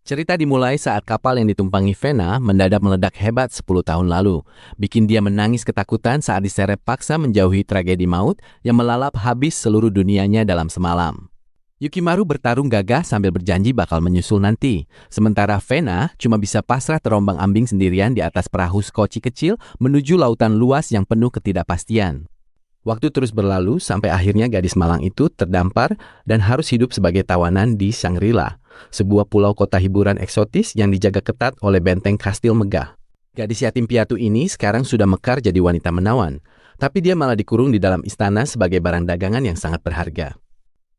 Cerita dimulai saat kapal yang ditumpangi Vena mendadak meledak hebat 10 tahun lalu, bikin dia menangis ketakutan saat diseret paksa menjauhi tragedi maut yang melalap habis seluruh dunianya dalam semalam. Yukimaru bertarung gagah sambil berjanji bakal menyusul nanti, sementara Vena cuma bisa pasrah terombang-ambing sendirian di atas perahu skoci kecil menuju lautan luas yang penuh ketidakpastian. Waktu terus berlalu sampai akhirnya gadis malang itu terdampar dan harus hidup sebagai tawanan di Shangri-La, sebuah pulau kota hiburan eksotis yang dijaga ketat oleh benteng kastil megah. Gadis yatim piatu ini sekarang sudah mekar jadi wanita menawan, tapi dia malah dikurung di dalam istana sebagai barang dagangan yang sangat berharga.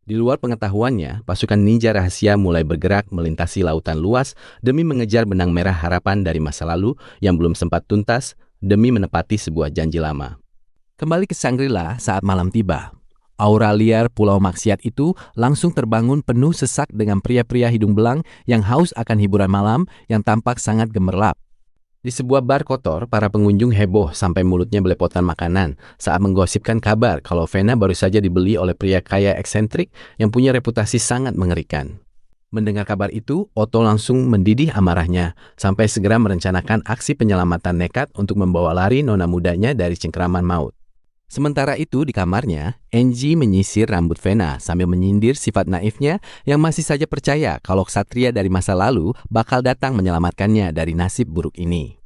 Di luar pengetahuannya, pasukan ninja rahasia mulai bergerak melintasi lautan luas demi mengejar benang merah harapan dari masa lalu yang belum sempat tuntas demi menepati sebuah janji lama. Kembali ke Shangri-La saat malam tiba. Aura liar pulau maksiat itu langsung terbangun penuh sesak dengan pria-pria hidung belang yang haus akan hiburan malam yang tampak sangat gemerlap. Di sebuah bar kotor, para pengunjung heboh sampai mulutnya belepotan makanan saat menggosipkan kabar kalau Vena baru saja dibeli oleh pria kaya eksentrik yang punya reputasi sangat mengerikan. Mendengar kabar itu, Otto langsung mendidih amarahnya sampai segera merencanakan aksi penyelamatan nekat untuk membawa lari nona mudanya dari cengkeraman maut. Sementara itu di kamarnya, Enji menyisir rambut Vena sambil menyindir sifat naifnya yang masih saja percaya kalau ksatria dari masa lalu bakal datang menyelamatkannya dari nasib buruk ini.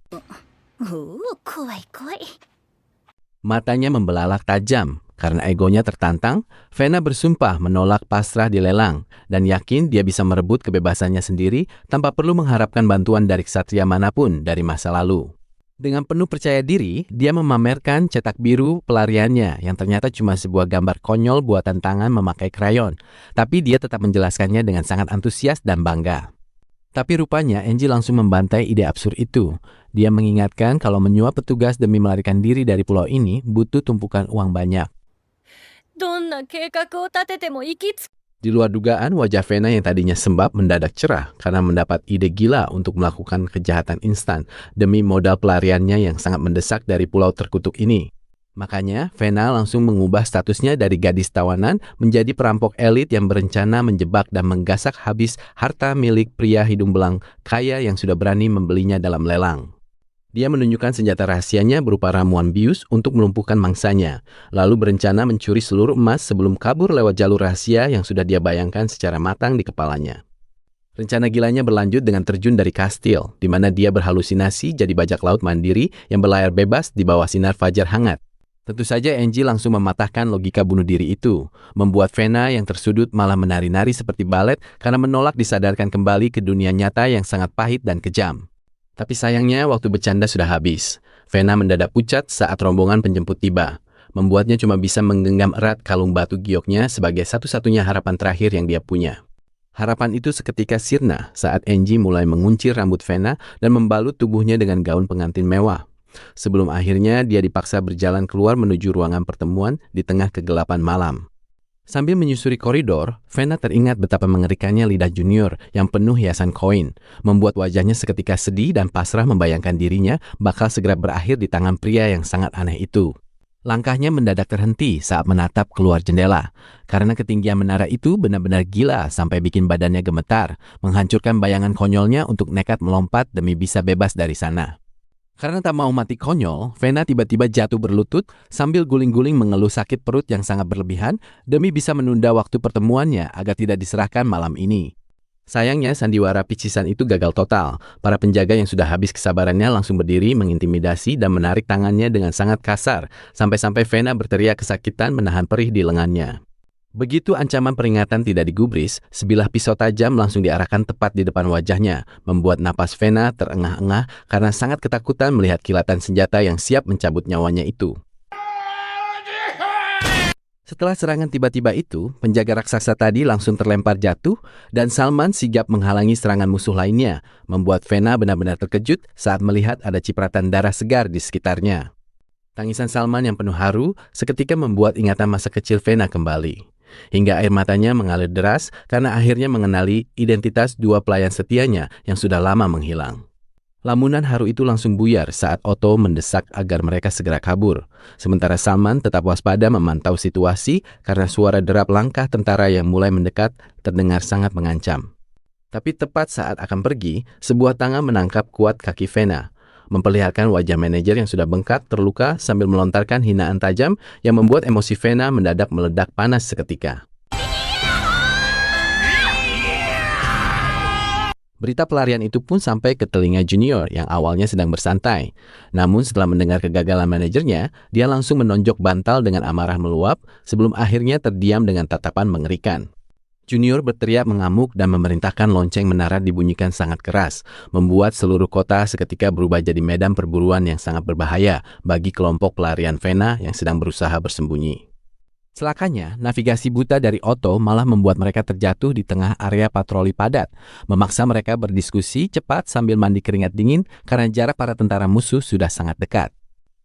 Matanya membelalak tajam. Karena egonya tertantang, Vena bersumpah menolak pasrah di lelang dan yakin dia bisa merebut kebebasannya sendiri tanpa perlu mengharapkan bantuan dari ksatria manapun dari masa lalu. Dengan penuh percaya diri, dia memamerkan cetak biru pelariannya yang ternyata cuma sebuah gambar konyol buatan tangan memakai krayon. Tapi dia tetap menjelaskannya dengan sangat antusias dan bangga. Tapi rupanya Enji langsung membantai ide absurd itu. Dia mengingatkan kalau menyuap petugas demi melarikan diri dari pulau ini butuh tumpukan uang banyak. Di luar dugaan, wajah Vena yang tadinya sembab mendadak cerah karena mendapat ide gila untuk melakukan kejahatan instan demi modal pelariannya yang sangat mendesak dari pulau terkutuk ini. Makanya, Vena langsung mengubah statusnya dari gadis tawanan menjadi perampok elit yang berencana menjebak dan menggasak habis harta milik pria hidung belang kaya yang sudah berani membelinya dalam lelang. Dia menunjukkan senjata rahasianya berupa ramuan bius untuk melumpuhkan mangsanya, lalu berencana mencuri seluruh emas sebelum kabur lewat jalur rahasia yang sudah dia bayangkan secara matang di kepalanya. Rencana gilanya berlanjut dengan terjun dari kastil, di mana dia berhalusinasi jadi bajak laut mandiri yang berlayar bebas di bawah sinar fajar hangat. Tentu saja Enji langsung mematahkan logika bunuh diri itu, membuat Vena yang tersudut malah menari-nari seperti balet karena menolak disadarkan kembali ke dunia nyata yang sangat pahit dan kejam. Tapi sayangnya waktu bercanda sudah habis. Vena mendadak pucat saat rombongan penjemput tiba, membuatnya cuma bisa menggenggam erat kalung batu gioknya sebagai satu-satunya harapan terakhir yang dia punya. Harapan itu seketika sirna saat Enji mulai menguncir rambut Vena dan membalut tubuhnya dengan gaun pengantin mewah. Sebelum akhirnya dia dipaksa berjalan keluar menuju ruangan pertemuan di tengah kegelapan malam. Sambil menyusuri koridor, Vena teringat betapa mengerikannya lidah junior yang penuh hiasan koin, membuat wajahnya seketika sedih dan pasrah membayangkan dirinya bakal segera berakhir di tangan pria yang sangat aneh itu. Langkahnya mendadak terhenti saat menatap keluar jendela, karena ketinggian menara itu benar-benar gila sampai bikin badannya gemetar, menghancurkan bayangan konyolnya untuk nekat melompat demi bisa bebas dari sana. Karena tak mau mati konyol, Vena tiba-tiba jatuh berlutut sambil guling-guling mengeluh sakit perut yang sangat berlebihan demi bisa menunda waktu pertemuannya agar tidak diserahkan malam ini. Sayangnya sandiwara picisan itu gagal total. Para penjaga yang sudah habis kesabarannya langsung berdiri mengintimidasi dan menarik tangannya dengan sangat kasar, sampai-sampai Vena berteriak kesakitan menahan perih di lengannya. Begitu ancaman peringatan tidak digubris, sebilah pisau tajam langsung diarahkan tepat di depan wajahnya, membuat napas Vena terengah-engah karena sangat ketakutan melihat kilatan senjata yang siap mencabut nyawanya itu. Setelah serangan tiba-tiba itu, penjaga raksasa tadi langsung terlempar jatuh dan Salman sigap menghalangi serangan musuh lainnya, membuat Vena benar-benar terkejut saat melihat ada cipratan darah segar di sekitarnya. Tangisan Salman yang penuh haru seketika membuat ingatan masa kecil Vena kembali. Hingga air matanya mengalir deras karena akhirnya mengenali identitas dua pelayan setianya yang sudah lama menghilang. Lamunan haru itu langsung buyar saat Otto mendesak agar mereka segera kabur. Sementara Salman tetap waspada memantau situasi karena suara derap langkah tentara yang mulai mendekat terdengar sangat mengancam. Tapi tepat saat akan pergi, sebuah tangan menangkap kuat kaki Vena, memperlihatkan wajah manajer yang sudah bengkak terluka sambil melontarkan hinaan tajam yang membuat emosi Vena mendadak meledak panas seketika. Berita pelarian itu pun sampai ke telinga Junior yang awalnya sedang bersantai. Namun setelah mendengar kegagalan manajernya, dia langsung menonjok bantal dengan amarah meluap sebelum akhirnya terdiam dengan tatapan mengerikan. Junior berteriak mengamuk dan memerintahkan lonceng menara dibunyikan sangat keras, membuat seluruh kota seketika berubah jadi medan perburuan yang sangat berbahaya bagi kelompok pelarian Vena yang sedang berusaha bersembunyi. Celakanya, navigasi buta dari Otto malah membuat mereka terjatuh di tengah area patroli padat, memaksa mereka berdiskusi cepat sambil mandi keringat dingin karena jarak para tentara musuh sudah sangat dekat.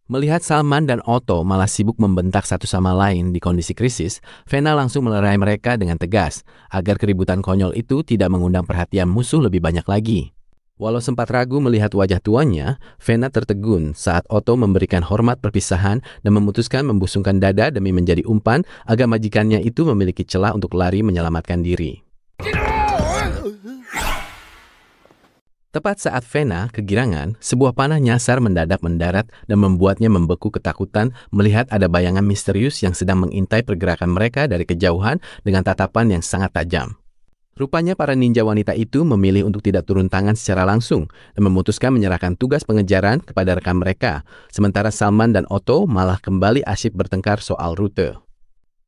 Melihat Salman dan Otto malah sibuk membentak satu sama lain di kondisi krisis, Vena langsung melerai mereka dengan tegas, agar keributan konyol itu tidak mengundang perhatian musuh lebih banyak lagi. Walau sempat ragu melihat wajah tuannya, Vena tertegun saat Otto memberikan hormat perpisahan dan memutuskan membusungkan dada demi menjadi umpan agar majikannya itu memiliki celah untuk lari menyelamatkan diri. Tepat saat Vena kegirangan, sebuah panah nyasar mendadak mendarat dan membuatnya membeku ketakutan melihat ada bayangan misterius yang sedang mengintai pergerakan mereka dari kejauhan dengan tatapan yang sangat tajam. Rupanya para ninja wanita itu memilih untuk tidak turun tangan secara langsung dan memutuskan menyerahkan tugas pengejaran kepada rekan mereka, sementara Salman dan Otto malah kembali asyik bertengkar soal rute.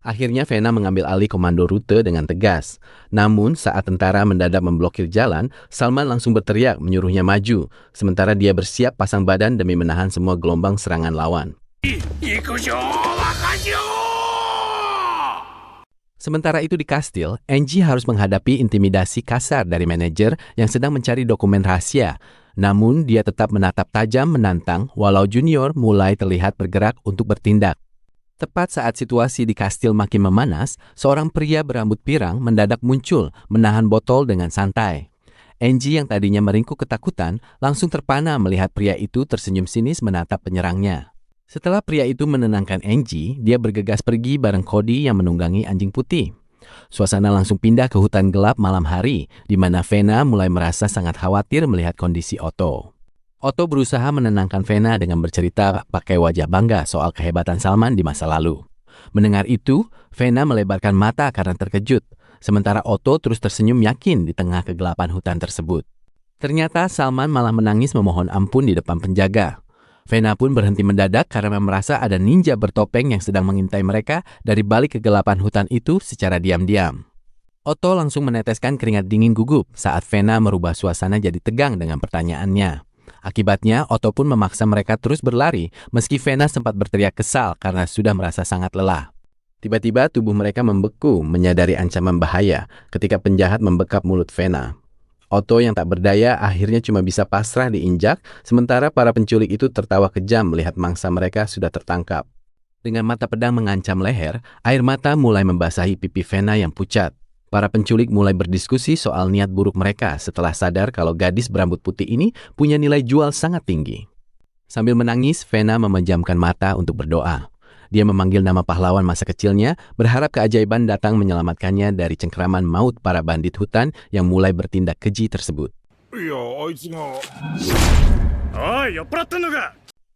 Akhirnya Vena mengambil alih komando rute dengan tegas. Namun saat tentara mendadak memblokir jalan, Salman langsung berteriak menyuruhnya maju, sementara dia bersiap pasang badan demi menahan semua gelombang serangan lawan. Sementara itu di kastil, Angie harus menghadapi intimidasi kasar dari manajer yang sedang mencari dokumen rahasia. Namun dia tetap menatap tajam menantang walau Junior mulai terlihat bergerak untuk bertindak. Tepat saat situasi di kastil makin memanas, seorang pria berambut pirang mendadak muncul menahan botol dengan santai. Angie yang tadinya meringkuk ketakutan langsung terpana melihat pria itu tersenyum sinis menatap penyerangnya. Setelah pria itu menenangkan Angie, dia bergegas pergi bareng Cody yang menunggangi anjing putih. Suasana langsung pindah ke hutan gelap malam hari, di mana Vena mulai merasa sangat khawatir melihat kondisi Otto. Otto berusaha menenangkan Vena dengan bercerita pakai wajah bangga soal kehebatan Salman di masa lalu. Mendengar itu, Vena melebarkan mata karena terkejut, sementara Otto terus tersenyum yakin di tengah kegelapan hutan tersebut. Ternyata Salman malah menangis memohon ampun di depan penjaga. Vena pun berhenti mendadak karena merasa ada ninja bertopeng yang sedang mengintai mereka dari balik kegelapan hutan itu secara diam-diam. Otto langsung meneteskan keringat dingin gugup saat Vena merubah suasana jadi tegang dengan pertanyaannya. Akibatnya, Otto pun memaksa mereka terus berlari meski Vena sempat berteriak kesal karena sudah merasa sangat lelah. Tiba-tiba tubuh mereka membeku menyadari ancaman bahaya ketika penjahat membekap mulut Vena. Otto yang tak berdaya akhirnya cuma bisa pasrah diinjak, sementara para penculik itu tertawa kejam melihat mangsa mereka sudah tertangkap. Dengan mata pedang mengancam leher, air mata mulai membasahi pipi Vena yang pucat. Para penculik mulai berdiskusi soal niat buruk mereka setelah sadar kalau gadis berambut putih ini punya nilai jual sangat tinggi. Sambil menangis, Vena memejamkan mata untuk berdoa. Dia memanggil nama pahlawan masa kecilnya, berharap keajaiban datang menyelamatkannya dari cengkeraman maut para bandit hutan yang mulai bertindak keji tersebut.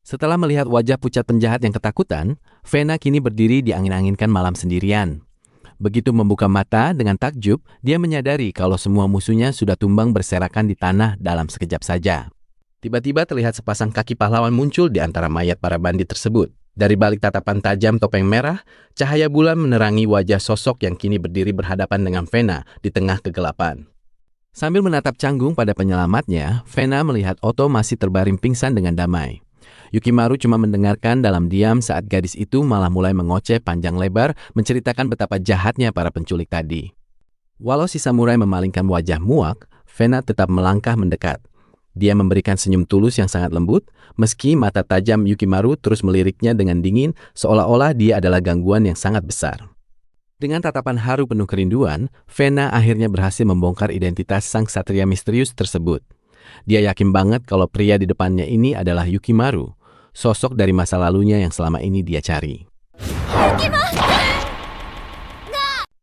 Setelah melihat wajah pucat penjahat yang ketakutan, Vena kini berdiri diangin-anginkan malam sendirian. Begitu membuka mata dengan takjub, dia menyadari kalau semua musuhnya sudah tumbang berserakan di tanah dalam sekejap saja. Tiba-tiba terlihat sepasang kaki pahlawan muncul di antara mayat para bandit tersebut. Dari balik tatapan tajam topeng merah, cahaya bulan menerangi wajah sosok yang kini berdiri berhadapan dengan Vena di tengah kegelapan. Sambil menatap canggung pada penyelamatnya, Vena melihat Otto masih terbaring pingsan dengan damai. Yukimaru cuma mendengarkan dalam diam saat gadis itu malah mulai mengoceh panjang lebar menceritakan betapa jahatnya para penculik tadi. Walau si samurai memalingkan wajah muak, Vena tetap melangkah mendekat. Dia memberikan senyum tulus yang sangat lembut, meski mata tajam Yukimaru terus meliriknya dengan dingin seolah-olah dia adalah gangguan yang sangat besar. Dengan tatapan haru penuh kerinduan, Vena akhirnya berhasil membongkar identitas sang satria misterius tersebut. Dia yakin banget kalau pria di depannya ini adalah Yukimaru, sosok dari masa lalunya yang selama ini dia cari.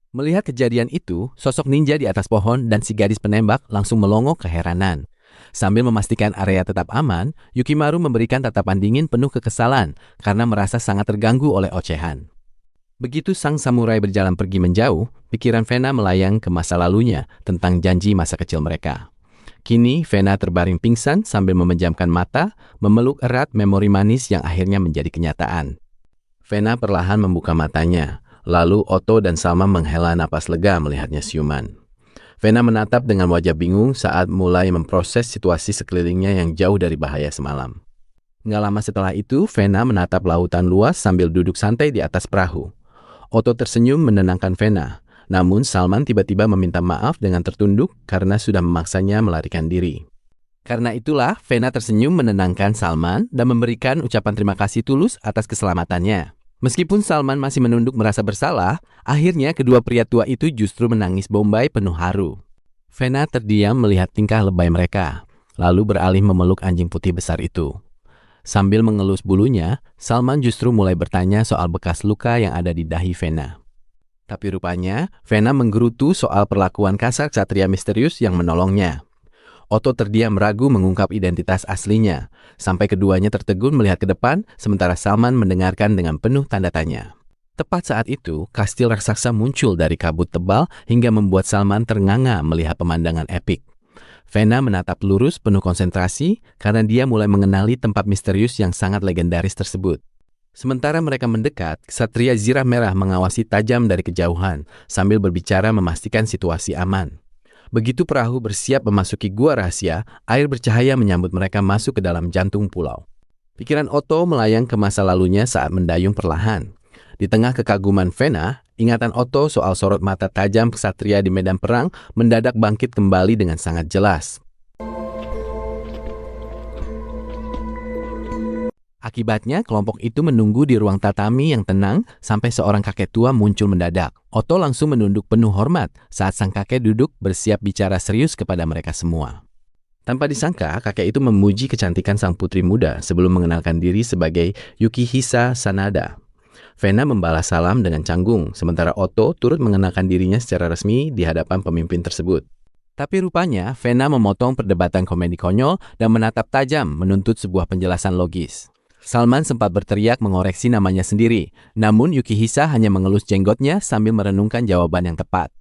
Melihat kejadian itu, sosok ninja di atas pohon dan si gadis penembak langsung melongo keheranan. Sambil memastikan area tetap aman, Yukimaru memberikan tatapan dingin penuh kekesalan karena merasa sangat terganggu oleh ocehan. Begitu sang samurai berjalan pergi menjauh, pikiran Fena melayang ke masa lalunya tentang janji masa kecil mereka. Kini, Fena terbaring pingsan sambil memejamkan mata, memeluk erat memori manis yang akhirnya menjadi kenyataan. Fena perlahan membuka matanya. Lalu Otto dan Salma menghela napas lega melihatnya siuman. Fena menatap dengan wajah bingung saat mulai memproses situasi sekelilingnya yang jauh dari bahaya semalam. Nggak lama setelah itu, Fena menatap lautan luas sambil duduk santai di atas perahu. Otto tersenyum menenangkan Fena, namun Salman tiba-tiba meminta maaf dengan tertunduk karena sudah memaksanya melarikan diri. Karena itulah, Fena tersenyum menenangkan Salman dan memberikan ucapan terima kasih tulus atas keselamatannya. Meskipun Salman masih menunduk merasa bersalah, akhirnya kedua pria tua itu justru menangis bombay penuh haru. Fena terdiam melihat tingkah lebay mereka, lalu beralih memeluk anjing putih besar itu. Sambil mengelus bulunya, Salman justru mulai bertanya soal bekas luka yang ada di dahi Fena. Tapi rupanya, Fena menggerutu soal perlakuan kasar ksatria misterius yang menolongnya. Otto terdiam ragu mengungkap identitas aslinya, sampai keduanya tertegun melihat ke depan, sementara Salman mendengarkan dengan penuh tanda tanya. Tepat saat itu, kastil raksasa muncul dari kabut tebal hingga membuat Salman ternganga melihat pemandangan epik. Fena menatap lurus penuh konsentrasi karena dia mulai mengenali tempat misterius yang sangat legendaris tersebut. Sementara mereka mendekat, ksatria zirah merah mengawasi tajam dari kejauhan, sambil berbicara memastikan situasi aman. Begitu perahu bersiap memasuki gua rahasia, air bercahaya menyambut mereka masuk ke dalam jantung pulau. Pikiran Otto melayang ke masa lalunya saat mendayung perlahan. Di tengah kekaguman Fena, ingatan Otto soal sorot mata tajam ksatria di medan perang mendadak bangkit kembali dengan sangat jelas. Akibatnya, kelompok itu menunggu di ruang tatami yang tenang sampai seorang kakek tua muncul mendadak. Otto langsung menunduk penuh hormat saat sang kakek duduk bersiap bicara serius kepada mereka semua. Tanpa disangka, kakek itu memuji kecantikan sang putri muda sebelum mengenalkan diri sebagai Yukihisa Sanada. Fena membalas salam dengan canggung, sementara Otto turut mengenalkan dirinya secara resmi di hadapan pemimpin tersebut. Tapi rupanya, Fena memotong perdebatan komedi konyol dan menatap tajam menuntut sebuah penjelasan logis. Salman sempat berteriak mengoreksi namanya sendiri, namun Yukihisa hanya mengelus jenggotnya sambil merenungkan jawaban yang tepat.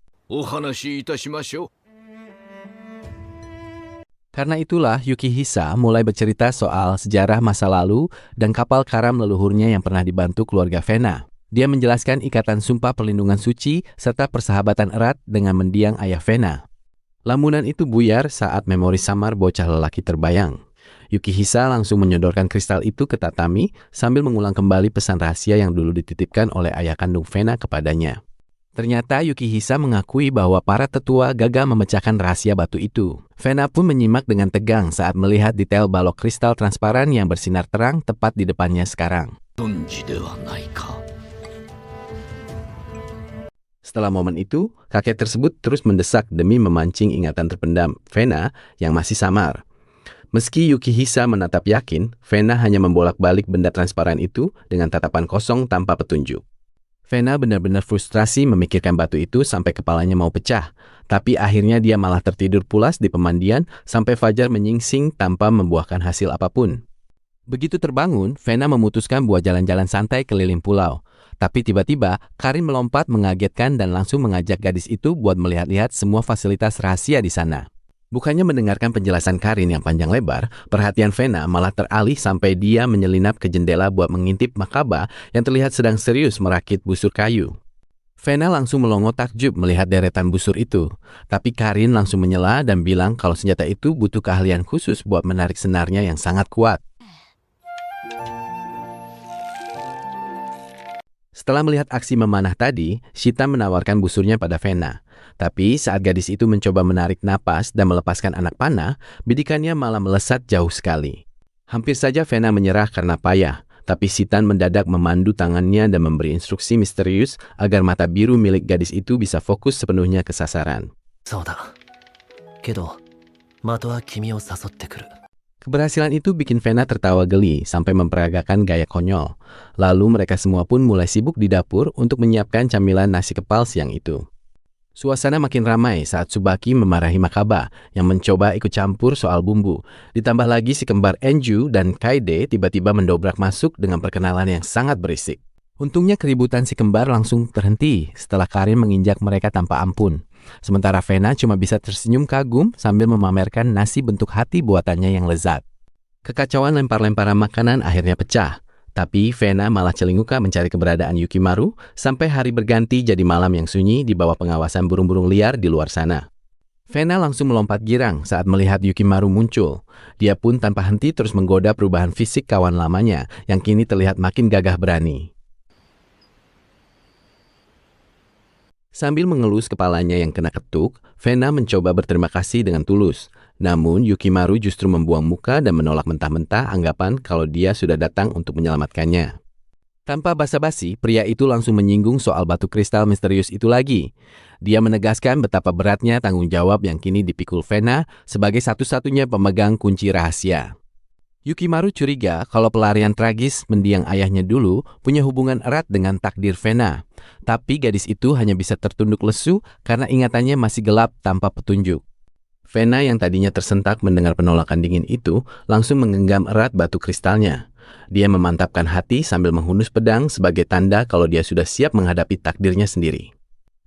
Karena itulah Yukihisa mulai bercerita soal sejarah masa lalu dan kapal karam leluhurnya yang pernah dibantu keluarga Fena. Dia menjelaskan ikatan sumpah perlindungan suci serta persahabatan erat dengan mendiang ayah Fena. Lamunan itu buyar saat memori samar bocah lelaki terbayang. Yukihisa langsung menyodorkan kristal itu ke tatami sambil mengulang kembali pesan rahasia yang dulu dititipkan oleh ayah kandung Fena kepadanya. Ternyata Yukihisa mengakui bahwa para tetua gagal memecahkan rahasia batu itu. Fena pun menyimak dengan tegang saat melihat detail balok kristal transparan yang bersinar terang tepat di depannya sekarang. Setelah momen itu, kakek tersebut terus mendesak demi memancing ingatan terpendam Fena yang masih samar. Meski Yukihisa menatap yakin, Fena hanya membolak-balik benda transparan itu dengan tatapan kosong tanpa petunjuk. Fena benar-benar frustrasi memikirkan batu itu sampai kepalanya mau pecah, tapi akhirnya dia malah tertidur pulas di pemandian sampai fajar menyingsing tanpa membuahkan hasil apapun. Begitu terbangun, Fena memutuskan buat jalan-jalan santai keliling pulau. Tapi tiba-tiba, Karin melompat mengagetkan dan langsung mengajak gadis itu buat melihat-lihat semua fasilitas rahasia di sana. Bukannya mendengarkan penjelasan Karin yang panjang lebar, perhatian Fena malah teralih sampai dia menyelinap ke jendela buat mengintip Makaba yang terlihat sedang serius merakit busur kayu. Fena langsung melongo takjub melihat deretan busur itu, tapi Karin langsung menyela dan bilang kalau senjata itu butuh keahlian khusus buat menarik senarnya yang sangat kuat. Setelah melihat aksi memanah tadi, Shita menawarkan busurnya pada Fena. Tapi saat gadis itu mencoba menarik napas dan melepaskan anak panah, bidikannya malah melesat jauh sekali. Hampir saja Fena menyerah karena payah, tapi Shitan mendadak memandu tangannya dan memberi instruksi misterius agar mata biru milik gadis itu bisa fokus sepenuhnya ke sasaran. Keberhasilan itu bikin Fena tertawa geli sampai memperagakan gaya konyol. Lalu mereka semua pun mulai sibuk di dapur untuk menyiapkan camilan nasi kepal siang itu. Suasana makin ramai saat Tsubaki memarahi Makaba yang mencoba ikut campur soal bumbu. Ditambah lagi si kembar Enju dan Kaide tiba-tiba mendobrak masuk dengan perkenalan yang sangat berisik. Untungnya keributan si kembar langsung terhenti setelah Karin menginjak mereka tanpa ampun. Sementara Vena cuma bisa tersenyum kagum sambil memamerkan nasi bentuk hati buatannya yang lezat. Kekacauan lempar-lemparan makanan akhirnya pecah. Tapi Vena malah celinguka mencari keberadaan Yukimaru sampai hari berganti jadi malam yang sunyi di bawah pengawasan burung-burung liar di luar sana. Vena langsung melompat girang saat melihat Yukimaru muncul. Dia pun tanpa henti terus menggoda perubahan fisik kawan lamanya yang kini terlihat makin gagah berani. Sambil mengelus kepalanya yang kena ketuk, Vena mencoba berterima kasih dengan tulus. Namun, Yukimaru justru membuang muka dan menolak mentah-mentah anggapan kalau dia sudah datang untuk menyelamatkannya. Tanpa basa-basi, pria itu langsung menyinggung soal batu kristal misterius itu lagi. Dia menegaskan betapa beratnya tanggung jawab yang kini dipikul Vena sebagai satu-satunya pemegang kunci rahasia. Yukimaru curiga kalau pelarian tragis mendiang ayahnya dulu punya hubungan erat dengan takdir Vena. Tapi gadis itu hanya bisa tertunduk lesu karena ingatannya masih gelap tanpa petunjuk. Vena yang tadinya tersentak mendengar penolakan dingin itu langsung menggenggam erat batu kristalnya. Dia memantapkan hati sambil menghunus pedang sebagai tanda kalau dia sudah siap menghadapi takdirnya sendiri.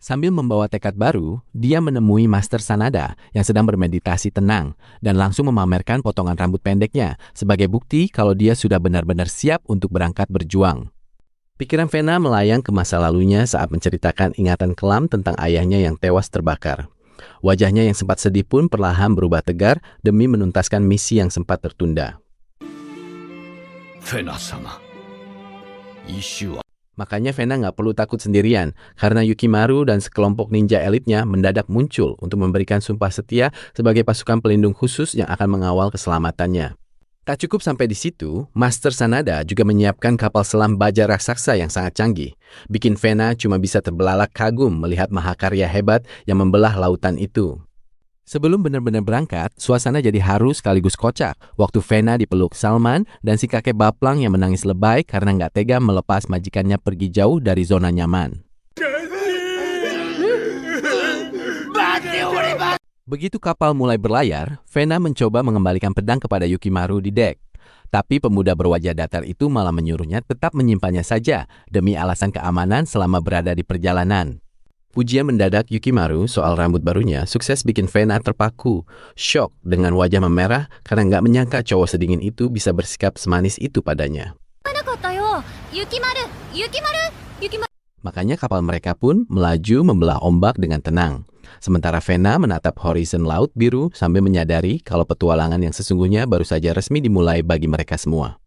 Sambil membawa tekad baru, dia menemui Master Sanada yang sedang bermeditasi tenang dan langsung memamerkan potongan rambut pendeknya sebagai bukti kalau dia sudah benar-benar siap untuk berangkat berjuang. Pikiran Vena melayang ke masa lalunya saat menceritakan ingatan kelam tentang ayahnya yang tewas terbakar. Wajahnya yang sempat sedih pun perlahan berubah tegar demi menuntaskan misi yang sempat tertunda. Vena-sama, Makanya Vena nggak perlu takut sendirian, karena Yukimaru dan sekelompok ninja elitnya mendadak muncul untuk memberikan sumpah setia sebagai pasukan pelindung khusus yang akan mengawal keselamatannya. Tak cukup sampai di situ, Master Sanada juga menyiapkan kapal selam baja raksasa yang sangat canggih. Bikin Vena cuma bisa terbelalak kagum melihat mahakarya hebat yang membelah lautan itu. Sebelum benar-benar berangkat, suasana jadi haru sekaligus kocak waktu Vena dipeluk Salman dan si kakek Baplang yang menangis lebay karena nggak tega melepas majikannya pergi jauh dari zona nyaman. Begitu kapal mulai berlayar, Vena mencoba mengembalikan pedang kepada Yukimaru di dek. Tapi pemuda berwajah datar itu malah menyuruhnya tetap menyimpannya saja demi alasan keamanan selama berada di perjalanan. Pujian mendadak Yukimaru soal rambut barunya sukses bikin Vena terpaku, syok dengan wajah memerah karena nggak menyangka cowok sedingin itu bisa bersikap semanis itu padanya. Makanya kapal mereka pun melaju membelah ombak dengan tenang. Sementara Vena menatap horizon laut biru sambil menyadari kalau petualangan yang sesungguhnya baru saja resmi dimulai bagi mereka semua.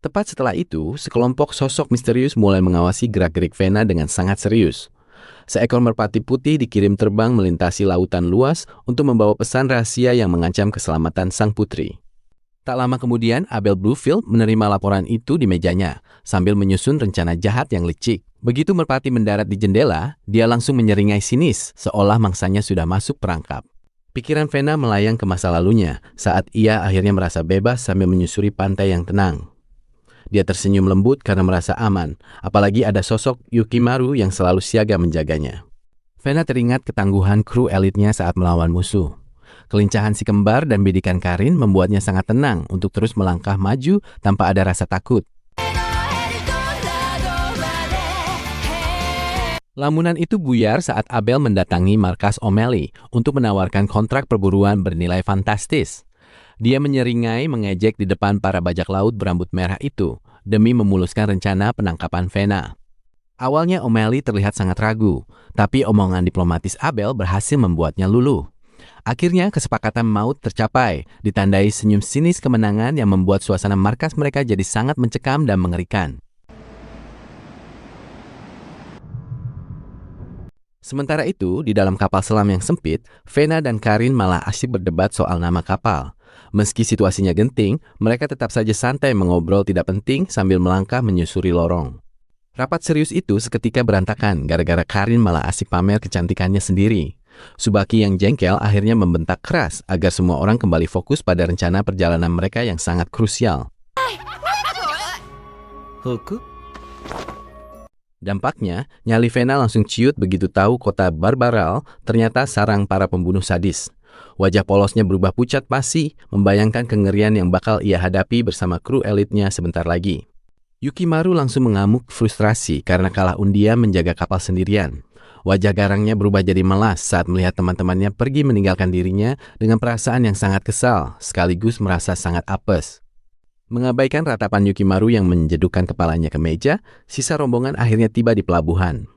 Tepat setelah itu, sekelompok sosok misterius mulai mengawasi gerak-gerik Vena dengan sangat serius. Seekor merpati putih dikirim terbang melintasi lautan luas untuk membawa pesan rahasia yang mengancam keselamatan sang putri. Tak lama kemudian, Abel Bluefield menerima laporan itu di mejanya, sambil menyusun rencana jahat yang licik. Begitu merpati mendarat di jendela, dia langsung menyeringai sinis, seolah mangsanya sudah masuk perangkap. Pikiran Vena melayang ke masa lalunya, saat ia akhirnya merasa bebas sambil menyusuri pantai yang tenang. Dia tersenyum lembut karena merasa aman, apalagi ada sosok Yukimaru yang selalu siaga menjaganya. Vena teringat ketangguhan kru elitnya saat melawan musuh. Kelincahan si kembar dan bidikan Karin membuatnya sangat tenang untuk terus melangkah maju tanpa ada rasa takut. Lamunan itu buyar saat Abel mendatangi markas O'Malley untuk menawarkan kontrak perburuan bernilai fantastis. Dia menyeringai mengejek di depan para bajak laut berambut merah itu demi memuluskan rencana penangkapan Vena. Awalnya O'Malley terlihat sangat ragu, tapi omongan diplomatis Abel berhasil membuatnya luluh. Akhirnya kesepakatan maut tercapai, ditandai senyum sinis kemenangan yang membuat suasana markas mereka jadi sangat mencekam dan mengerikan. Sementara itu, di dalam kapal selam yang sempit, Vena dan Karin malah asyik berdebat soal nama kapal. Meski situasinya genting, mereka tetap saja santai mengobrol tidak penting sambil melangkah menyusuri lorong. Rapat serius itu seketika berantakan gara-gara Karin malah asyik pamer kecantikannya sendiri. Tsubaki yang jengkel akhirnya membentak keras agar semua orang kembali fokus pada rencana perjalanan mereka yang sangat krusial. Dampaknya, nyali Vena langsung ciut begitu tahu kota Barbaral ternyata sarang para pembunuh sadis. Wajah polosnya berubah pucat pasi, membayangkan kengerian yang bakal ia hadapi bersama kru elitnya sebentar lagi. Yukimaru langsung mengamuk frustrasi karena kalah undian menjaga kapal sendirian. Wajah garangnya berubah jadi melas saat melihat teman-temannya pergi meninggalkan dirinya dengan perasaan yang sangat kesal, sekaligus merasa sangat apes. Mengabaikan ratapan Yukimaru yang menjedukkan kepalanya ke meja, sisa rombongan akhirnya tiba di pelabuhan.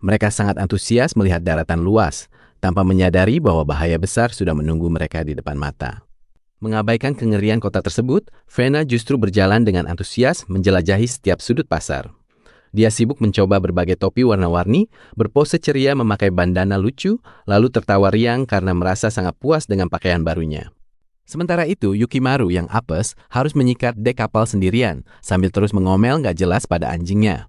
Mereka sangat antusias melihat daratan luas, tanpa menyadari bahwa bahaya besar sudah menunggu mereka di depan mata. Mengabaikan kengerian kota tersebut, Vena justru berjalan dengan antusias menjelajahi setiap sudut pasar. Dia sibuk mencoba berbagai topi warna-warni, berpose ceria memakai bandana lucu, lalu tertawa riang karena merasa sangat puas dengan pakaian barunya. Sementara itu, Yukimaru yang apes harus menyikat dek kapal sendirian, sambil terus mengomel nggak jelas pada anjingnya.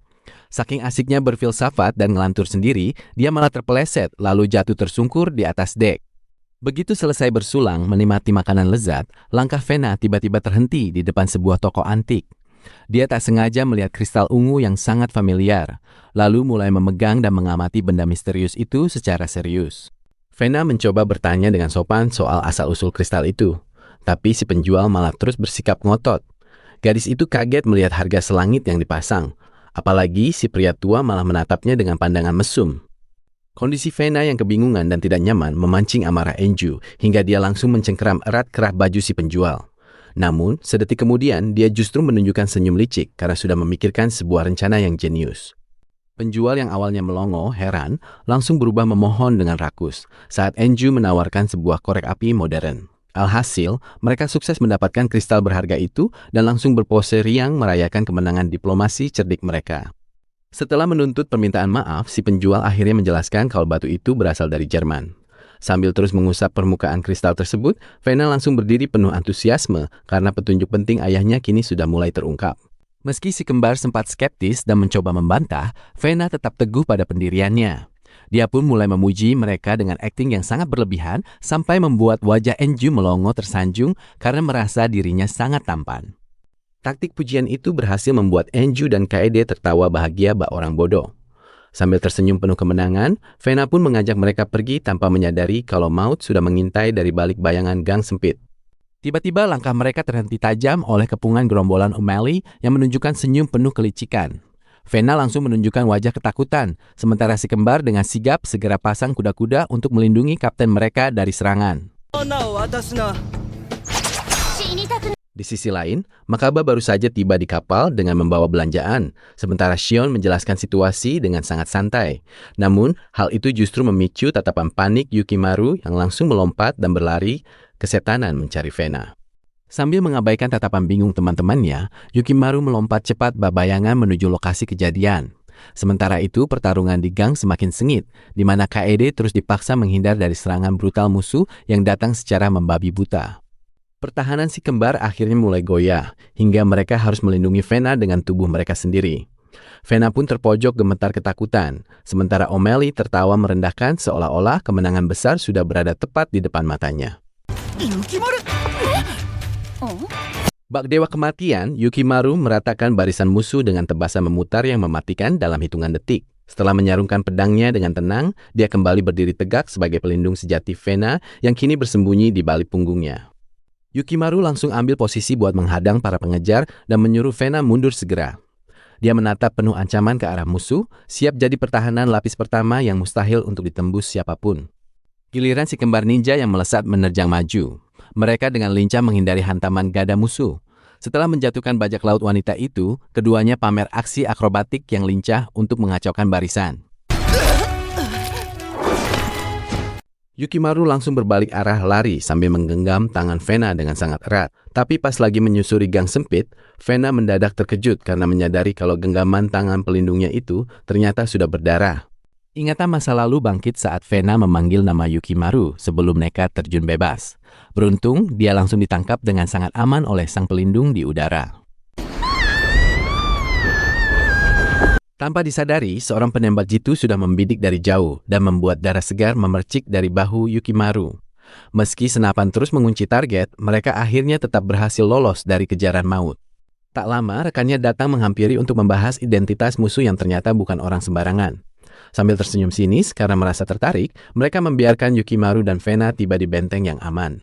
Saking asiknya berfilsafat dan ngelantur sendiri, dia malah terpeleset lalu jatuh tersungkur di atas dek. Begitu selesai bersulang menikmati makanan lezat, langkah Vena tiba-tiba terhenti di depan sebuah toko antik. Dia tak sengaja melihat kristal ungu yang sangat familiar, lalu mulai memegang dan mengamati benda misterius itu secara serius. Vena mencoba bertanya dengan sopan soal asal-usul kristal itu, tapi si penjual malah terus bersikap ngotot. Gadis itu kaget melihat harga selangit yang dipasang, apalagi si pria tua malah menatapnya dengan pandangan mesum. Kondisi Vena yang kebingungan dan tidak nyaman memancing amarah Enju hingga dia langsung mencengkeram erat kerah baju si penjual. Namun, sedetik kemudian dia justru menunjukkan senyum licik karena sudah memikirkan sebuah rencana yang jenius. Penjual yang awalnya melongo, heran, langsung berubah memohon dengan rakus saat Enju menawarkan sebuah korek api modern. Alhasil, mereka sukses mendapatkan kristal berharga itu dan langsung berpose riang merayakan kemenangan diplomasi cerdik mereka. Setelah menuntut permintaan maaf, si penjual akhirnya menjelaskan kalau batu itu berasal dari Jerman. Sambil terus mengusap permukaan kristal tersebut, Vena langsung berdiri penuh antusiasme karena petunjuk penting ayahnya kini sudah mulai terungkap. Meski si kembar sempat skeptis dan mencoba membantah, Vena tetap teguh pada pendiriannya. Dia pun mulai memuji mereka dengan akting yang sangat berlebihan sampai membuat wajah Enju melongo tersanjung karena merasa dirinya sangat tampan. Taktik pujian itu berhasil membuat Enju dan Kaede tertawa bahagia bak orang bodoh. Sambil tersenyum penuh kemenangan, Vena pun mengajak mereka pergi tanpa menyadari kalau maut sudah mengintai dari balik bayangan gang sempit. Tiba-tiba langkah mereka terhenti tajam oleh kepungan gerombolan O'Malley yang menunjukkan senyum penuh kelicikan. Vena langsung menunjukkan wajah ketakutan, sementara si kembar dengan sigap segera pasang kuda-kuda untuk melindungi kapten mereka dari serangan. Di sisi lain, Makaba baru saja tiba di kapal dengan membawa belanjaan, sementara Shion menjelaskan situasi dengan sangat santai. Namun, hal itu justru memicu tatapan panik Yukimaru yang langsung melompat dan berlari kesetanan mencari Vena. Sambil mengabaikan tatapan bingung teman-temannya, Yukimaru melompat cepat babayangan menuju lokasi kejadian. Sementara itu, pertarungan di gang semakin sengit, di mana Kaede terus dipaksa menghindar dari serangan brutal musuh yang datang secara membabi buta. Pertahanan si kembar akhirnya mulai goyah, hingga mereka harus melindungi Vena dengan tubuh mereka sendiri. Vena pun terpojok gemetar ketakutan, sementara O'Malley tertawa merendahkan seolah-olah kemenangan besar sudah berada tepat di depan matanya. Bak dewa kematian, Yukimaru meratakan barisan musuh dengan tebasan memutar yang mematikan dalam hitungan detik. Setelah menyarungkan pedangnya dengan tenang, dia kembali berdiri tegak sebagai pelindung sejati Vena yang kini bersembunyi di balik punggungnya. Yukimaru langsung ambil posisi buat menghadang para pengejar dan menyuruh Vena mundur segera. Dia menatap penuh ancaman ke arah musuh, siap jadi pertahanan lapis pertama yang mustahil untuk ditembus siapapun. Giliran si kembar ninja yang melesat menerjang maju. Mereka dengan lincah menghindari hantaman gada musuh. Setelah menjatuhkan bajak laut wanita itu, keduanya pamer aksi akrobatik yang lincah untuk mengacaukan barisan. Yukimaru langsung berbalik arah lari sambil menggenggam tangan Vena dengan sangat erat. Tapi pas lagi menyusuri gang sempit, Vena mendadak terkejut karena menyadari kalau genggaman tangan pelindungnya itu ternyata sudah berdarah. Ingatan masa lalu bangkit saat Vena memanggil nama Yukimaru sebelum nekat terjun bebas. Beruntung, dia langsung ditangkap dengan sangat aman oleh sang pelindung di udara. Tanpa disadari, seorang penembak jitu sudah membidik dari jauh dan membuat darah segar memercik dari bahu Yukimaru. Meski senapan terus mengunci target, mereka akhirnya tetap berhasil lolos dari kejaran maut. Tak lama, rekannya datang menghampiri untuk membahas identitas musuh yang ternyata bukan orang sembarangan. Sambil tersenyum sinis karena merasa tertarik, mereka membiarkan Yukimaru dan Fena tiba di benteng yang aman.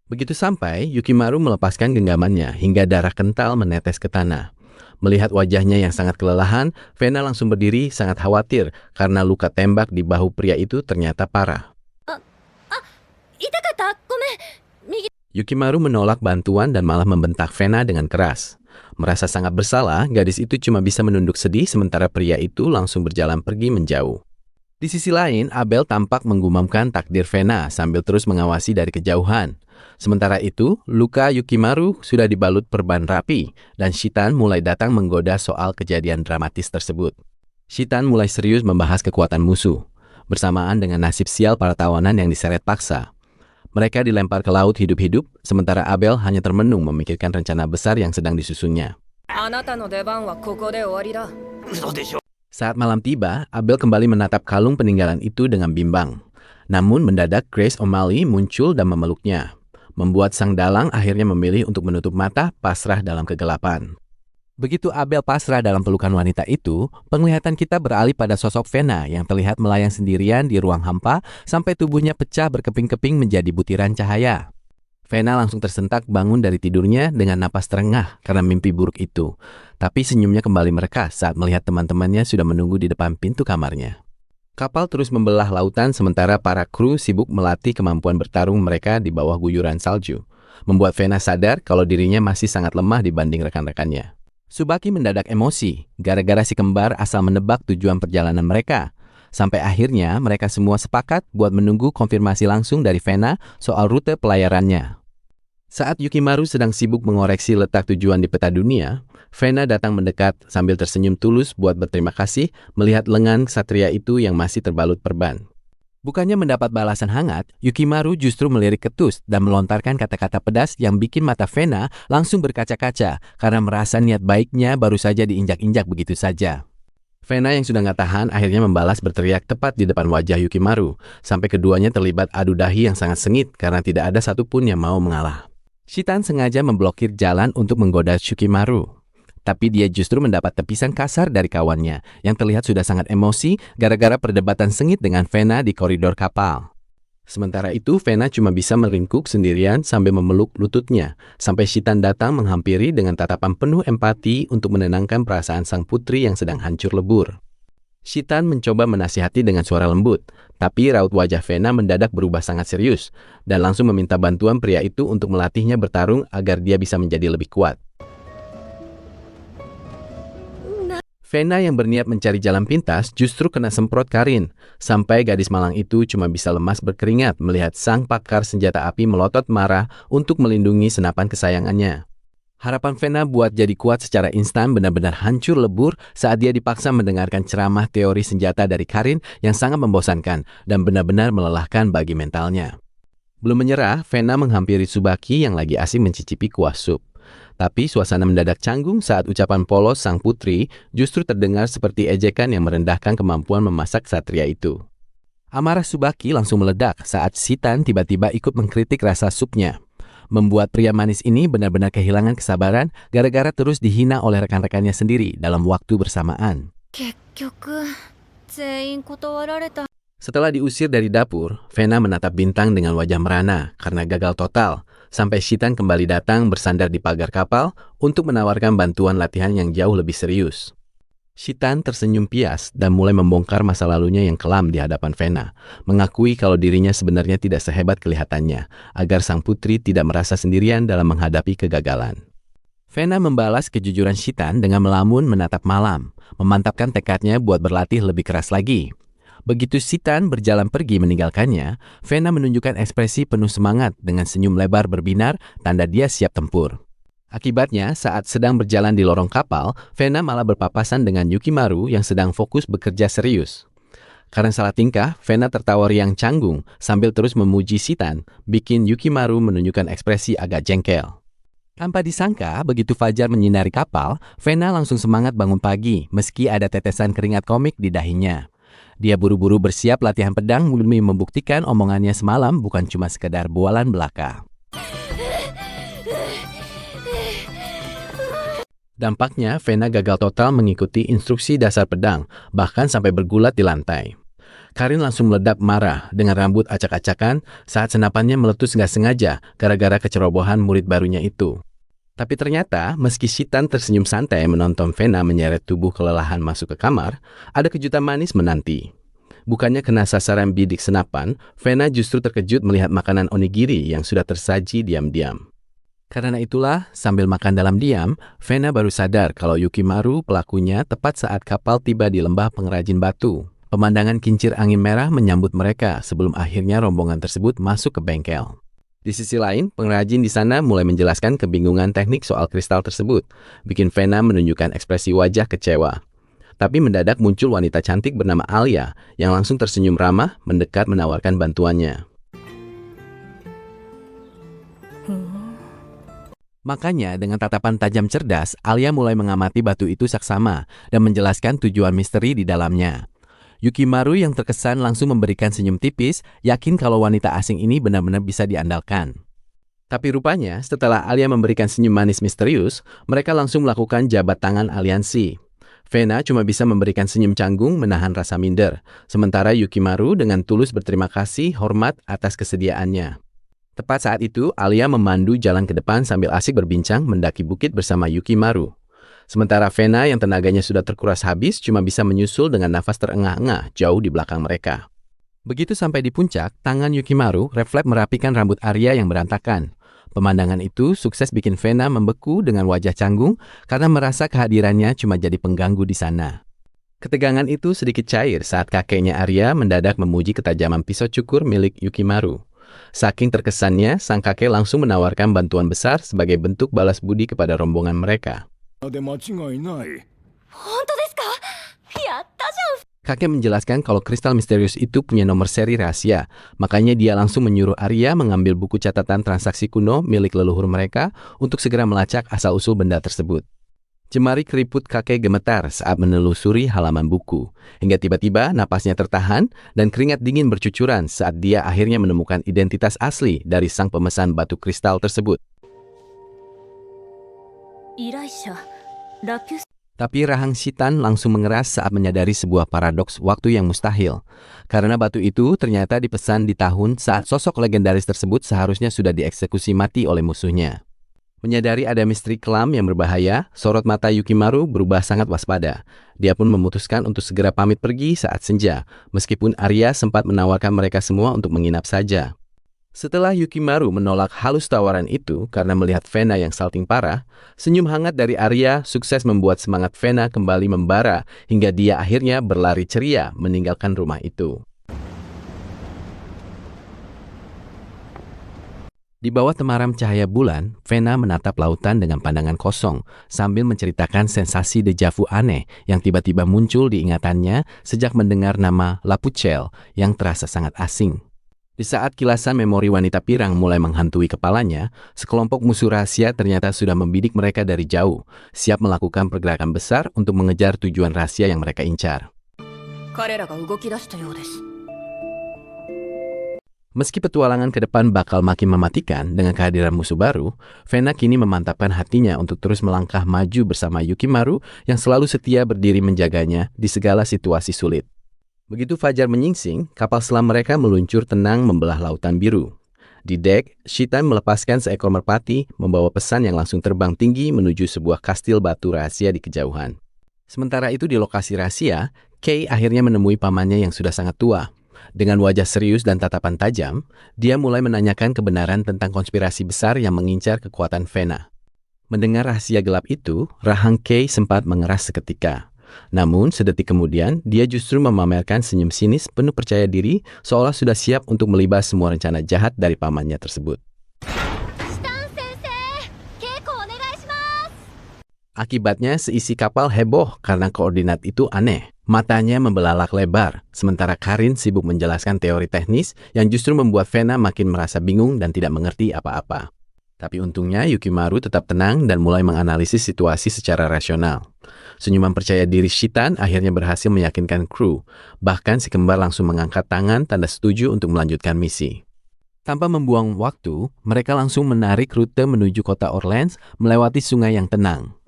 Begitu sampai, Yukimaru melepaskan genggamannya hingga darah kental menetes ke tanah. Melihat wajahnya yang sangat kelelahan, Fena langsung berdiri sangat khawatir karena luka tembak di bahu pria itu ternyata parah. Yukimaru menolak bantuan dan malah membentak Fena dengan keras. Merasa sangat bersalah, gadis itu cuma bisa menunduk sedih sementara pria itu langsung berjalan pergi menjauh. Di sisi lain, Abel tampak menggumamkan takdir Fena sambil terus mengawasi dari kejauhan. Sementara itu, luka Yukimaru sudah dibalut perban rapi dan Shitan mulai datang menggoda soal kejadian dramatis tersebut. Shitan mulai serius membahas kekuatan musuh, bersamaan dengan nasib sial para tawanan yang diseret paksa. Mereka dilempar ke laut hidup-hidup, sementara Abel hanya termenung memikirkan rencana besar yang sedang disusunnya. Saat malam tiba, Abel kembali menatap kalung peninggalan itu dengan bimbang. Namun mendadak Grace O'Malley muncul dan memeluknya, membuat sang dalang akhirnya memilih untuk menutup mata pasrah dalam kegelapan. Begitu Abel pasrah dalam pelukan wanita itu, penglihatan kita beralih pada sosok Fena yang terlihat melayang sendirian di ruang hampa sampai tubuhnya pecah berkeping-keping menjadi butiran cahaya. Fena langsung tersentak bangun dari tidurnya dengan napas terengah karena mimpi buruk itu. Tapi senyumnya kembali merekah saat melihat teman-temannya sudah menunggu di depan pintu kamarnya. Kapal terus membelah lautan sementara para kru sibuk melatih kemampuan bertarung mereka di bawah guyuran salju. Membuat Fena sadar kalau dirinya masih sangat lemah dibanding rekan-rekannya. Tsubaki mendadak emosi gara-gara si kembar asal menebak tujuan perjalanan mereka. Sampai akhirnya mereka semua sepakat buat menunggu konfirmasi langsung dari Fena soal rute pelayarannya. Saat Yukimaru sedang sibuk mengoreksi letak tujuan di peta dunia, Fena datang mendekat sambil tersenyum tulus buat berterima kasih melihat lengan ksatria itu yang masih terbalut perban. Bukannya mendapat balasan hangat, Yukimaru justru melirik ketus dan melontarkan kata-kata pedas yang bikin mata Fena langsung berkaca-kaca karena merasa niat baiknya baru saja diinjak-injak begitu saja. Fena yang sudah nggak tahan akhirnya membalas berteriak tepat di depan wajah Yukimaru, sampai keduanya terlibat adu dahi yang sangat sengit karena tidak ada satupun yang mau mengalah. Shitan sengaja memblokir jalan untuk menggoda Yukimaru. Tapi dia justru mendapat tepisan kasar dari kawannya yang terlihat sudah sangat emosi gara-gara perdebatan sengit dengan Fena di koridor kapal. Sementara itu, Fena cuma bisa meringkuk sendirian sambil memeluk lututnya, sampai Shitan datang menghampiri dengan tatapan penuh empati untuk menenangkan perasaan sang putri yang sedang hancur lebur. Shitan mencoba menasihati dengan suara lembut, tapi raut wajah Fena mendadak berubah sangat serius, dan langsung meminta bantuan pria itu untuk melatihnya bertarung agar dia bisa menjadi lebih kuat. Fena yang berniat mencari jalan pintas justru kena semprot Karin, sampai gadis malang itu cuma bisa lemas berkeringat melihat sang pakar senjata api melotot marah untuk melindungi senapan kesayangannya. Harapan Fena buat jadi kuat secara instan benar-benar hancur lebur saat dia dipaksa mendengarkan ceramah teori senjata dari Karin yang sangat membosankan dan benar-benar melelahkan bagi mentalnya. Belum menyerah, Fena menghampiri Tsubaki yang lagi asing mencicipi kuah sup. Tapi suasana mendadak canggung saat ucapan polos sang putri justru terdengar seperti ejekan yang merendahkan kemampuan memasak ksatria itu. Amarah Tsubaki langsung meledak saat Shitan tiba-tiba ikut mengkritik rasa supnya. Membuat pria manis ini benar-benar kehilangan kesabaran gara-gara terus dihina oleh rekan-rekannya sendiri dalam waktu bersamaan. Setelah diusir dari dapur, Fena menatap bintang dengan wajah merana karena gagal total, sampai Shitan kembali datang bersandar di pagar kapal untuk menawarkan bantuan latihan yang jauh lebih serius. Shitan tersenyum pias dan mulai membongkar masa lalunya yang kelam di hadapan Fena, mengakui kalau dirinya sebenarnya tidak sehebat kelihatannya, agar sang putri tidak merasa sendirian dalam menghadapi kegagalan. Fena membalas kejujuran Shitan dengan melamun menatap malam, memantapkan tekadnya buat berlatih lebih keras lagi. Begitu Shitan berjalan pergi meninggalkannya, Fena menunjukkan ekspresi penuh semangat dengan senyum lebar berbinar, tanda dia siap tempur. Akibatnya, saat sedang berjalan di lorong kapal, Fena malah berpapasan dengan Yukimaru yang sedang fokus bekerja serius. Karena salah tingkah, Fena tertawa riang canggung sambil terus memuji Shitan, bikin Yukimaru menunjukkan ekspresi agak jengkel. Tanpa disangka, begitu fajar menyinari kapal, Fena langsung semangat bangun pagi meski ada tetesan keringat komik di dahinya. Dia buru-buru bersiap latihan pedang demi membuktikan omongannya semalam bukan cuma sekedar bualan belaka. Dampaknya, Vena gagal total mengikuti instruksi dasar pedang, bahkan sampai bergulat di lantai. Karin langsung meledak marah dengan rambut acak-acakan saat senapannya meletus nggak sengaja gara-gara kecerobohan murid barunya itu. Tapi ternyata, meski Shitan tersenyum santai menonton Vena menyeret tubuh kelelahan masuk ke kamar, ada kejutan manis menanti. Bukannya kena sasaran bidik senapan, Vena justru terkejut melihat makanan onigiri yang sudah tersaji diam-diam. Karena itulah, sambil makan dalam diam, Vena baru sadar kalau Yukimaru pelakunya tepat saat kapal tiba di lembah pengrajin batu. Pemandangan kincir angin merah menyambut mereka sebelum akhirnya rombongan tersebut masuk ke bengkel. Di sisi lain, pengrajin di sana mulai menjelaskan kebingungan teknik soal kristal tersebut, bikin Vena menunjukkan ekspresi wajah kecewa. Tapi mendadak muncul wanita cantik bernama Alia yang langsung tersenyum ramah mendekat menawarkan bantuannya. Makanya dengan tatapan tajam cerdas, Alia mulai mengamati batu itu saksama dan menjelaskan tujuan misteri di dalamnya. Yukimaru yang terkesan langsung memberikan senyum tipis, yakin kalau wanita asing ini benar-benar bisa diandalkan. Tapi rupanya setelah Alia memberikan senyum manis misterius, mereka langsung melakukan jabat tangan aliansi. Vena cuma bisa memberikan senyum canggung menahan rasa minder, sementara Yukimaru dengan tulus berterima kasih hormat atas kesediaannya. Tepat saat itu, Alia memandu jalan ke depan sambil asik berbincang mendaki bukit bersama Yukimaru. Sementara Vena yang tenaganya sudah terkuras habis cuma bisa menyusul dengan nafas terengah-engah jauh di belakang mereka. Begitu sampai di puncak, tangan Yukimaru refleks merapikan rambut Arya yang berantakan. Pemandangan itu sukses bikin Vena membeku dengan wajah canggung karena merasa kehadirannya cuma jadi pengganggu di sana. Ketegangan itu sedikit cair saat kakeknya Arya mendadak memuji ketajaman pisau cukur milik Yukimaru. Saking terkesannya, sang kakek langsung menawarkan bantuan besar sebagai bentuk balas budi kepada rombongan mereka. Kakek menjelaskan kalau kristal misterius itu punya nomor seri rahasia, makanya dia langsung menyuruh Arya mengambil buku catatan transaksi kuno milik leluhur mereka untuk segera melacak asal-usul benda tersebut. Jemari keriput kakek gemetar saat menelusuri halaman buku, hingga tiba-tiba napasnya tertahan dan keringat dingin bercucuran saat dia akhirnya menemukan identitas asli dari sang pemesan batu kristal tersebut. Tapi rahang Shitan langsung mengeras saat menyadari sebuah paradoks waktu yang mustahil. Karena batu itu ternyata dipesan di tahun saat sosok legendaris tersebut seharusnya sudah dieksekusi mati oleh musuhnya. Menyadari ada misteri kelam yang berbahaya, sorot mata Yukimaru berubah sangat waspada. Dia pun memutuskan untuk segera pamit pergi saat senja, meskipun Arya sempat menawarkan mereka semua untuk menginap saja. Setelah Yukimaru menolak halus tawaran itu karena melihat Vena yang salting parah, senyum hangat dari Arya sukses membuat semangat Vena kembali membara hingga dia akhirnya berlari ceria meninggalkan rumah itu. Di bawah temaram cahaya bulan, Vena menatap lautan dengan pandangan kosong sambil menceritakan sensasi dejavu aneh yang tiba-tiba muncul di ingatannya sejak mendengar nama Lapucelle yang terasa sangat asing. Di saat kilasan memori wanita pirang mulai menghantui kepalanya, sekelompok musuh rahasia ternyata sudah membidik mereka dari jauh, siap melakukan pergerakan besar untuk mengejar tujuan rahasia yang mereka incar. Meski petualangan ke depan bakal makin mematikan dengan kehadiran musuh baru, Vena kini memantapkan hatinya untuk terus melangkah maju bersama Yukimaru yang selalu setia berdiri menjaganya di segala situasi sulit. Begitu fajar menyingsing, kapal selam mereka meluncur tenang membelah lautan biru. Di dek, Shitan melepaskan seekor merpati membawa pesan yang langsung terbang tinggi menuju sebuah kastil batu rahasia di kejauhan. Sementara itu di lokasi rahasia, Kei akhirnya menemui pamannya yang sudah sangat tua. Dengan wajah serius dan tatapan tajam, dia mulai menanyakan kebenaran tentang konspirasi besar yang mengincar kekuatan Vena. Mendengar rahasia gelap itu, rahang Kei sempat mengeras seketika. Namun, sedetik kemudian, dia justru memamerkan senyum sinis penuh percaya diri seolah sudah siap untuk melibas semua rencana jahat dari pamannya tersebut. Akibatnya, seisi kapal heboh karena koordinat itu aneh. Matanya membelalak lebar, sementara Karin sibuk menjelaskan teori teknis yang justru membuat Vena makin merasa bingung dan tidak mengerti apa-apa. Tapi untungnya Yukimaru tetap tenang dan mulai menganalisis situasi secara rasional. Senyuman percaya diri Shitan akhirnya berhasil meyakinkan kru, bahkan si kembar langsung mengangkat tangan tanda setuju untuk melanjutkan misi. Tanpa membuang waktu, mereka langsung menarik rute menuju kota Orleans melewati sungai yang tenang.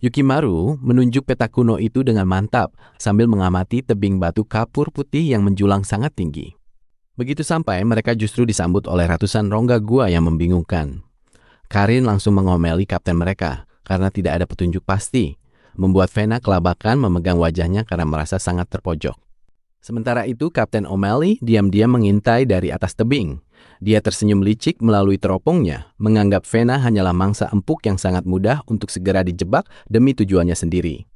Yukimaru menunjuk peta kuno itu dengan mantap sambil mengamati tebing batu kapur putih yang menjulang sangat tinggi. Begitu sampai, mereka justru disambut oleh ratusan rongga gua yang membingungkan. Karin langsung mengomeli kapten mereka karena tidak ada petunjuk pasti, membuat Vena kelabakan memegang wajahnya karena merasa sangat terpojok. Sementara itu, Kapten O'Malley diam-diam mengintai dari atas tebing. Dia tersenyum licik melalui teropongnya, menganggap Vena hanyalah mangsa empuk yang sangat mudah untuk segera dijebak demi tujuannya sendiri.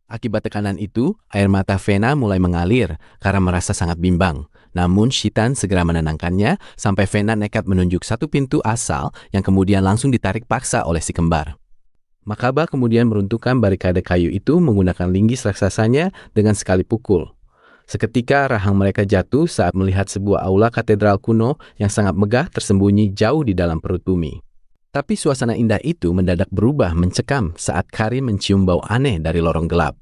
Akibat tekanan itu, air mata Vena mulai mengalir karena merasa sangat bimbang. Namun Shitan segera menenangkannya sampai Vena nekat menunjuk satu pintu asal yang kemudian langsung ditarik paksa oleh si kembar. Makaba kemudian meruntuhkan barikade kayu itu menggunakan linggis raksasanya dengan sekali pukul. Seketika rahang mereka jatuh saat melihat sebuah aula katedral kuno yang sangat megah tersembunyi jauh di dalam perut bumi. Tapi suasana indah itu mendadak berubah mencekam saat Karin mencium bau aneh dari lorong gelap.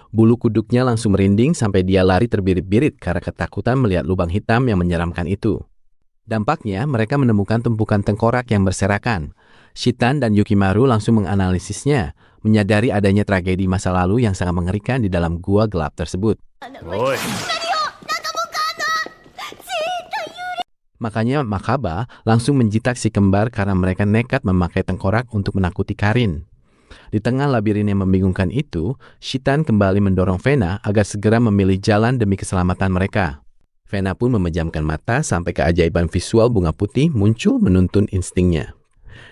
Bulu kuduknya langsung merinding sampai dia lari terbirit-birit karena ketakutan melihat lubang hitam yang menyeramkan itu. Dampaknya, mereka menemukan tumpukan tengkorak yang berserakan. Shitan dan Yukimaru langsung menganalisisnya, menyadari adanya tragedi masa lalu yang sangat mengerikan di dalam gua gelap tersebut. Makanya Makaba langsung menjitak si kembar karena mereka nekat memakai tengkorak untuk menakuti Karin. Di tengah labirin yang membingungkan itu, Shitan kembali mendorong Vena agar segera memilih jalan demi keselamatan mereka. Vena pun memejamkan mata sampai keajaiban visual bunga putih muncul menuntun instingnya.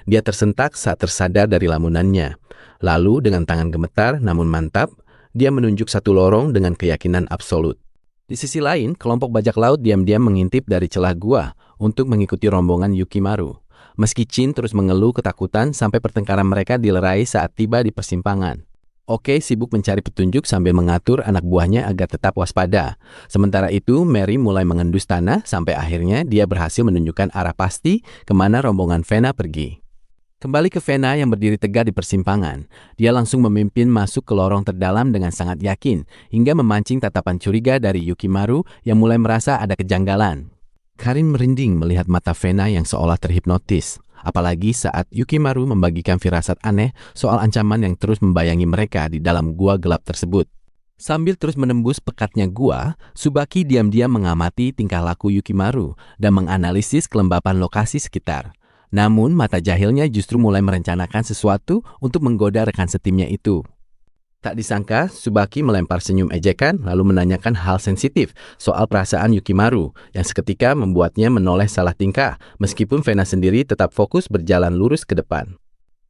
Dia tersentak saat tersadar dari lamunannya. Lalu dengan tangan gemetar namun mantap, dia menunjuk satu lorong dengan keyakinan absolut. Di sisi lain, kelompok bajak laut diam-diam mengintip dari celah gua untuk mengikuti rombongan Yukimaru. Meski Chin terus mengeluh ketakutan sampai pertengkaran mereka dilerai saat tiba di persimpangan. Oke sibuk mencari petunjuk sambil mengatur anak buahnya agar tetap waspada. Sementara itu, Mary mulai mengendus tanah sampai akhirnya dia berhasil menunjukkan arah pasti kemana rombongan Vena pergi. Kembali ke Vena yang berdiri tegak di persimpangan, dia langsung memimpin masuk ke lorong terdalam dengan sangat yakin, hingga memancing tatapan curiga dari Yukimaru yang mulai merasa ada kejanggalan. Karin merinding melihat mata Vena yang seolah terhipnotis, apalagi saat Yukimaru membagikan firasat aneh soal ancaman yang terus membayangi mereka di dalam gua gelap tersebut. Sambil terus menembus pekatnya gua, Tsubaki diam-diam mengamati tingkah laku Yukimaru dan menganalisis kelembapan lokasi sekitar. Namun, mata jahilnya justru mulai merencanakan sesuatu untuk menggoda rekan setimnya itu. Tak disangka, Tsubaki melempar senyum ejekan lalu menanyakan hal sensitif soal perasaan Yukimaru yang seketika membuatnya menoleh salah tingkah, meskipun Vena sendiri tetap fokus berjalan lurus ke depan.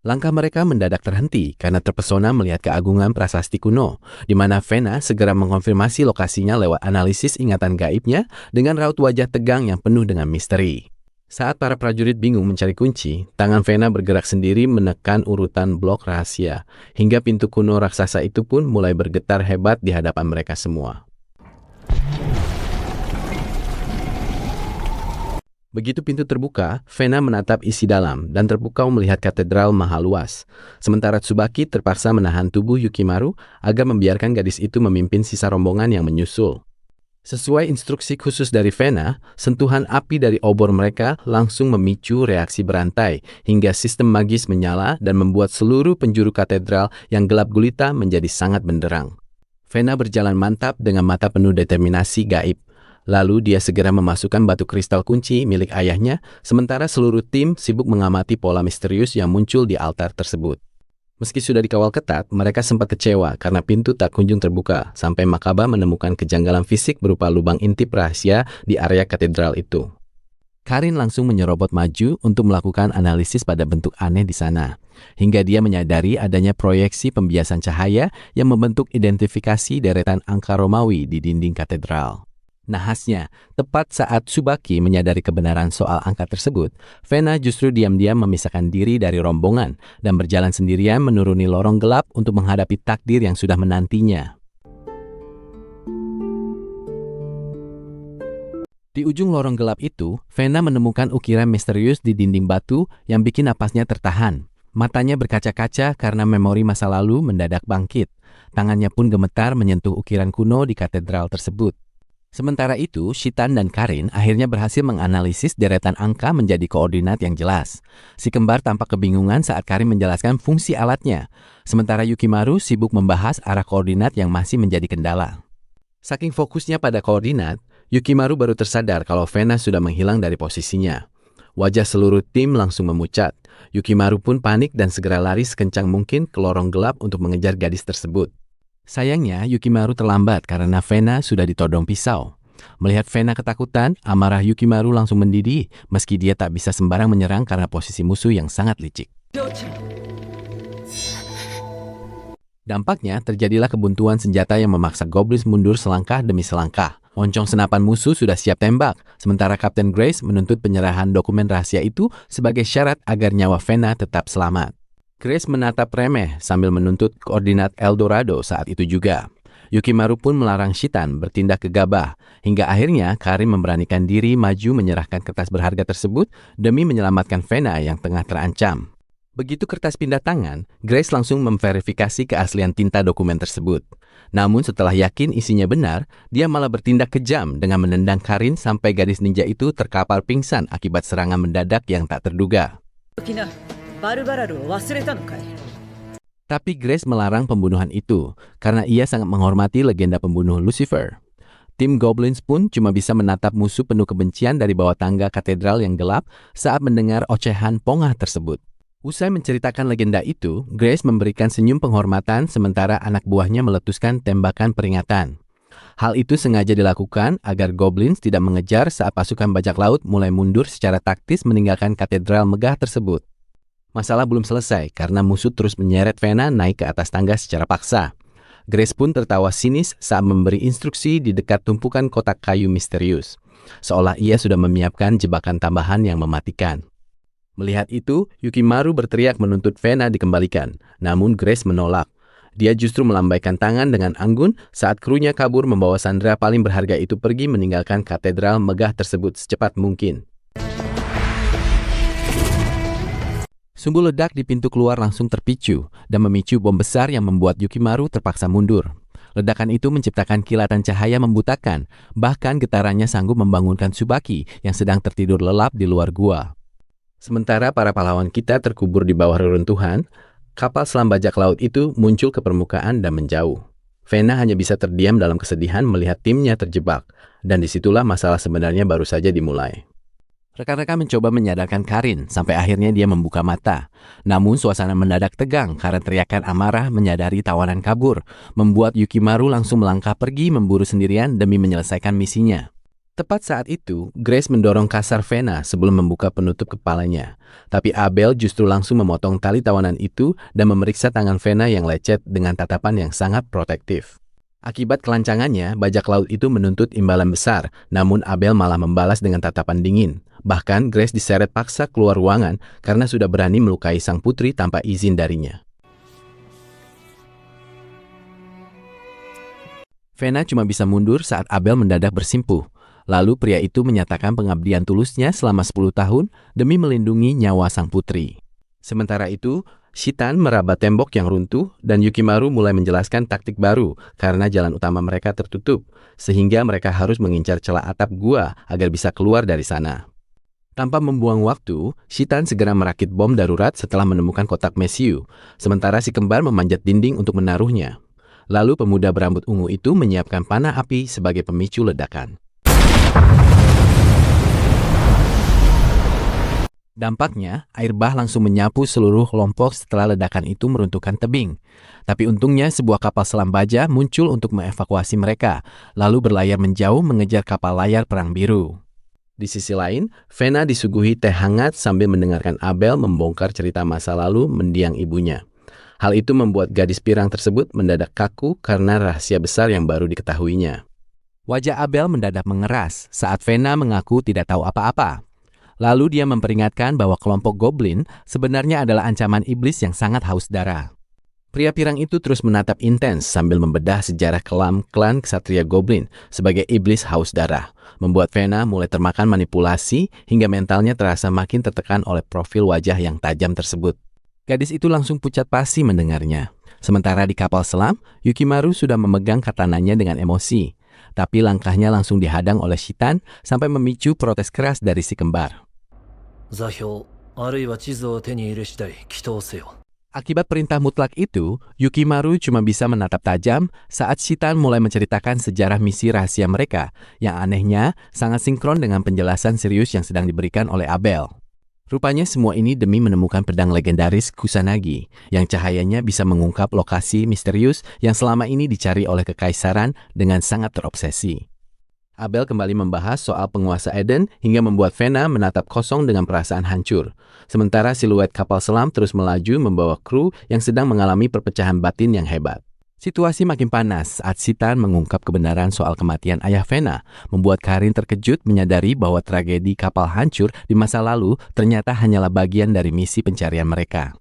Langkah mereka mendadak terhenti karena terpesona melihat keagungan prasasti kuno, di mana Vena segera mengonfirmasi lokasinya lewat analisis ingatan gaibnya dengan raut wajah tegang yang penuh dengan misteri. Saat para prajurit bingung mencari kunci, tangan Vena bergerak sendiri menekan urutan blok rahasia, hingga pintu kuno raksasa itu pun mulai bergetar hebat di hadapan mereka semua. Begitu pintu terbuka, Vena menatap isi dalam dan terpukau melihat katedral maha luas. Sementara Tsubaki terpaksa menahan tubuh Yukimaru agar membiarkan gadis itu memimpin sisa rombongan yang menyusul. Sesuai instruksi khusus dari Vena, sentuhan api dari obor mereka langsung memicu reaksi berantai hingga sistem magis menyala dan membuat seluruh penjuru katedral yang gelap gulita menjadi sangat benderang. Vena berjalan mantap dengan mata penuh determinasi gaib. Lalu dia segera memasukkan batu kristal kunci milik ayahnya, sementara seluruh tim sibuk mengamati pola misterius yang muncul di altar tersebut. Meski sudah dikawal ketat, mereka sempat kecewa karena pintu tak kunjung terbuka, sampai Makaba menemukan kejanggalan fisik berupa lubang intip rahasia di area katedral itu. Karin langsung menyerobot maju untuk melakukan analisis pada bentuk aneh di sana, hingga dia menyadari adanya proyeksi pembiasan cahaya yang membentuk identifikasi deretan angka Romawi di dinding katedral. Nahasnya, tepat saat Tsubaki menyadari kebenaran soal angka tersebut, Vena justru diam-diam memisahkan diri dari rombongan dan berjalan sendirian menuruni lorong gelap untuk menghadapi takdir yang sudah menantinya. Di ujung lorong gelap itu, Vena menemukan ukiran misterius di dinding batu yang bikin napasnya tertahan. Matanya berkaca-kaca karena memori masa lalu mendadak bangkit. Tangannya pun gemetar menyentuh ukiran kuno di katedral tersebut. Sementara itu, Shitan dan Karin akhirnya berhasil menganalisis deretan angka menjadi koordinat yang jelas. Si kembar tampak kebingungan saat Karin menjelaskan fungsi alatnya, sementara Yukimaru sibuk membahas arah koordinat yang masih menjadi kendala. Saking fokusnya pada koordinat, Yukimaru baru tersadar kalau Fena sudah menghilang dari posisinya. Wajah seluruh tim langsung memucat. Yukimaru pun panik dan segera lari sekencang mungkin ke lorong gelap untuk mengejar gadis tersebut. Sayangnya, Yukimaru terlambat karena Fena sudah ditodong pisau. Melihat Fena ketakutan, amarah Yukimaru langsung mendidih meski dia tak bisa sembarang menyerang karena posisi musuh yang sangat licik. Dampaknya, terjadilah kebuntuan senjata yang memaksa Goblins mundur selangkah demi selangkah. Moncong senapan musuh sudah siap tembak, sementara Kapten Grace menuntut penyerahan dokumen rahasia itu sebagai syarat agar nyawa Fena tetap selamat. Grace menatap remeh sambil menuntut koordinat Eldorado saat itu juga. Yukimaru pun melarang Shitan bertindak gegabah, hingga akhirnya Karin memberanikan diri maju menyerahkan kertas berharga tersebut demi menyelamatkan Fena yang tengah terancam. Begitu kertas pindah tangan, Grace langsung memverifikasi keaslian tinta dokumen tersebut. Namun setelah yakin isinya benar, dia malah bertindak kejam dengan menendang Karin sampai gadis ninja itu terkapar pingsan akibat serangan mendadak yang tak terduga. Tapi Grace melarang pembunuhan itu karena ia sangat menghormati legenda pembunuh Lucifer. Tim Goblins pun cuma bisa menatap musuh penuh kebencian dari bawah tangga katedral yang gelap saat mendengar ocehan pongah tersebut. Usai menceritakan legenda itu, Grace memberikan senyum penghormatan sementara anak buahnya meletuskan tembakan peringatan. Hal itu sengaja dilakukan agar Goblins tidak mengejar saat pasukan bajak laut mulai mundur secara taktis meninggalkan katedral megah tersebut. Masalah belum selesai karena musuh terus menyeret Fena naik ke atas tangga secara paksa. Grace pun tertawa sinis saat memberi instruksi di dekat tumpukan kotak kayu misterius, seolah ia sudah menyiapkan jebakan tambahan yang mematikan. Melihat itu, Yukimaru berteriak menuntut Fena dikembalikan, namun Grace menolak. Dia justru melambaikan tangan dengan anggun saat krunya kabur membawa sandera paling berharga itu pergi meninggalkan katedral megah tersebut secepat mungkin. Sumbu ledak di pintu keluar langsung terpicu dan memicu bom besar yang membuat Yukimaru terpaksa mundur. Ledakan itu menciptakan kilatan cahaya membutakan, bahkan getarannya sanggup membangunkan Tsubaki yang sedang tertidur lelap di luar gua. Sementara para pahlawan kita terkubur di bawah reruntuhan, kapal selam bajak laut itu muncul ke permukaan dan menjauh. Fena hanya bisa terdiam dalam kesedihan melihat timnya terjebak, dan disitulah masalah sebenarnya baru saja dimulai. Rekan-rekan mencoba menyadarkan Karin sampai akhirnya dia membuka mata. Namun suasana mendadak tegang karena teriakan amarah menyadari tawanan kabur, membuat Yukimaru langsung melangkah pergi memburu sendirian demi menyelesaikan misinya. Tepat saat itu, Grace mendorong kasar Fena sebelum membuka penutup kepalanya. Tapi Abel justru langsung memotong tali tawanan itu dan memeriksa tangan Fena yang lecet dengan tatapan yang sangat protektif. Akibat kelancangannya, bajak laut itu menuntut imbalan besar, namun Abel malah membalas dengan tatapan dingin. Bahkan Grace diseret paksa keluar ruangan karena sudah berani melukai sang putri tanpa izin darinya. Fena cuma bisa mundur saat Abel mendadak bersimpuh. Lalu pria itu menyatakan pengabdian tulusnya selama 10 tahun demi melindungi nyawa sang putri. Sementara itu, Shitan meraba tembok yang runtuh dan Yukimaru mulai menjelaskan taktik baru karena jalan utama mereka tertutup, sehingga mereka harus mengincar celah atap gua agar bisa keluar dari sana. Tanpa membuang waktu, Shitan segera merakit bom darurat setelah menemukan kotak mesiu, sementara si kembar memanjat dinding untuk menaruhnya. Lalu pemuda berambut ungu itu menyiapkan panah api sebagai pemicu ledakan. Dampaknya, air bah langsung menyapu seluruh kelompok setelah ledakan itu meruntuhkan tebing. Tapi untungnya sebuah kapal selam baja muncul untuk mengevakuasi mereka, lalu berlayar menjauh mengejar kapal layar perang biru. Di sisi lain, Fena disuguhi teh hangat sambil mendengarkan Abel membongkar cerita masa lalu mendiang ibunya. Hal itu membuat gadis pirang tersebut mendadak kaku karena rahasia besar yang baru diketahuinya. Wajah Abel mendadak mengeras saat Fena mengaku tidak tahu apa-apa. Lalu dia memperingatkan bahwa kelompok Goblin sebenarnya adalah ancaman iblis yang sangat haus darah. Pria pirang itu terus menatap intens sambil membedah sejarah kelam klan Ksatria Goblin sebagai iblis haus darah, membuat Fena mulai termakan manipulasi hingga mentalnya terasa makin tertekan oleh profil wajah yang tajam tersebut. Gadis itu langsung pucat pasi mendengarnya. Sementara di kapal selam, Yukimaru sudah memegang katananya dengan emosi. tapi langkahnya langsung dihadang oleh Shitan sampai memicu protes keras dari si kembar. 座標あるいは地図を手に入れ次第祈祷せよ。 Akibat perintah mutlak itu, Yukimaru cuma bisa menatap tajam saat Shitan mulai menceritakan sejarah misi rahasia mereka, yang anehnya sangat sinkron dengan penjelasan serius yang sedang diberikan oleh Abel. Rupanya semua ini demi menemukan pedang legendaris Kusanagi, yang cahayanya bisa mengungkap lokasi misterius yang selama ini dicari oleh Kekaisaran dengan sangat terobsesi. Abel kembali membahas soal penguasa Eden hingga membuat Vena menatap kosong dengan perasaan hancur. Sementara siluet kapal selam terus melaju membawa kru yang sedang mengalami perpecahan batin yang hebat. Situasi makin panas saat Shitan mengungkap kebenaran soal kematian ayah Vena, membuat Karin terkejut menyadari bahwa tragedi kapal hancur di masa lalu ternyata hanyalah bagian dari misi pencarian mereka.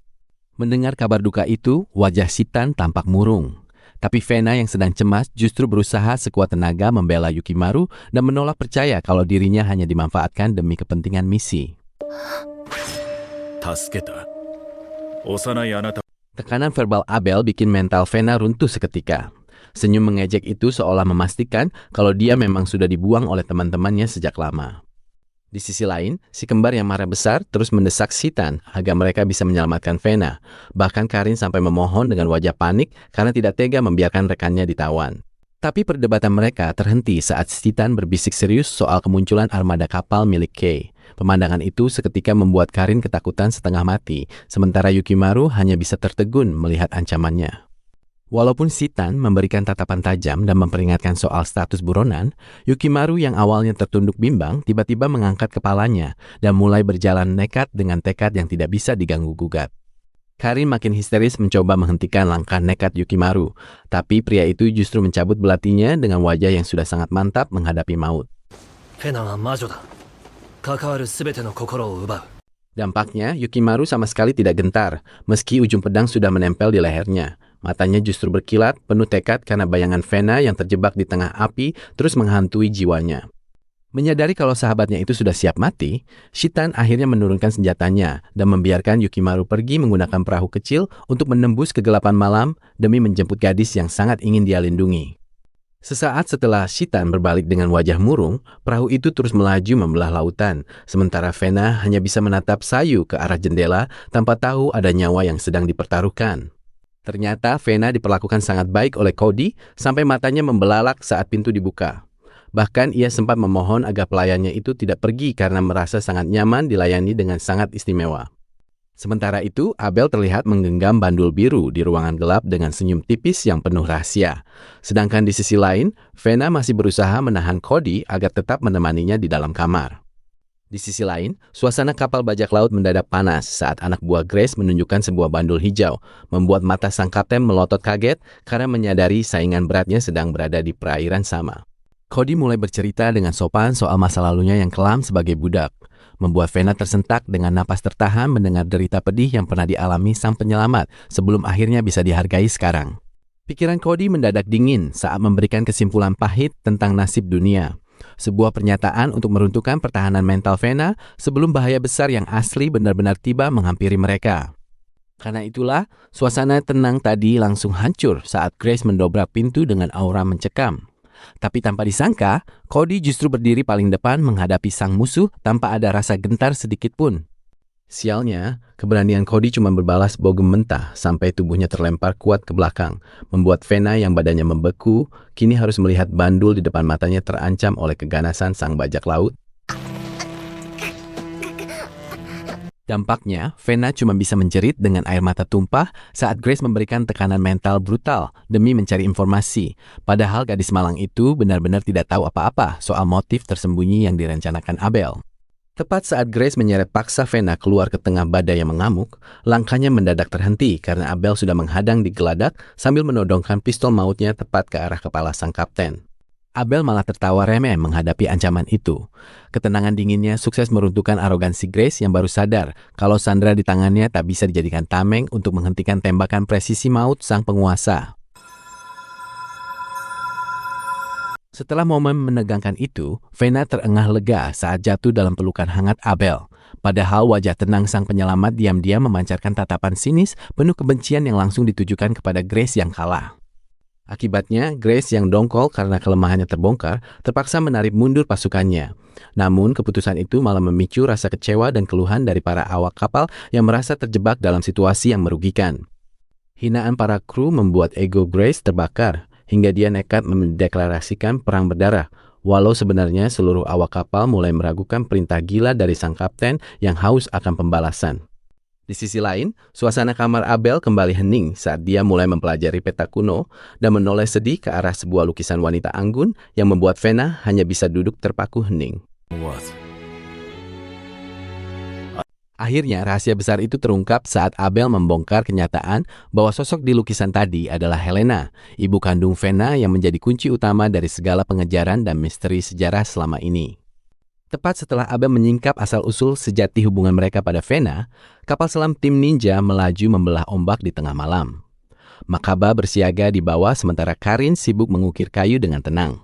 Mendengar kabar duka itu, wajah Shitan tampak murung. Tapi Vena yang sedang cemas justru berusaha sekuat tenaga membela Yukimaru dan menolak percaya kalau dirinya hanya dimanfaatkan demi kepentingan misi. Tekanan verbal Abel bikin mental Vena runtuh seketika. Senyum mengejek itu seolah memastikan kalau dia memang sudah dibuang oleh teman-temannya sejak lama. Di sisi lain, si kembar yang marah besar terus mendesak Shitan agar mereka bisa menyelamatkan Vena. Bahkan Karin sampai memohon dengan wajah panik karena tidak tega membiarkan rekannya ditawan. Tapi perdebatan mereka terhenti saat Shitan berbisik serius soal kemunculan armada kapal milik Kei. Pemandangan itu seketika membuat Karin ketakutan setengah mati, sementara Yukimaru hanya bisa tertegun melihat ancamannya. Walaupun Shitan memberikan tatapan tajam dan memperingatkan soal status buronan, Yukimaru yang awalnya tertunduk bimbang tiba-tiba mengangkat kepalanya dan mulai berjalan nekat dengan tekad yang tidak bisa diganggu-gugat. Karin makin histeris mencoba menghentikan langkah nekat Yukimaru, tapi pria itu justru mencabut belatinya dengan wajah yang sudah sangat mantap menghadapi maut. Dampaknya, Yukimaru sama sekali tidak gentar, meski ujung pedang sudah menempel di lehernya. Matanya justru berkilat, penuh tekad karena bayangan Vena yang terjebak di tengah api terus menghantui jiwanya. Menyadari kalau sahabatnya itu sudah siap mati, Shitan akhirnya menurunkan senjatanya dan membiarkan Yukimaru pergi menggunakan perahu kecil untuk menembus kegelapan malam demi menjemput gadis yang sangat ingin dia lindungi. Sesaat setelah Shitan berbalik dengan wajah murung, perahu itu terus melaju membelah lautan, sementara Vena hanya bisa menatap sayu ke arah jendela tanpa tahu ada nyawa yang sedang dipertaruhkan. Ternyata Vena diperlakukan sangat baik oleh Cody sampai matanya membelalak saat pintu dibuka. Bahkan ia sempat memohon agar pelayannya itu tidak pergi karena merasa sangat nyaman dilayani dengan sangat istimewa. Sementara itu, Abel terlihat menggenggam bandul biru di ruangan gelap dengan senyum tipis yang penuh rahasia. Sedangkan di sisi lain, Vena masih berusaha menahan Cody agar tetap menemaninya di dalam kamar. Di sisi lain, suasana kapal bajak laut mendadak panas saat anak buah Grace menunjukkan sebuah bandul hijau, membuat mata sang kapten melotot kaget karena menyadari saingan beratnya sedang berada di perairan sama. Cody mulai bercerita dengan sopan soal masa lalunya yang kelam sebagai budak, membuat Vena tersentak dengan napas tertahan mendengar derita pedih yang pernah dialami sang penyelamat sebelum akhirnya bisa dihargai sekarang. Pikiran Cody mendadak dingin saat memberikan kesimpulan pahit tentang nasib dunia. Sebuah pernyataan untuk meruntuhkan pertahanan mental Vena sebelum bahaya besar yang asli benar-benar tiba menghampiri mereka. Karena itulah, suasana tenang tadi langsung hancur saat Grace mendobrak pintu dengan aura mencekam. Tapi tanpa disangka, Cody justru berdiri paling depan menghadapi sang musuh tanpa ada rasa gentar sedikit pun. Sialnya, keberanian Cody cuma berbalas bogem mentah sampai tubuhnya terlempar kuat ke belakang, membuat Vena yang badannya membeku, kini harus melihat bandul di depan matanya terancam oleh keganasan sang bajak laut. Dampaknya, Vena cuma bisa menjerit dengan air mata tumpah saat Grace memberikan tekanan mental brutal demi mencari informasi, padahal gadis malang itu benar-benar tidak tahu apa-apa soal motif tersembunyi yang direncanakan Abel. Tepat saat Grace menyeret paksa Vena keluar ke tengah badai yang mengamuk, langkahnya mendadak terhenti karena Abel sudah menghadang di geladak sambil menodongkan pistol mautnya tepat ke arah kepala sang kapten. Abel malah tertawa remeh menghadapi ancaman itu. Ketenangan dinginnya sukses meruntuhkan arogansi Grace yang baru sadar kalau sandera di tangannya tak bisa dijadikan tameng untuk menghentikan tembakan presisi maut sang penguasa. Setelah momen menegangkan itu, Vena terengah lega saat jatuh dalam pelukan hangat Abel. Padahal wajah tenang sang penyelamat diam-diam memancarkan tatapan sinis penuh kebencian yang langsung ditujukan kepada Grace yang kalah. Akibatnya, Grace yang dongkol karena kelemahannya terbongkar, terpaksa menarik mundur pasukannya. Namun, keputusan itu malah memicu rasa kecewa dan keluhan dari para awak kapal yang merasa terjebak dalam situasi yang merugikan. Hinaan para kru membuat ego Grace terbakar, hingga dia nekat mendeklarasikan perang berdarah, walau sebenarnya seluruh awak kapal mulai meragukan perintah gila dari sang kapten yang haus akan pembalasan. Di sisi lain, suasana kamar Abel kembali hening saat dia mulai mempelajari peta kuno dan menoleh sedih ke arah sebuah lukisan wanita anggun yang membuat Vena hanya bisa duduk terpaku hening. Akhirnya, rahasia besar itu terungkap saat Abel membongkar kenyataan bahwa sosok di lukisan tadi adalah Helena, ibu kandung Vena yang menjadi kunci utama dari segala pengejaran dan misteri sejarah selama ini. Tepat setelah Abel menyingkap asal-usul sejati hubungan mereka pada Vena, kapal selam tim ninja melaju membelah ombak di tengah malam. Makaba bersiaga di bawah sementara Karin sibuk mengukir kayu dengan tenang.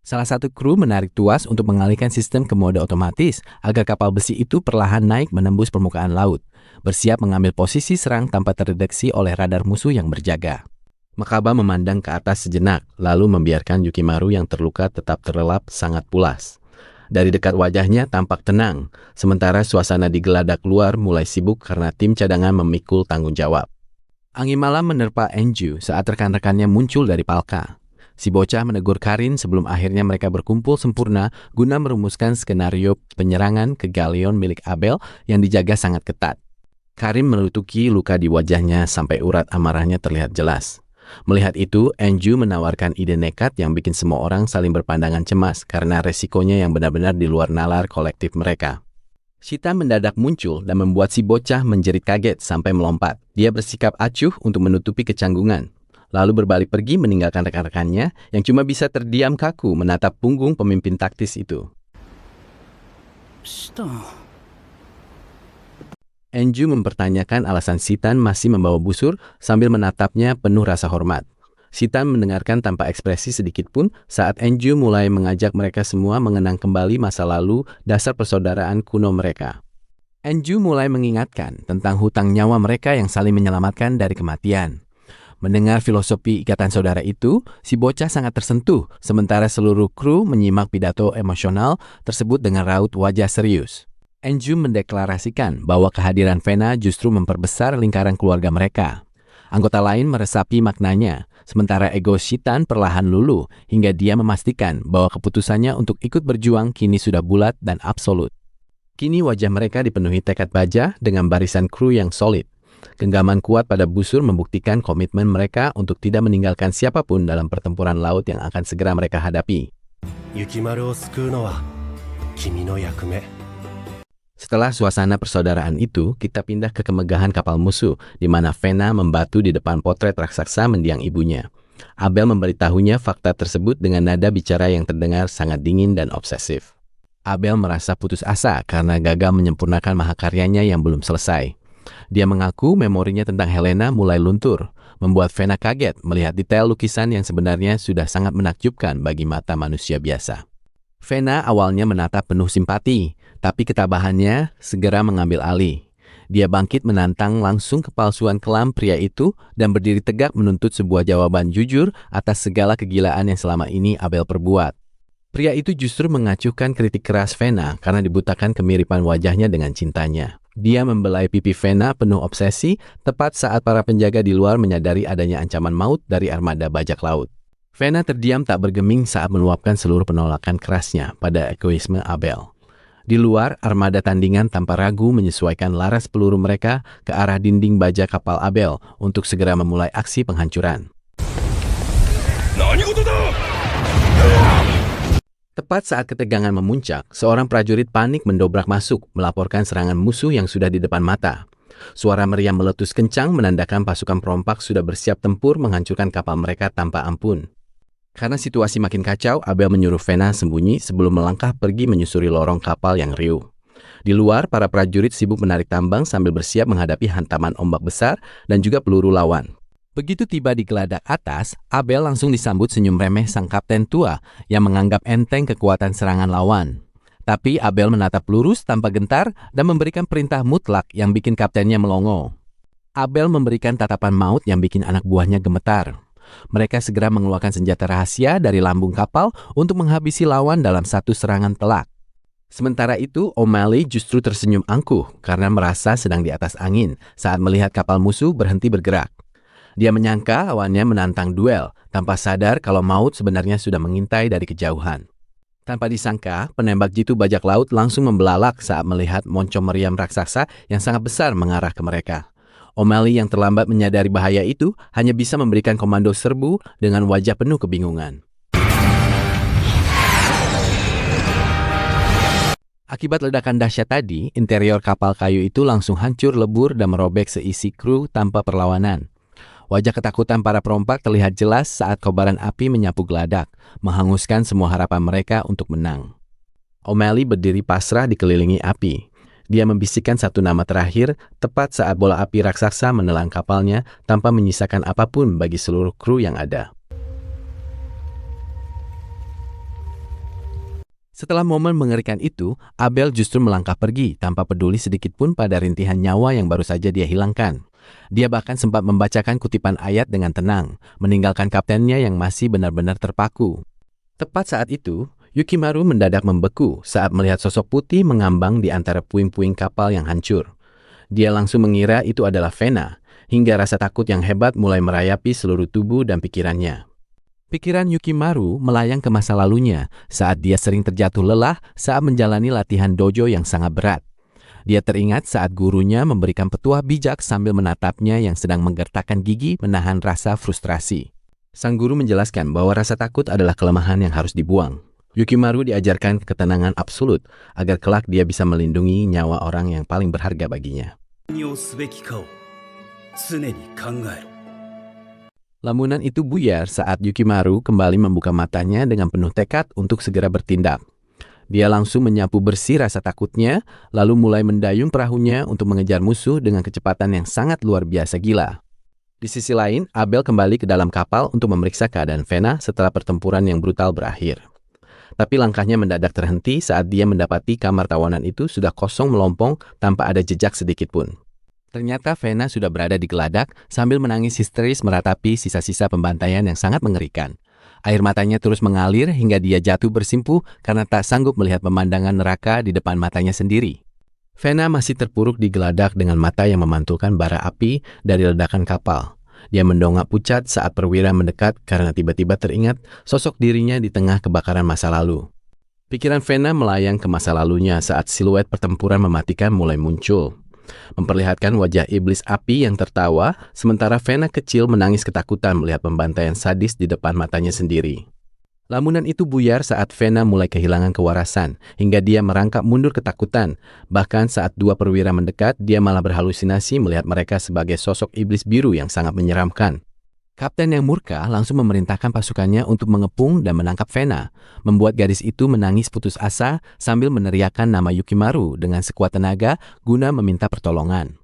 Salah satu kru menarik tuas untuk mengalihkan sistem ke mode otomatis agar kapal besi itu perlahan naik menembus permukaan laut, bersiap mengambil posisi serang tanpa terdeteksi oleh radar musuh yang berjaga. Makaba memandang ke atas sejenak, lalu membiarkan Yukimaru yang terluka tetap terlelap sangat pulas. Dari dekat wajahnya tampak tenang, sementara suasana di geladak luar mulai sibuk karena tim cadangan memikul tanggung jawab. Angin malam menerpa Enju saat rekan-rekannya muncul dari Palka. Si bocah menegur Karin sebelum akhirnya mereka berkumpul sempurna guna merumuskan skenario penyerangan ke galeon milik Abel yang dijaga sangat ketat. Karin menutuki luka di wajahnya sampai urat amarahnya terlihat jelas. Melihat itu, Enju menawarkan ide nekat yang bikin semua orang saling berpandangan cemas karena resikonya yang benar-benar di luar nalar kolektif mereka. Shita mendadak muncul dan membuat si bocah menjerit kaget sampai melompat. Dia bersikap acuh untuk menutupi kecanggungan, lalu berbalik pergi meninggalkan rekan-rekannya yang cuma bisa terdiam kaku menatap punggung pemimpin taktis itu. Shita. Enju mempertanyakan alasan Shitan masih membawa busur sambil menatapnya penuh rasa hormat. Shitan mendengarkan tanpa ekspresi sedikit pun saat Enju mulai mengajak mereka semua mengenang kembali masa lalu dasar persaudaraan kuno mereka. Enju mulai mengingatkan tentang hutang nyawa mereka yang saling menyelamatkan dari kematian. Mendengar filosofi ikatan saudara itu, si bocah sangat tersentuh, sementara seluruh kru menyimak pidato emosional tersebut dengan raut wajah serius. Enju mendeklarasikan bahwa kehadiran Vena justru memperbesar lingkaran keluarga mereka. Anggota lain meresapi maknanya, sementara ego Shitan perlahan luluh hingga dia memastikan bahwa keputusannya untuk ikut berjuang kini sudah bulat dan absolut. Kini wajah mereka dipenuhi tekad baja dengan barisan kru yang solid. Genggaman kuat pada busur membuktikan komitmen mereka untuk tidak meninggalkan siapapun dalam pertempuran laut yang akan segera mereka hadapi. Yukimaru o sukuu no wa kimi no yakume. Setelah suasana persaudaraan itu, kita pindah ke kemegahan kapal musuh, di mana Vena membatu di depan potret raksasa mendiang ibunya. Abel memberitahunya fakta tersebut dengan nada bicara yang terdengar sangat dingin dan obsesif. Abel merasa putus asa karena gagal menyempurnakan mahakaryanya yang belum selesai. Dia mengaku memorinya tentang Helena mulai luntur, membuat Vena kaget melihat detail lukisan yang sebenarnya sudah sangat menakjubkan bagi mata manusia biasa. Vena awalnya menatap penuh simpati, tapi ketabahannya segera mengambil alih. Dia bangkit menantang langsung kepalsuan kelam pria itu dan berdiri tegak menuntut sebuah jawaban jujur atas segala kegilaan yang selama ini Abel perbuat. Pria itu justru mengacuhkan kritik keras Vena karena dibutakan kemiripan wajahnya dengan cintanya. Dia membelai pipi Vena penuh obsesi tepat saat para penjaga di luar menyadari adanya ancaman maut dari armada bajak laut. Vena terdiam tak bergeming saat meluapkan seluruh penolakan kerasnya pada egoisme Abel. Di luar, armada tandingan tanpa ragu menyesuaikan laras peluru mereka ke arah dinding baja kapal Abel untuk segera memulai aksi penghancuran. Tepat saat ketegangan memuncak, seorang prajurit panik mendobrak masuk melaporkan serangan musuh yang sudah di depan mata. Suara meriam meletus kencang menandakan pasukan perompak sudah bersiap tempur menghancurkan kapal mereka tanpa ampun. Karena situasi makin kacau, Abel menyuruh Vena sembunyi sebelum melangkah pergi menyusuri lorong kapal yang riuh. Di luar, para prajurit sibuk menarik tambang sambil bersiap menghadapi hantaman ombak besar dan juga peluru lawan. Begitu tiba di geladak atas, Abel langsung disambut senyum remeh sang kapten tua yang menganggap enteng kekuatan serangan lawan. Tapi Abel menatap lurus tanpa gentar dan memberikan perintah mutlak yang bikin kaptennya melongo. Abel memberikan tatapan maut yang bikin anak buahnya gemetar. Mereka segera mengeluarkan senjata rahasia dari lambung kapal untuk menghabisi lawan dalam satu serangan telak. Sementara itu, O'Malley justru tersenyum angkuh karena merasa sedang di atas angin saat melihat kapal musuh berhenti bergerak. Dia menyangka lawannya menantang duel, tanpa sadar kalau maut sebenarnya sudah mengintai dari kejauhan. Tanpa disangka, penembak jitu bajak laut langsung membelalak saat melihat moncong meriam raksasa yang sangat besar mengarah ke mereka. O'Malley yang terlambat menyadari bahaya itu hanya bisa memberikan komando serbu dengan wajah penuh kebingungan. Akibat ledakan dahsyat tadi, interior kapal kayu itu langsung hancur lebur dan merobek seisi kru tanpa perlawanan. Wajah ketakutan para perompak terlihat jelas saat kobaran api menyapu geladak, menghanguskan semua harapan mereka untuk menang. O'Malley berdiri pasrah dikelilingi api. Dia membisikkan satu nama terakhir tepat saat bola api raksasa menelan kapalnya tanpa menyisakan apapun bagi seluruh kru yang ada. Setelah momen mengerikan itu, Abel justru melangkah pergi tanpa peduli sedikitpun pada rintihan nyawa yang baru saja dia hilangkan. Dia bahkan sempat membacakan kutipan ayat dengan tenang, meninggalkan kaptennya yang masih benar-benar terpaku. Tepat saat itu, Yukimaru mendadak membeku saat melihat sosok putih mengambang di antara puing-puing kapal yang hancur. Dia langsung mengira itu adalah Fena, hingga rasa takut yang hebat mulai merayapi seluruh tubuh dan pikirannya. Pikiran Yukimaru melayang ke masa lalunya saat dia sering terjatuh lelah saat menjalani latihan dojo yang sangat berat. Dia teringat saat gurunya memberikan petuah bijak sambil menatapnya yang sedang menggertakkan gigi menahan rasa frustrasi. Sang guru menjelaskan bahwa rasa takut adalah kelemahan yang harus dibuang. Yukimaru diajarkan ketenangan absolut agar kelak dia bisa melindungi nyawa orang yang paling berharga baginya. Lamunan itu buyar saat Yukimaru kembali membuka matanya dengan penuh tekad untuk segera bertindak. Dia langsung menyapu bersih rasa takutnya, lalu mulai mendayung perahunya untuk mengejar musuh dengan kecepatan yang sangat luar biasa gila. Di sisi lain, Abel kembali ke dalam kapal untuk memeriksa keadaan Fena setelah pertempuran yang brutal berakhir. Tapi langkahnya mendadak terhenti saat dia mendapati kamar tawanan itu sudah kosong melompong tanpa ada jejak sedikitpun. Ternyata Fena sudah berada di geladak sambil menangis histeris meratapi sisa-sisa pembantaian yang sangat mengerikan. Air matanya terus mengalir hingga dia jatuh bersimpuh karena tak sanggup melihat pemandangan neraka di depan matanya sendiri. Fena masih terpuruk di geladak dengan mata yang memantulkan bara api dari ledakan kapal. Dia mendongak pucat saat perwira mendekat karena tiba-tiba teringat sosok dirinya di tengah kebakaran masa lalu. Pikiran Fena melayang ke masa lalunya saat siluet pertempuran mematikan mulai muncul, memperlihatkan wajah iblis api yang tertawa, sementara Fena kecil menangis ketakutan melihat pembantaian sadis di depan matanya sendiri. Lamunan itu buyar saat Fena mulai kehilangan kewarasan, hingga dia merangkak mundur ketakutan. Bahkan saat dua perwira mendekat, dia malah berhalusinasi melihat mereka sebagai sosok iblis biru yang sangat menyeramkan. Kapten yang murka langsung memerintahkan pasukannya untuk mengepung dan menangkap Fena, membuat gadis itu menangis putus asa sambil meneriakkan nama Yukimaru dengan sekuat tenaga guna meminta pertolongan.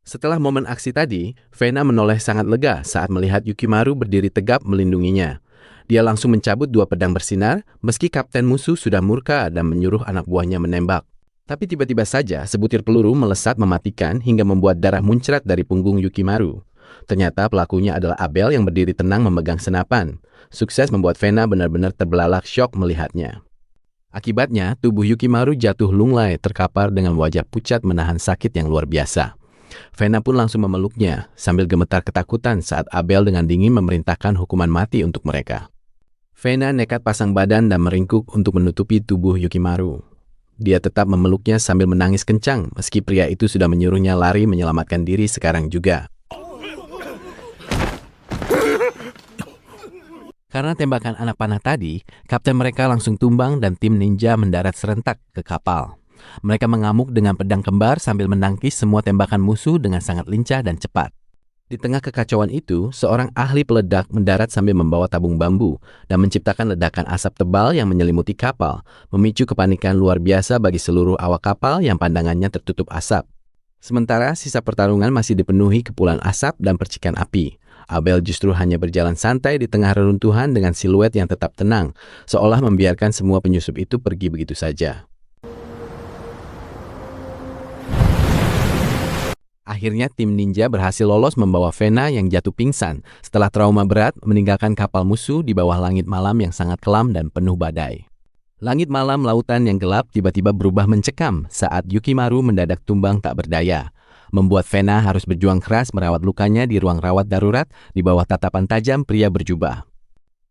Setelah momen aksi tadi, Fena menoleh sangat lega saat melihat Yukimaru berdiri tegap melindunginya. Dia langsung mencabut dua pedang bersinar meski kapten musuh sudah murka dan menyuruh anak buahnya menembak. Tapi tiba-tiba saja sebutir peluru melesat mematikan hingga membuat darah muncrat dari punggung Yukimaru. Ternyata pelakunya adalah Abel yang berdiri tenang memegang senapan. Sukses membuat Fena benar-benar terbelalak syok melihatnya. Akibatnya, tubuh Yukimaru jatuh lunglai terkapar dengan wajah pucat menahan sakit yang luar biasa. Fena pun langsung memeluknya sambil gemetar ketakutan saat Abel dengan dingin memerintahkan hukuman mati untuk mereka. Fena nekat pasang badan dan meringkuk untuk menutupi tubuh Yukimaru. Dia tetap memeluknya sambil menangis kencang meski pria itu sudah menyuruhnya lari menyelamatkan diri sekarang juga. Karena tembakan anak panah tadi, kapten mereka langsung tumbang dan tim ninja mendarat serentak ke kapal. Mereka mengamuk dengan pedang kembar sambil menangkis semua tembakan musuh dengan sangat lincah dan cepat. Di tengah kekacauan itu, seorang ahli peledak mendarat sambil membawa tabung bambu dan menciptakan ledakan asap tebal yang menyelimuti kapal, memicu kepanikan luar biasa bagi seluruh awak kapal yang pandangannya tertutup asap. Sementara sisa pertarungan masih dipenuhi kepulan asap dan percikan api. Abel justru hanya berjalan santai di tengah reruntuhan dengan siluet yang tetap tenang, seolah membiarkan semua penyusup itu pergi begitu saja. Akhirnya tim ninja berhasil lolos membawa Vena yang jatuh pingsan setelah trauma berat meninggalkan kapal musuh di bawah langit malam yang sangat kelam dan penuh badai. Langit malam lautan yang gelap tiba-tiba berubah mencekam saat Yukimaru mendadak tumbang tak berdaya, membuat Vena harus berjuang keras merawat lukanya di ruang rawat darurat di bawah tatapan tajam pria berjubah.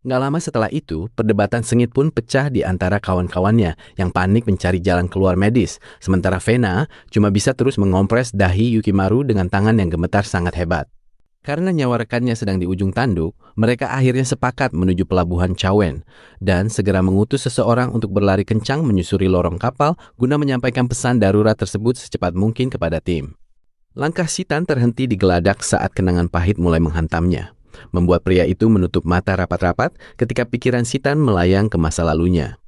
Nggak lama setelah itu, perdebatan sengit pun pecah di antara kawan-kawannya yang panik mencari jalan keluar medis, sementara Vena cuma bisa terus mengompres dahi Yukimaru dengan tangan yang gemetar sangat hebat. Karena nyawa rekannya sedang di ujung tanduk, mereka akhirnya sepakat menuju pelabuhan Chawen dan segera mengutus seseorang untuk berlari kencang menyusuri lorong kapal guna menyampaikan pesan darurat tersebut secepat mungkin kepada tim. Langkah Shitan terhenti di geladak saat kenangan pahit mulai menghantamnya, membuat pria itu menutup mata rapat-rapat ketika pikiran Shitan melayang ke masa lalunya.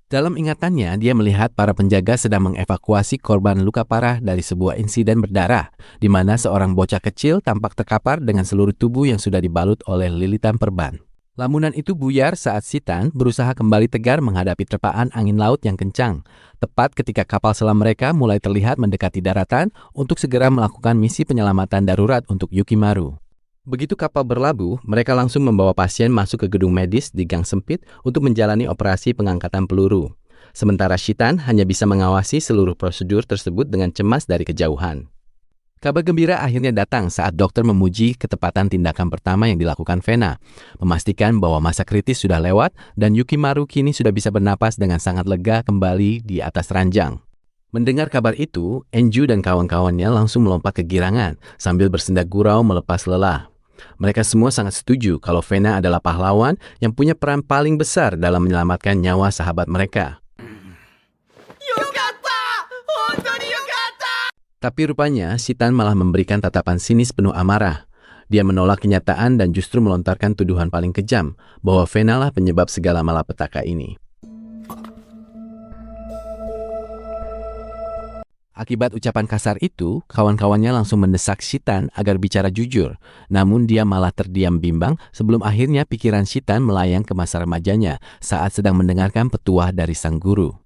Dalam ingatannya, dia melihat para penjaga sedang mengevakuasi korban luka parah dari sebuah insiden berdarah, di mana seorang bocah kecil tampak terkapar dengan seluruh tubuh yang sudah dibalut oleh lilitan perban. Lamunan itu buyar saat Shitan berusaha kembali tegar menghadapi terpaan angin laut yang kencang, tepat ketika kapal selam mereka mulai terlihat mendekati daratan untuk segera melakukan misi penyelamatan darurat untuk Yukimaru. Begitu kapal berlabuh, mereka langsung membawa pasien masuk ke gedung medis di gang sempit untuk menjalani operasi pengangkatan peluru. Sementara Shitan hanya bisa mengawasi seluruh prosedur tersebut dengan cemas dari kejauhan. Kabar gembira akhirnya datang saat dokter memuji ketepatan tindakan pertama yang dilakukan Vena, memastikan bahwa masa kritis sudah lewat dan Yukimaru kini sudah bisa bernapas dengan sangat lega kembali di atas ranjang. Mendengar kabar itu, Enju dan kawan-kawannya langsung melompat kegirangan sambil bersendak gurau melepas lelah. Mereka semua sangat setuju kalau Vena adalah pahlawan yang punya peran paling besar dalam menyelamatkan nyawa sahabat mereka. Tapi rupanya Shitan malah memberikan tatapan sinis penuh amarah. Dia menolak kenyataan dan justru melontarkan tuduhan paling kejam bahwa Vena lah penyebab segala malapetaka ini. Akibat ucapan kasar itu, kawan-kawannya langsung mendesak Shitan agar bicara jujur. Namun dia malah terdiam bimbang sebelum akhirnya pikiran Shitan melayang ke masa remajanya saat sedang mendengarkan petuah dari sang guru.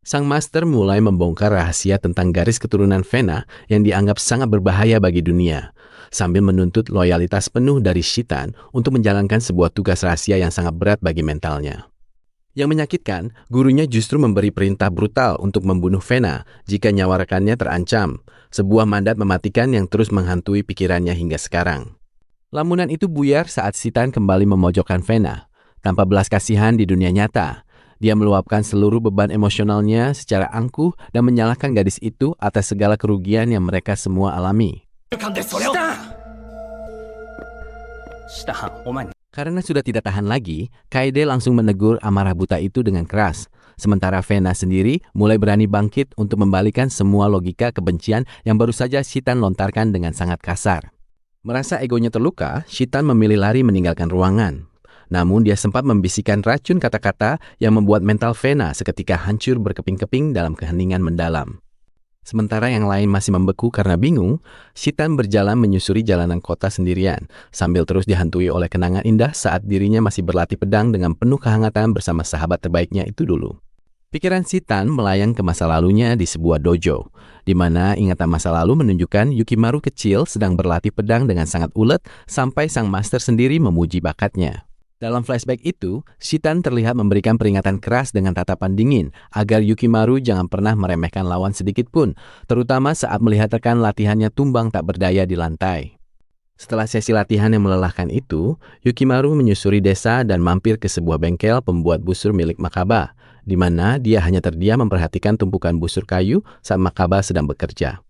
Sang master mulai membongkar rahasia tentang garis keturunan Vena yang dianggap sangat berbahaya bagi dunia, sambil menuntut loyalitas penuh dari Shitan untuk menjalankan sebuah tugas rahasia yang sangat berat bagi mentalnya. Yang menyakitkan, gurunya justru memberi perintah brutal untuk membunuh Vena jika nyawa rekannya terancam, sebuah mandat mematikan yang terus menghantui pikirannya hingga sekarang. Lamunan itu buyar saat Shitan kembali memojokkan Vena. Tanpa belas kasihan di dunia nyata, dia meluapkan seluruh beban emosionalnya secara angkuh dan menyalahkan gadis itu atas segala kerugian yang mereka semua alami. Karena sudah tidak tahan lagi, Kaede langsung menegur amarah buta itu dengan keras. Sementara Vena sendiri mulai berani bangkit untuk membalikan semua logika kebencian yang baru saja Shitan lontarkan dengan sangat kasar. Merasa egonya terluka, Shitan memilih lari meninggalkan ruangan. Namun dia sempat membisikkan racun kata-kata yang membuat mental Vena seketika hancur berkeping-keping dalam keheningan mendalam. Sementara yang lain masih membeku karena bingung, Shitan berjalan menyusuri jalanan kota sendirian, sambil terus dihantui oleh kenangan indah saat dirinya masih berlatih pedang dengan penuh kehangatan bersama sahabat terbaiknya itu dulu. Pikiran Shitan melayang ke masa lalunya di sebuah dojo, di mana ingatan masa lalu menunjukkan Yukimaru kecil sedang berlatih pedang dengan sangat ulet sampai sang master sendiri memuji bakatnya. Dalam flashback itu, Shitan terlihat memberikan peringatan keras dengan tatapan dingin agar Yukimaru jangan pernah meremehkan lawan sedikit pun, terutama saat melihat rekan latihannya tumbang tak berdaya di lantai. Setelah sesi latihan yang melelahkan itu, Yukimaru menyusuri desa dan mampir ke sebuah bengkel pembuat busur milik Makaba, di mana dia hanya terdiam memperhatikan tumpukan busur kayu saat Makaba sedang bekerja.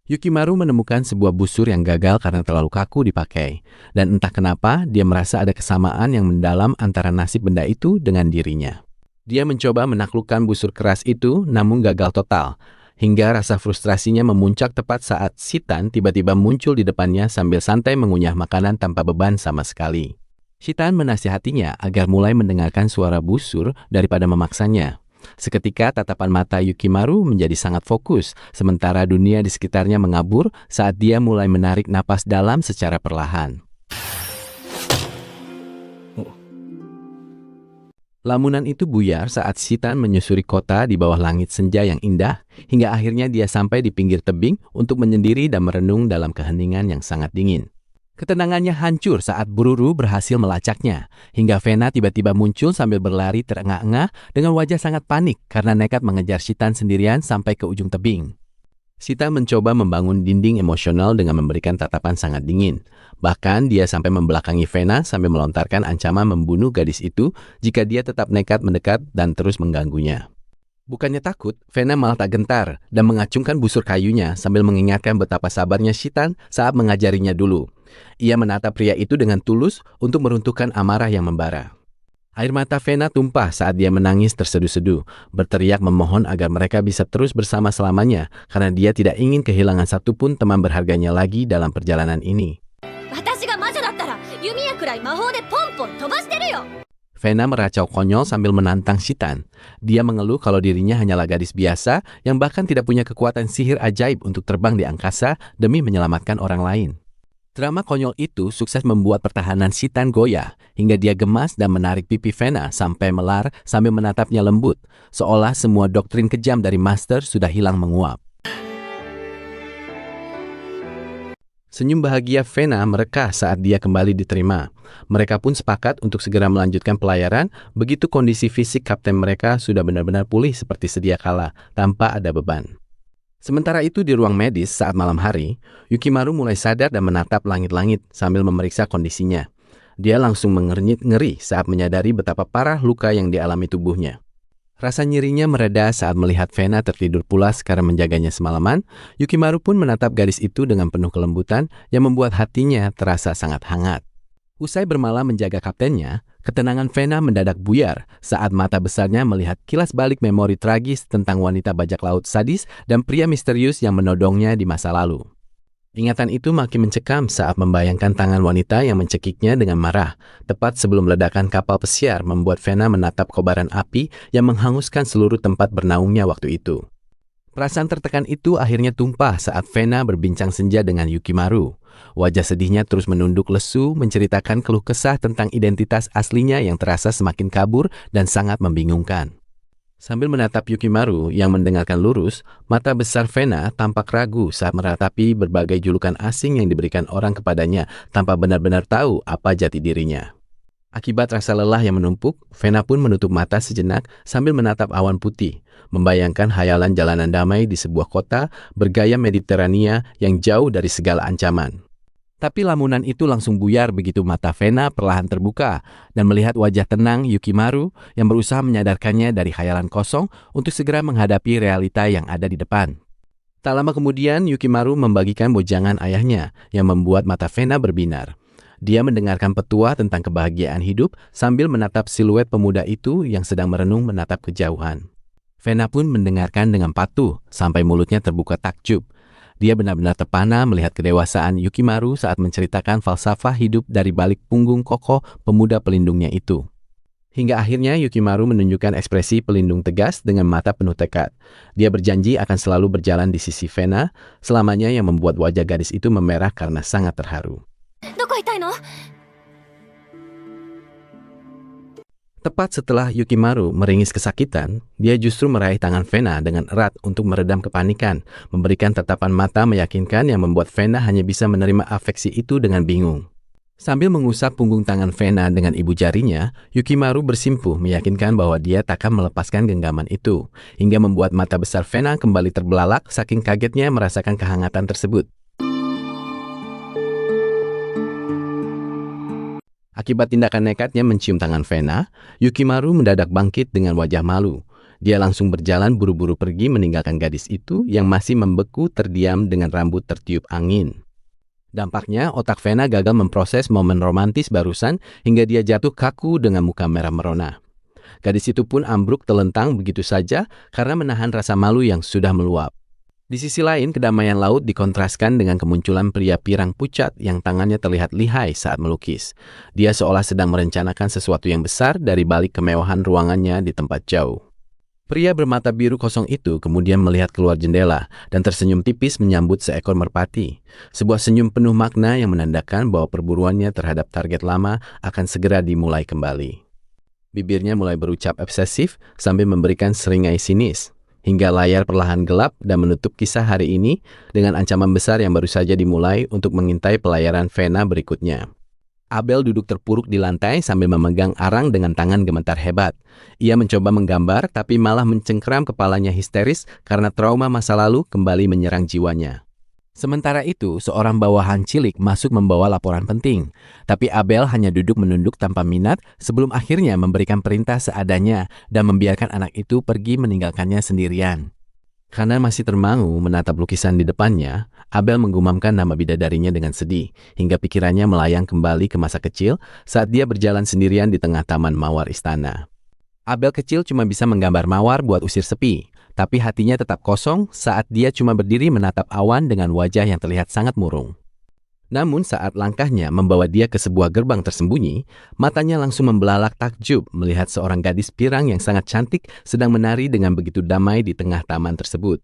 Yukimaru menemukan sebuah busur yang gagal karena terlalu kaku dipakai, dan entah kenapa dia merasa ada kesamaan yang mendalam antara nasib benda itu dengan dirinya. Dia mencoba menaklukkan busur keras itu namun gagal total, hingga rasa frustrasinya memuncak tepat saat Shitan tiba-tiba muncul di depannya sambil santai mengunyah makanan tanpa beban sama sekali. Shitan menasihatinya agar mulai mendengarkan suara busur daripada memaksanya. Seketika tatapan mata Yukimaru menjadi sangat fokus, sementara dunia di sekitarnya mengabur saat dia mulai menarik napas dalam secara perlahan. Lamunan itu buyar saat Shitan menyusuri kota di bawah langit senja yang indah, hingga akhirnya dia sampai di pinggir tebing untuk menyendiri dan merenung dalam keheningan yang sangat dingin. Ketenangannya hancur saat Bururu berhasil melacaknya, hingga Vena tiba-tiba muncul sambil berlari terengah-engah dengan wajah sangat panik karena nekat mengejar Shitan sendirian sampai ke ujung tebing. Shitan mencoba membangun dinding emosional dengan memberikan tatapan sangat dingin. Bahkan dia sampai membelakangi Vena sambil melontarkan ancaman membunuh gadis itu jika dia tetap nekat mendekat dan terus mengganggunya. Bukannya takut, Vena malah tak gentar dan mengacungkan busur kayunya sambil mengingatkan betapa sabarnya Shitan saat mengajarinya dulu. Ia menatap pria itu dengan tulus untuk meruntuhkan amarah yang membara. Air mata Vena tumpah saat dia menangis terseduh-seduh, berteriak memohon agar mereka bisa terus bersama selamanya karena dia tidak ingin kehilangan satupun teman berharganya lagi dalam perjalanan ini. Vena meracau konyol sambil menantang Shitan. Dia mengeluh kalau dirinya hanyalah gadis biasa yang bahkan tidak punya kekuatan sihir ajaib untuk terbang di angkasa demi menyelamatkan orang lain. Drama konyol itu sukses membuat pertahanan Shitan goyah hingga dia gemas dan menarik pipi Vena sampai melar sambil menatapnya lembut, seolah semua doktrin kejam dari Master sudah hilang menguap. Senyum bahagia Vena merekah saat dia kembali diterima. Mereka pun sepakat untuk segera melanjutkan pelayaran begitu kondisi fisik kapten mereka sudah benar-benar pulih seperti sedia kala tanpa ada beban. Sementara itu di ruang medis saat malam hari, Yukimaru mulai sadar dan menatap langit-langit sambil memeriksa kondisinya. Dia langsung mengernyit ngeri saat menyadari betapa parah luka yang dialami tubuhnya. Rasa nyerinya mereda saat melihat Vena tertidur pulas karena menjaganya semalaman. Yukimaru pun menatap gadis itu dengan penuh kelembutan yang membuat hatinya terasa sangat hangat. Usai bermalam menjaga kaptennya, ketenangan Vena mendadak buyar saat mata besarnya melihat kilas balik memori tragis tentang wanita bajak laut sadis dan pria misterius yang menodongnya di masa lalu. Ingatan itu makin mencekam saat membayangkan tangan wanita yang mencekiknya dengan marah, tepat sebelum ledakan kapal pesiar membuat Vena menatap kobaran api yang menghanguskan seluruh tempat bernaungnya waktu itu. Perasaan tertekan itu akhirnya tumpah saat Vena berbincang senja dengan Yukimaru. Wajah sedihnya terus menunduk lesu menceritakan keluh kesah tentang identitas aslinya yang terasa semakin kabur dan sangat membingungkan. Sambil menatap Yukimaru yang mendengarkan lurus, mata besar Vena tampak ragu saat meratapi berbagai julukan asing yang diberikan orang kepadanya tanpa benar-benar tahu apa jati dirinya. Akibat rasa lelah yang menumpuk, Vena pun menutup mata sejenak sambil menatap awan putih, membayangkan hayalan jalanan damai di sebuah kota bergaya Mediterania yang jauh dari segala ancaman. Tapi lamunan itu langsung buyar begitu mata Vena perlahan terbuka dan melihat wajah tenang Yukimaru yang berusaha menyadarkannya dari khayalan kosong untuk segera menghadapi realita yang ada di depan. Tak lama kemudian Yukimaru membagikan bojangan ayahnya yang membuat mata Vena berbinar. Dia mendengarkan petua tentang kebahagiaan hidup sambil menatap siluet pemuda itu yang sedang merenung menatap kejauhan. Vena pun mendengarkan dengan patuh sampai mulutnya terbuka takjub. Dia benar-benar terpana melihat kedewasaan Yukimaru saat menceritakan falsafah hidup dari balik punggung kokoh pemuda pelindungnya itu. Hingga akhirnya Yukimaru menunjukkan ekspresi pelindung tegas dengan mata penuh tekad. Dia berjanji akan selalu berjalan di sisi Vena selamanya yang membuat wajah gadis itu memerah karena sangat terharu. Tepat setelah Yukimaru meringis kesakitan, dia justru meraih tangan Vena dengan erat untuk meredam kepanikan, memberikan tatapan mata meyakinkan yang membuat Vena hanya bisa menerima afeksi itu dengan bingung. Sambil mengusap punggung tangan Vena dengan ibu jarinya, Yukimaru bersimpuh meyakinkan bahwa dia takkan melepaskan genggaman itu, hingga membuat mata besar Vena kembali terbelalak saking kagetnya merasakan kehangatan tersebut. Akibat tindakan nekatnya mencium tangan Vena, Yukimaru mendadak bangkit dengan wajah malu. Dia langsung berjalan buru-buru pergi meninggalkan gadis itu yang masih membeku terdiam dengan rambut tertiup angin. Dampaknya, otak Vena gagal memproses momen romantis barusan hingga dia jatuh kaku dengan muka merah merona. Gadis itu pun ambruk telentang begitu saja karena menahan rasa malu yang sudah meluap. Di sisi lain, kedamaian laut dikontraskan dengan kemunculan pria pirang pucat yang tangannya terlihat lihai saat melukis. Dia seolah sedang merencanakan sesuatu yang besar dari balik kemewahan ruangannya di tempat jauh. Pria bermata biru kosong itu kemudian melihat keluar jendela dan tersenyum tipis menyambut seekor merpati. Sebuah senyum penuh makna yang menandakan bahwa perburuannya terhadap target lama akan segera dimulai kembali. Bibirnya mulai berucap obsesif sambil memberikan seringai sinis, hingga layar perlahan gelap dan menutup kisah hari ini dengan ancaman besar yang baru saja dimulai untuk mengintai pelayaran Vena berikutnya. Abel duduk terpuruk di lantai sambil memegang arang dengan tangan gemetar hebat. Ia mencoba menggambar tapi malah mencengkeram kepalanya histeris karena trauma masa lalu kembali menyerang jiwanya. Sementara itu, seorang bawahan cilik masuk membawa laporan penting. Tapi Abel hanya duduk menunduk tanpa minat sebelum akhirnya memberikan perintah seadanya dan membiarkan anak itu pergi meninggalkannya sendirian. Karena masih termangu menatap lukisan di depannya, Abel menggumamkan nama bidadarinya dengan sedih, hingga pikirannya melayang kembali ke masa kecil saat dia berjalan sendirian di tengah taman mawar istana. Abel kecil cuma bisa menggambar mawar buat usir sepi, tapi hatinya tetap kosong saat dia cuma berdiri menatap awan dengan wajah yang terlihat sangat murung. Namun saat langkahnya membawa dia ke sebuah gerbang tersembunyi, matanya langsung membelalak takjub melihat seorang gadis pirang yang sangat cantik sedang menari dengan begitu damai di tengah taman tersebut.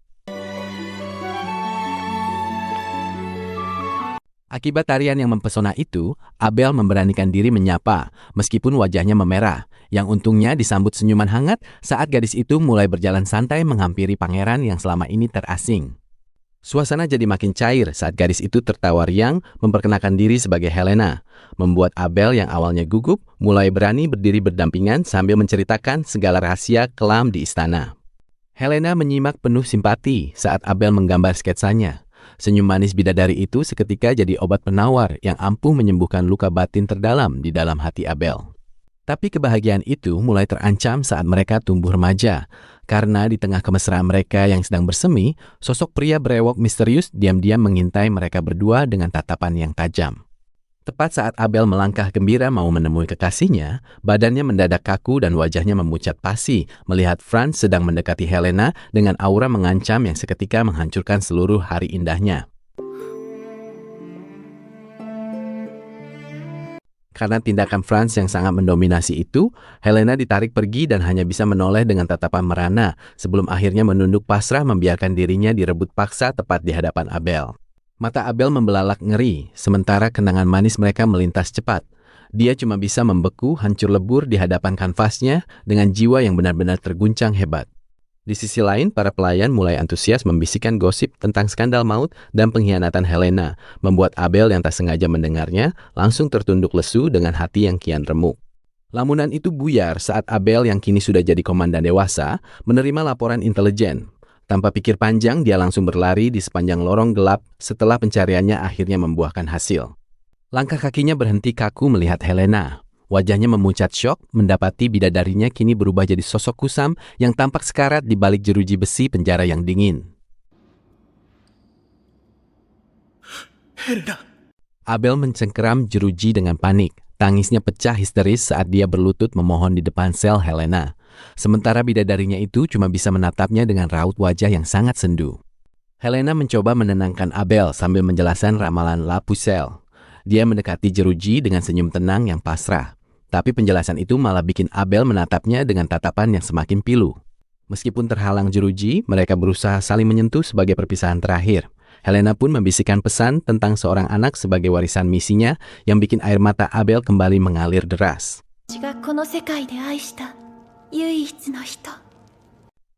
Akibat tarian yang mempesona itu, Abel memberanikan diri menyapa, meskipun wajahnya memerah, yang untungnya disambut senyuman hangat saat gadis itu mulai berjalan santai menghampiri pangeran yang selama ini terasing. Suasana jadi makin cair saat gadis itu tertawa riang memperkenalkan diri sebagai Helena, membuat Abel yang awalnya gugup mulai berani berdiri berdampingan sambil menceritakan segala rahasia kelam di istana. Helena menyimak penuh simpati saat Abel menggambar sketsanya. Senyum manis bidadari itu seketika jadi obat penawar yang ampuh menyembuhkan luka batin terdalam di dalam hati Abel. Tapi kebahagiaan itu mulai terancam saat mereka tumbuh remaja, karena di tengah kemesraan mereka yang sedang bersemi, sosok pria berewok misterius diam-diam mengintai mereka berdua dengan tatapan yang tajam. Tepat saat Abel melangkah gembira mau menemui kekasihnya, badannya mendadak kaku dan wajahnya memucat pasi melihat Franz sedang mendekati Helena dengan aura mengancam yang seketika menghancurkan seluruh hari indahnya. Karena tindakan Franz yang sangat mendominasi itu, Helena ditarik pergi dan hanya bisa menoleh dengan tatapan merana sebelum akhirnya menunduk pasrah membiarkan dirinya direbut paksa tepat di hadapan Abel. Mata Abel membelalak ngeri, sementara kenangan manis mereka melintas cepat. Dia cuma bisa membeku hancur lebur di hadapan kanvasnya dengan jiwa yang benar-benar terguncang hebat. Di sisi lain, para pelayan mulai antusias membisikkan gosip tentang skandal maut dan pengkhianatan Helena, membuat Abel yang tak sengaja mendengarnya langsung tertunduk lesu dengan hati yang kian remuk. Lamunan itu buyar saat Abel yang kini sudah jadi komandan dewasa menerima laporan intelijen. Tanpa pikir panjang, dia langsung berlari di sepanjang lorong gelap setelah pencariannya akhirnya membuahkan hasil. Langkah kakinya berhenti kaku melihat Helena. Wajahnya memucat syok mendapati bidadarinya kini berubah jadi sosok kusam yang tampak sekarat di balik jeruji besi penjara yang dingin. Helena. Abel mencengkeram jeruji dengan panik. Tangisnya pecah histeris saat dia berlutut memohon di depan sel Helena. Sementara bidadarinya itu cuma bisa menatapnya dengan raut wajah yang sangat sendu. Helena mencoba menenangkan Abel sambil menjelaskan ramalan La Pucelle. Dia mendekati jeruji dengan senyum tenang yang pasrah. Tapi penjelasan itu malah bikin Abel menatapnya dengan tatapan yang semakin pilu. Meskipun terhalang jeruji, mereka berusaha saling menyentuh sebagai perpisahan terakhir. Helena pun membisikkan pesan tentang seorang anak sebagai warisan misinya yang bikin air mata Abel kembali mengalir deras.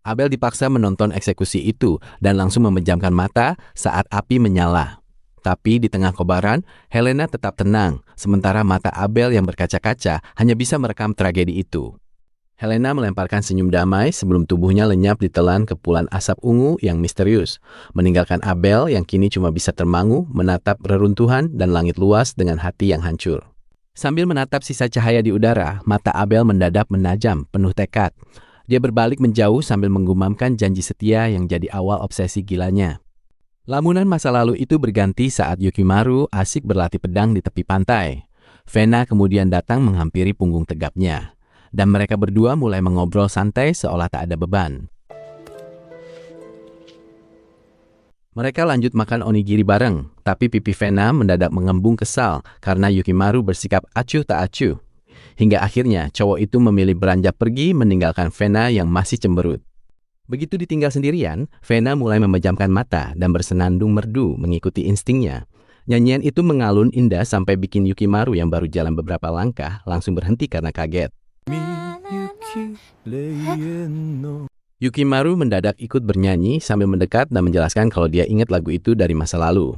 Abel dipaksa menonton eksekusi itu dan langsung memejamkan mata saat api menyala. Tapi di tengah kobaran, Helena tetap tenang, sementara mata Abel yang berkaca-kaca hanya bisa merekam tragedi itu. Helena melemparkan senyum damai sebelum tubuhnya lenyap ditelan kepulan asap ungu yang misterius, meninggalkan Abel yang kini cuma bisa termangu menatap reruntuhan dan langit luas dengan hati yang hancur. Sambil menatap sisa cahaya di udara, mata Abel mendadak menajam, penuh tekad. Dia berbalik menjauh sambil menggumamkan janji setia yang jadi awal obsesi gilanya. Lamunan masa lalu itu berganti saat Yukimaru asik berlatih pedang di tepi pantai. Vena kemudian datang menghampiri punggung tegapnya. Dan mereka berdua mulai mengobrol santai seolah tak ada beban. Mereka lanjut makan onigiri bareng, tapi pipi Vena mendadak mengembung kesal karena Yukimaru bersikap acuh tak acuh. Hingga akhirnya cowok itu memilih beranjak pergi meninggalkan Vena yang masih cemberut. Begitu ditinggal sendirian, Vena mulai memejamkan mata dan bersenandung merdu mengikuti instingnya. Nyanyian itu mengalun indah sampai bikin Yukimaru yang baru jalan beberapa langkah langsung berhenti karena kaget. Yukimaru mendadak ikut bernyanyi sambil mendekat dan menjelaskan kalau dia ingat lagu itu dari masa lalu.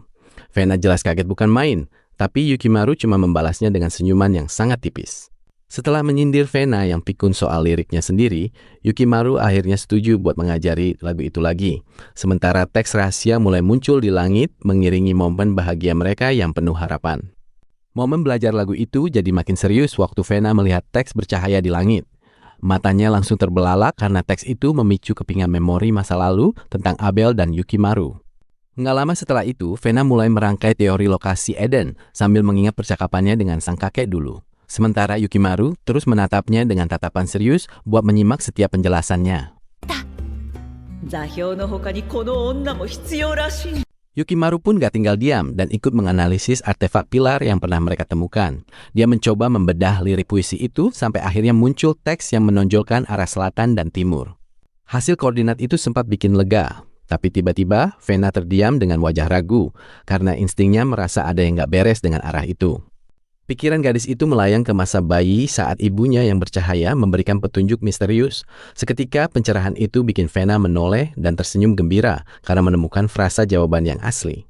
Fena jelas kaget bukan main, tapi Yukimaru cuma membalasnya dengan senyuman yang sangat tipis. Setelah menyindir Fena yang pikun soal liriknya sendiri, Yukimaru akhirnya setuju buat mengajari lagu itu lagi. Sementara teks rahasia mulai muncul di langit, mengiringi momen bahagia mereka yang penuh harapan. Momen belajar lagu itu jadi makin serius waktu Fena melihat teks bercahaya di langit. Matanya langsung terbelalak karena teks itu memicu kepingan memori masa lalu tentang Abel dan Yukimaru. Nggak lama setelah itu, Fena mulai merangkai teori lokasi Eden sambil mengingat percakapannya dengan sang kakek dulu. Sementara Yukimaru terus menatapnya dengan tatapan serius buat menyimak setiap penjelasannya. Yukimaru pun gak tinggal diam dan ikut menganalisis artefak pilar yang pernah mereka temukan. Dia mencoba membedah lirik puisi itu sampai akhirnya muncul teks yang menonjolkan arah selatan dan timur. Hasil koordinat itu sempat bikin lega, tapi tiba-tiba Fena terdiam dengan wajah ragu karena instingnya merasa ada yang gak beres dengan arah itu. Pikiran gadis itu melayang ke masa bayi saat ibunya yang bercahaya memberikan petunjuk misterius. Seketika pencerahan itu bikin Fena menoleh dan tersenyum gembira karena menemukan frasa jawaban yang asli.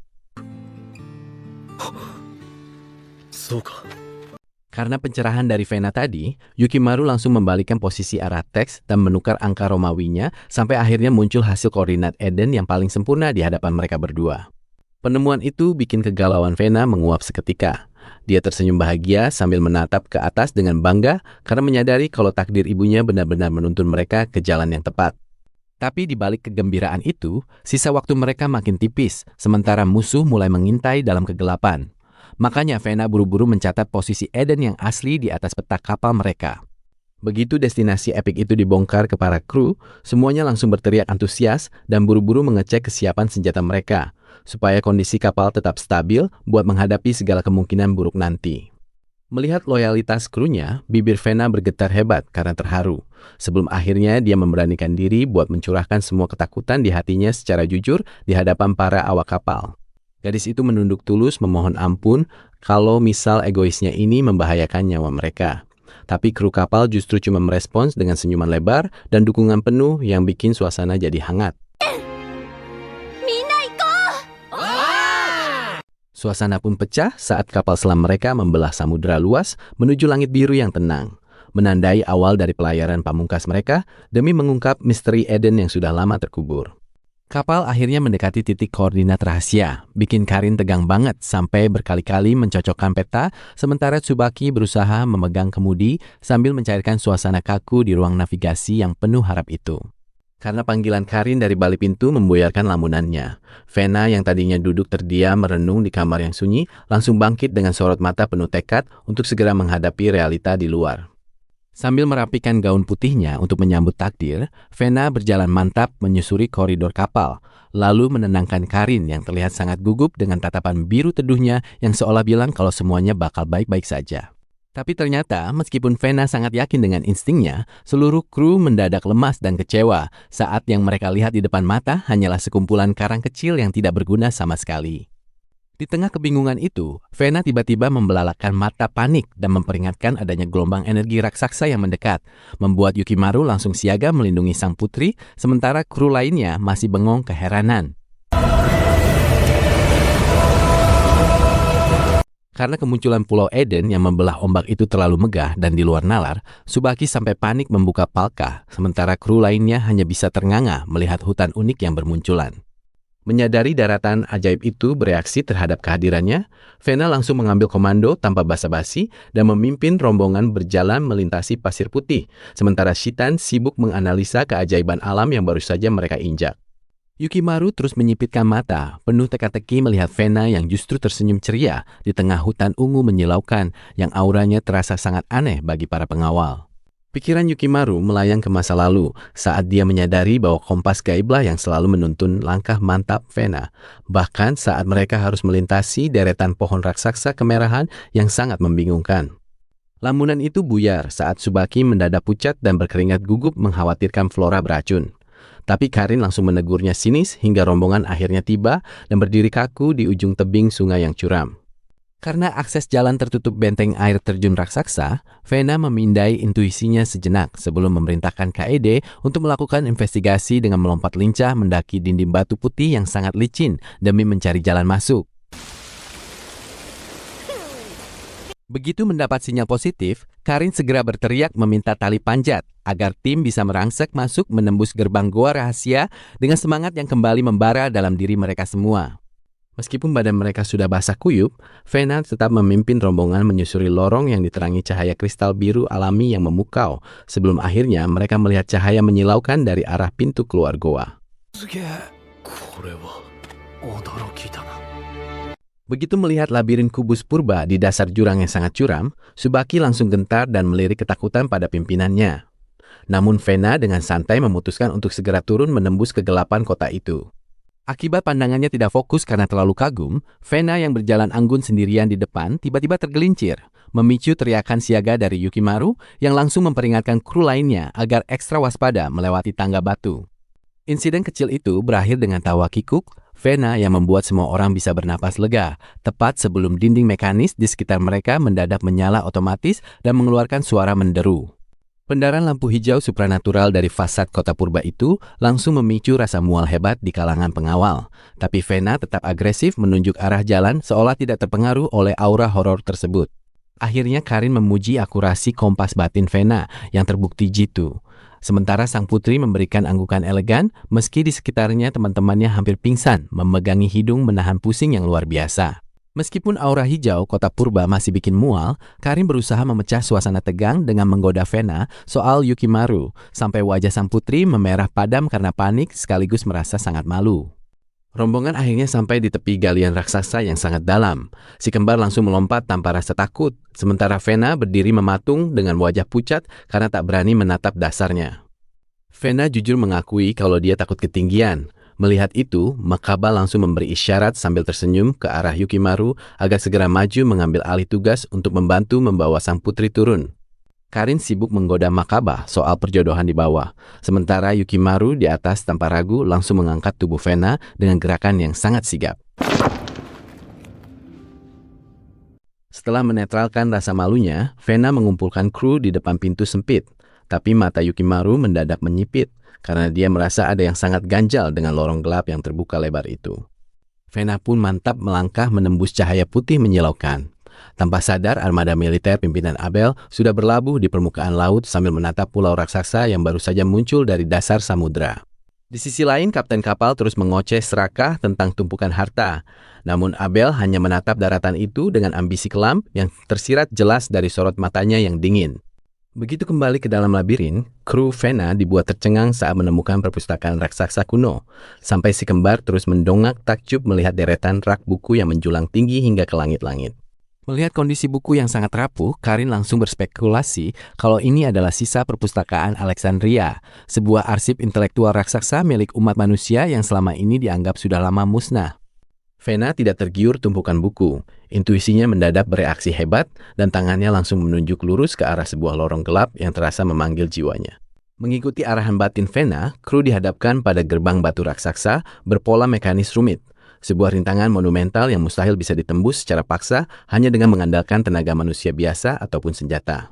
Karena pencerahan dari Fena tadi, Yukimaru langsung membalikkan posisi arah teks dan menukar angka Romawinya sampai akhirnya muncul hasil koordinat Eden yang paling sempurna di hadapan mereka berdua. Penemuan itu bikin kegalauan Fena menguap seketika. Dia tersenyum bahagia sambil menatap ke atas dengan bangga karena menyadari kalau takdir ibunya benar-benar menuntun mereka ke jalan yang tepat. Tapi di balik kegembiraan itu, sisa waktu mereka makin tipis, sementara musuh mulai mengintai dalam kegelapan. Makanya Fena buru-buru mencatat posisi Eden yang asli di atas peta kapal mereka. Begitu destinasi epik itu dibongkar ke para kru, semuanya langsung berteriak antusias dan buru-buru mengecek kesiapan senjata mereka, supaya kondisi kapal tetap stabil buat menghadapi segala kemungkinan buruk nanti. Melihat loyalitas krunya, bibir Fena bergetar hebat karena terharu. Sebelum akhirnya dia memberanikan diri buat mencurahkan semua ketakutan di hatinya secara jujur di hadapan para awak kapal. Gadis itu menunduk tulus memohon ampun kalau misal egoisnya ini membahayakan nyawa mereka. Tapi kru kapal justru cuma merespons dengan senyuman lebar dan dukungan penuh yang bikin suasana jadi hangat. Suasana pun pecah saat kapal selam mereka membelah samudera luas menuju langit biru yang tenang, menandai awal dari pelayaran pamungkas mereka demi mengungkap misteri Eden yang sudah lama terkubur. Kapal akhirnya mendekati titik koordinat rahasia, bikin Karin tegang banget sampai berkali-kali mencocokkan peta, sementara Tsubaki berusaha memegang kemudi sambil mencairkan suasana kaku di ruang navigasi yang penuh harap itu. Karena panggilan Karin dari balik pintu membuyarkan lamunannya, Fena yang tadinya duduk terdiam merenung di kamar yang sunyi, langsung bangkit dengan sorot mata penuh tekad untuk segera menghadapi realita di luar. Sambil merapikan gaun putihnya untuk menyambut takdir, Fena berjalan mantap menyusuri koridor kapal, lalu menenangkan Karin yang terlihat sangat gugup dengan tatapan biru teduhnya yang seolah bilang kalau semuanya bakal baik-baik saja. Tapi ternyata meskipun Fena sangat yakin dengan instingnya, seluruh kru mendadak lemas dan kecewa saat yang mereka lihat di depan mata hanyalah sekumpulan karang kecil yang tidak berguna sama sekali. Di tengah kebingungan itu, Fena tiba-tiba membelalakan mata panik dan memperingatkan adanya gelombang energi raksasa yang mendekat, membuat Yukimaru langsung siaga melindungi sang putri, sementara kru lainnya masih bengong keheranan. Karena kemunculan Pulau Eden yang membelah ombak itu terlalu megah dan di luar nalar, Tsubaki sampai panik membuka palka, sementara kru lainnya hanya bisa ternganga melihat hutan unik yang bermunculan. Menyadari daratan ajaib itu bereaksi terhadap kehadirannya, Fena langsung mengambil komando tanpa basa-basi dan memimpin rombongan berjalan melintasi pasir putih, sementara Shitan sibuk menganalisa keajaiban alam yang baru saja mereka injak. Yukimaru terus menyipitkan mata, penuh teka-teki melihat Fena yang justru tersenyum ceria di tengah hutan ungu menyilaukan yang auranya terasa sangat aneh bagi para pengawal. Pikiran Yukimaru melayang ke masa lalu saat dia menyadari bahwa kompas gaiblah yang selalu menuntun langkah mantap Fena, bahkan saat mereka harus melintasi deretan pohon raksasa kemerahan yang sangat membingungkan. Lamunan itu buyar saat Tsubaki mendadak pucat dan berkeringat gugup mengkhawatirkan flora beracun. Tapi Karin langsung menegurnya sinis hingga rombongan akhirnya tiba dan berdiri kaku di ujung tebing sungai yang curam. Karena akses jalan tertutup benteng air terjun raksasa, Vena memindai intuisinya sejenak sebelum memerintahkan KED untuk melakukan investigasi dengan melompat lincah mendaki dinding batu putih yang sangat licin demi mencari jalan masuk. Begitu mendapat sinyal positif, Karin segera berteriak meminta tali panjat agar tim bisa merangsek masuk menembus gerbang goa rahasia dengan semangat yang kembali membara dalam diri mereka semua. Meskipun badan mereka sudah basah kuyup, Vena tetap memimpin rombongan menyusuri lorong yang diterangi cahaya kristal biru alami yang memukau, sebelum akhirnya mereka melihat cahaya menyilaukan dari arah pintu keluar goa. Begitu melihat labirin kubus purba di dasar jurang yang sangat curam, Tsubaki langsung gentar dan melirik ketakutan pada pimpinannya. Namun Vena dengan santai memutuskan untuk segera turun menembus kegelapan kota itu. Akibat pandangannya tidak fokus karena terlalu kagum, Vena yang berjalan anggun sendirian di depan tiba-tiba tergelincir, memicu teriakan siaga dari Yukimaru yang langsung memperingatkan kru lainnya agar ekstra waspada melewati tangga batu. Insiden kecil itu berakhir dengan tawa kikuk Vena yang membuat semua orang bisa bernapas lega, tepat sebelum dinding mekanis di sekitar mereka mendadak menyala otomatis dan mengeluarkan suara menderu. Pendaran lampu hijau supranatural dari fasad kota purba itu langsung memicu rasa mual hebat di kalangan pengawal. Tapi Vena tetap agresif menunjuk arah jalan seolah tidak terpengaruh oleh aura horor tersebut. Akhirnya Karin memuji akurasi kompas batin Vena yang terbukti jitu. Sementara sang putri memberikan anggukan elegan meski di sekitarnya teman-temannya hampir pingsan memegangi hidung menahan pusing yang luar biasa. Meskipun aura hijau kota purba masih bikin mual, Karin berusaha memecah suasana tegang dengan menggoda Vena soal Yukimaru, sampai wajah sang putri memerah padam karena panik sekaligus merasa sangat malu. Rombongan akhirnya sampai di tepi galian raksasa yang sangat dalam. Si kembar langsung melompat tanpa rasa takut, sementara Vena berdiri mematung dengan wajah pucat karena tak berani menatap dasarnya. Vena jujur mengakui kalau dia takut ketinggian. Melihat itu, Makaba langsung memberi isyarat sambil tersenyum ke arah Yukimaru agar segera maju mengambil alih tugas untuk membantu membawa sang putri turun. Karin sibuk menggoda Makaba soal perjodohan di bawah, sementara Yukimaru di atas tanpa ragu langsung mengangkat tubuh Vena dengan gerakan yang sangat sigap. Setelah menetralkan rasa malunya, Vena mengumpulkan kru di depan pintu sempit, tapi mata Yukimaru mendadak menyipit karena dia merasa ada yang sangat ganjal dengan lorong gelap yang terbuka lebar itu. Vena pun mantap melangkah menembus cahaya putih menyilaukan. Tanpa sadar, armada militer pimpinan Abel sudah berlabuh di permukaan laut sambil menatap pulau raksasa yang baru saja muncul dari dasar samudra. Di sisi lain, kapten kapal terus mengoceh serakah tentang tumpukan harta. Namun Abel hanya menatap daratan itu dengan ambisi kelam yang tersirat jelas dari sorot matanya yang dingin. Begitu kembali ke dalam labirin, kru Vena dibuat tercengang saat menemukan perpustakaan raksasa kuno, sampai si kembar terus mendongak takjub melihat deretan rak buku yang menjulang tinggi hingga ke langit-langit. Melihat kondisi buku yang sangat rapuh, Karin langsung berspekulasi kalau ini adalah sisa perpustakaan Alexandria, sebuah arsip intelektual raksasa milik umat manusia yang selama ini dianggap sudah lama musnah. Vena tidak tergiur tumpukan buku. Intuisinya mendadak bereaksi hebat dan tangannya langsung menunjuk lurus ke arah sebuah lorong gelap yang terasa memanggil jiwanya. Mengikuti arahan batin Vena, kru dihadapkan pada gerbang batu raksasa berpola mekanis rumit. Sebuah rintangan monumental yang mustahil bisa ditembus secara paksa hanya dengan mengandalkan tenaga manusia biasa ataupun senjata.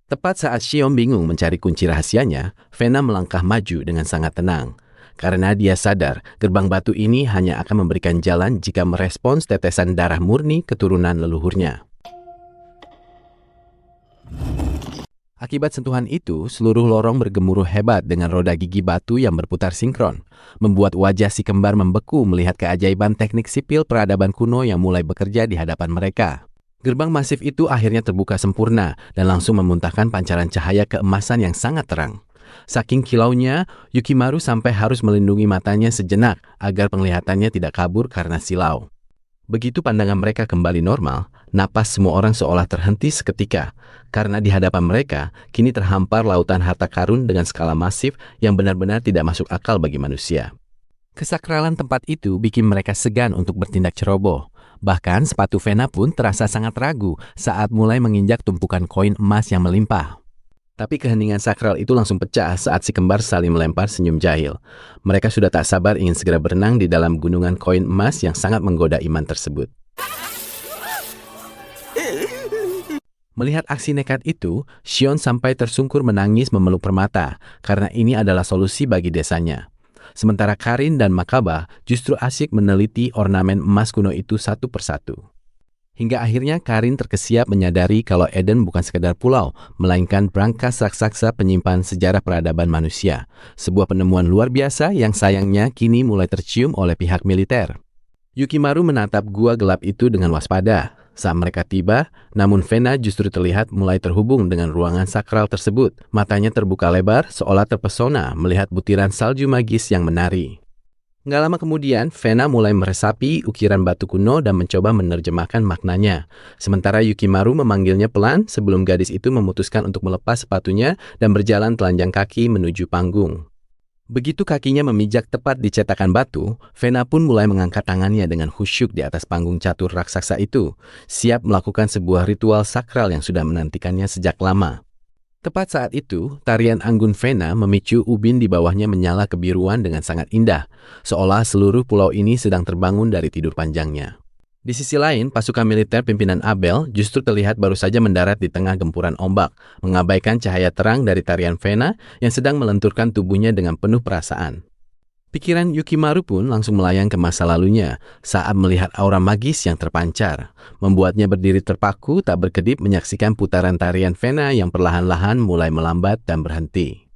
Tepat saat Shion bingung mencari kunci rahasianya, Vena melangkah maju dengan sangat tenang. Karena dia sadar, gerbang batu ini hanya akan memberikan jalan jika merespons tetesan darah murni keturunan leluhurnya. Akibat sentuhan itu, seluruh lorong bergemuruh hebat dengan roda gigi batu yang berputar sinkron, membuat wajah si kembar membeku melihat keajaiban teknik sipil peradaban kuno yang mulai bekerja di hadapan mereka. Gerbang masif itu akhirnya terbuka sempurna dan langsung memuntahkan pancaran cahaya keemasan yang sangat terang. Saking kilaunya, Yukimaru sampai harus melindungi matanya sejenak agar penglihatannya tidak kabur karena silau. Begitu pandangan mereka kembali normal, napas semua orang seolah terhenti seketika, karena di hadapan mereka kini terhampar lautan harta karun dengan skala masif yang benar-benar tidak masuk akal bagi manusia. Kesakralan tempat itu bikin mereka segan untuk bertindak ceroboh. Bahkan sepatu Vena pun terasa sangat ragu saat mulai menginjak tumpukan koin emas yang melimpah. Tapi keheningan sakral itu langsung pecah saat si kembar saling melempar senyum jahil. Mereka sudah tak sabar ingin segera berenang di dalam gunungan koin emas yang sangat menggoda iman tersebut. Melihat aksi nekat itu, Shion sampai tersungkur menangis memeluk permata, karena ini adalah solusi bagi desanya. Sementara Karin dan Makaba justru asyik meneliti ornamen emas kuno itu satu persatu. Hingga akhirnya Karin terkesiap menyadari kalau Eden bukan sekedar pulau, melainkan brankas raksasa penyimpan sejarah peradaban manusia. Sebuah penemuan luar biasa yang sayangnya kini mulai tercium oleh pihak militer. Yukimaru menatap gua gelap itu dengan waspada. Saat mereka tiba, namun Fena justru terlihat mulai terhubung dengan ruangan sakral tersebut. Matanya terbuka lebar seolah terpesona melihat butiran salju magis yang menari. Nggak lama kemudian, Fena mulai meresapi ukiran batu kuno dan mencoba menerjemahkan maknanya. Sementara Yukimaru memanggilnya pelan sebelum gadis itu memutuskan untuk melepas sepatunya dan berjalan telanjang kaki menuju panggung. Begitu kakinya memijak tepat di cetakan batu, Fena pun mulai mengangkat tangannya dengan khusyuk di atas panggung catur raksasa itu, siap melakukan sebuah ritual sakral yang sudah menantikannya sejak lama. Tepat saat itu, tarian anggun Fena memicu ubin di bawahnya menyala kebiruan dengan sangat indah, seolah seluruh pulau ini sedang terbangun dari tidur panjangnya. Di sisi lain, pasukan militer pimpinan Abel justru terlihat baru saja mendarat di tengah gempuran ombak, mengabaikan cahaya terang dari tarian Fena yang sedang melenturkan tubuhnya dengan penuh perasaan. Pikiran Yukimaru pun langsung melayang ke masa lalunya saat melihat aura magis yang terpancar, membuatnya berdiri terpaku tak berkedip menyaksikan putaran tarian Fena yang perlahan-lahan mulai melambat dan berhenti.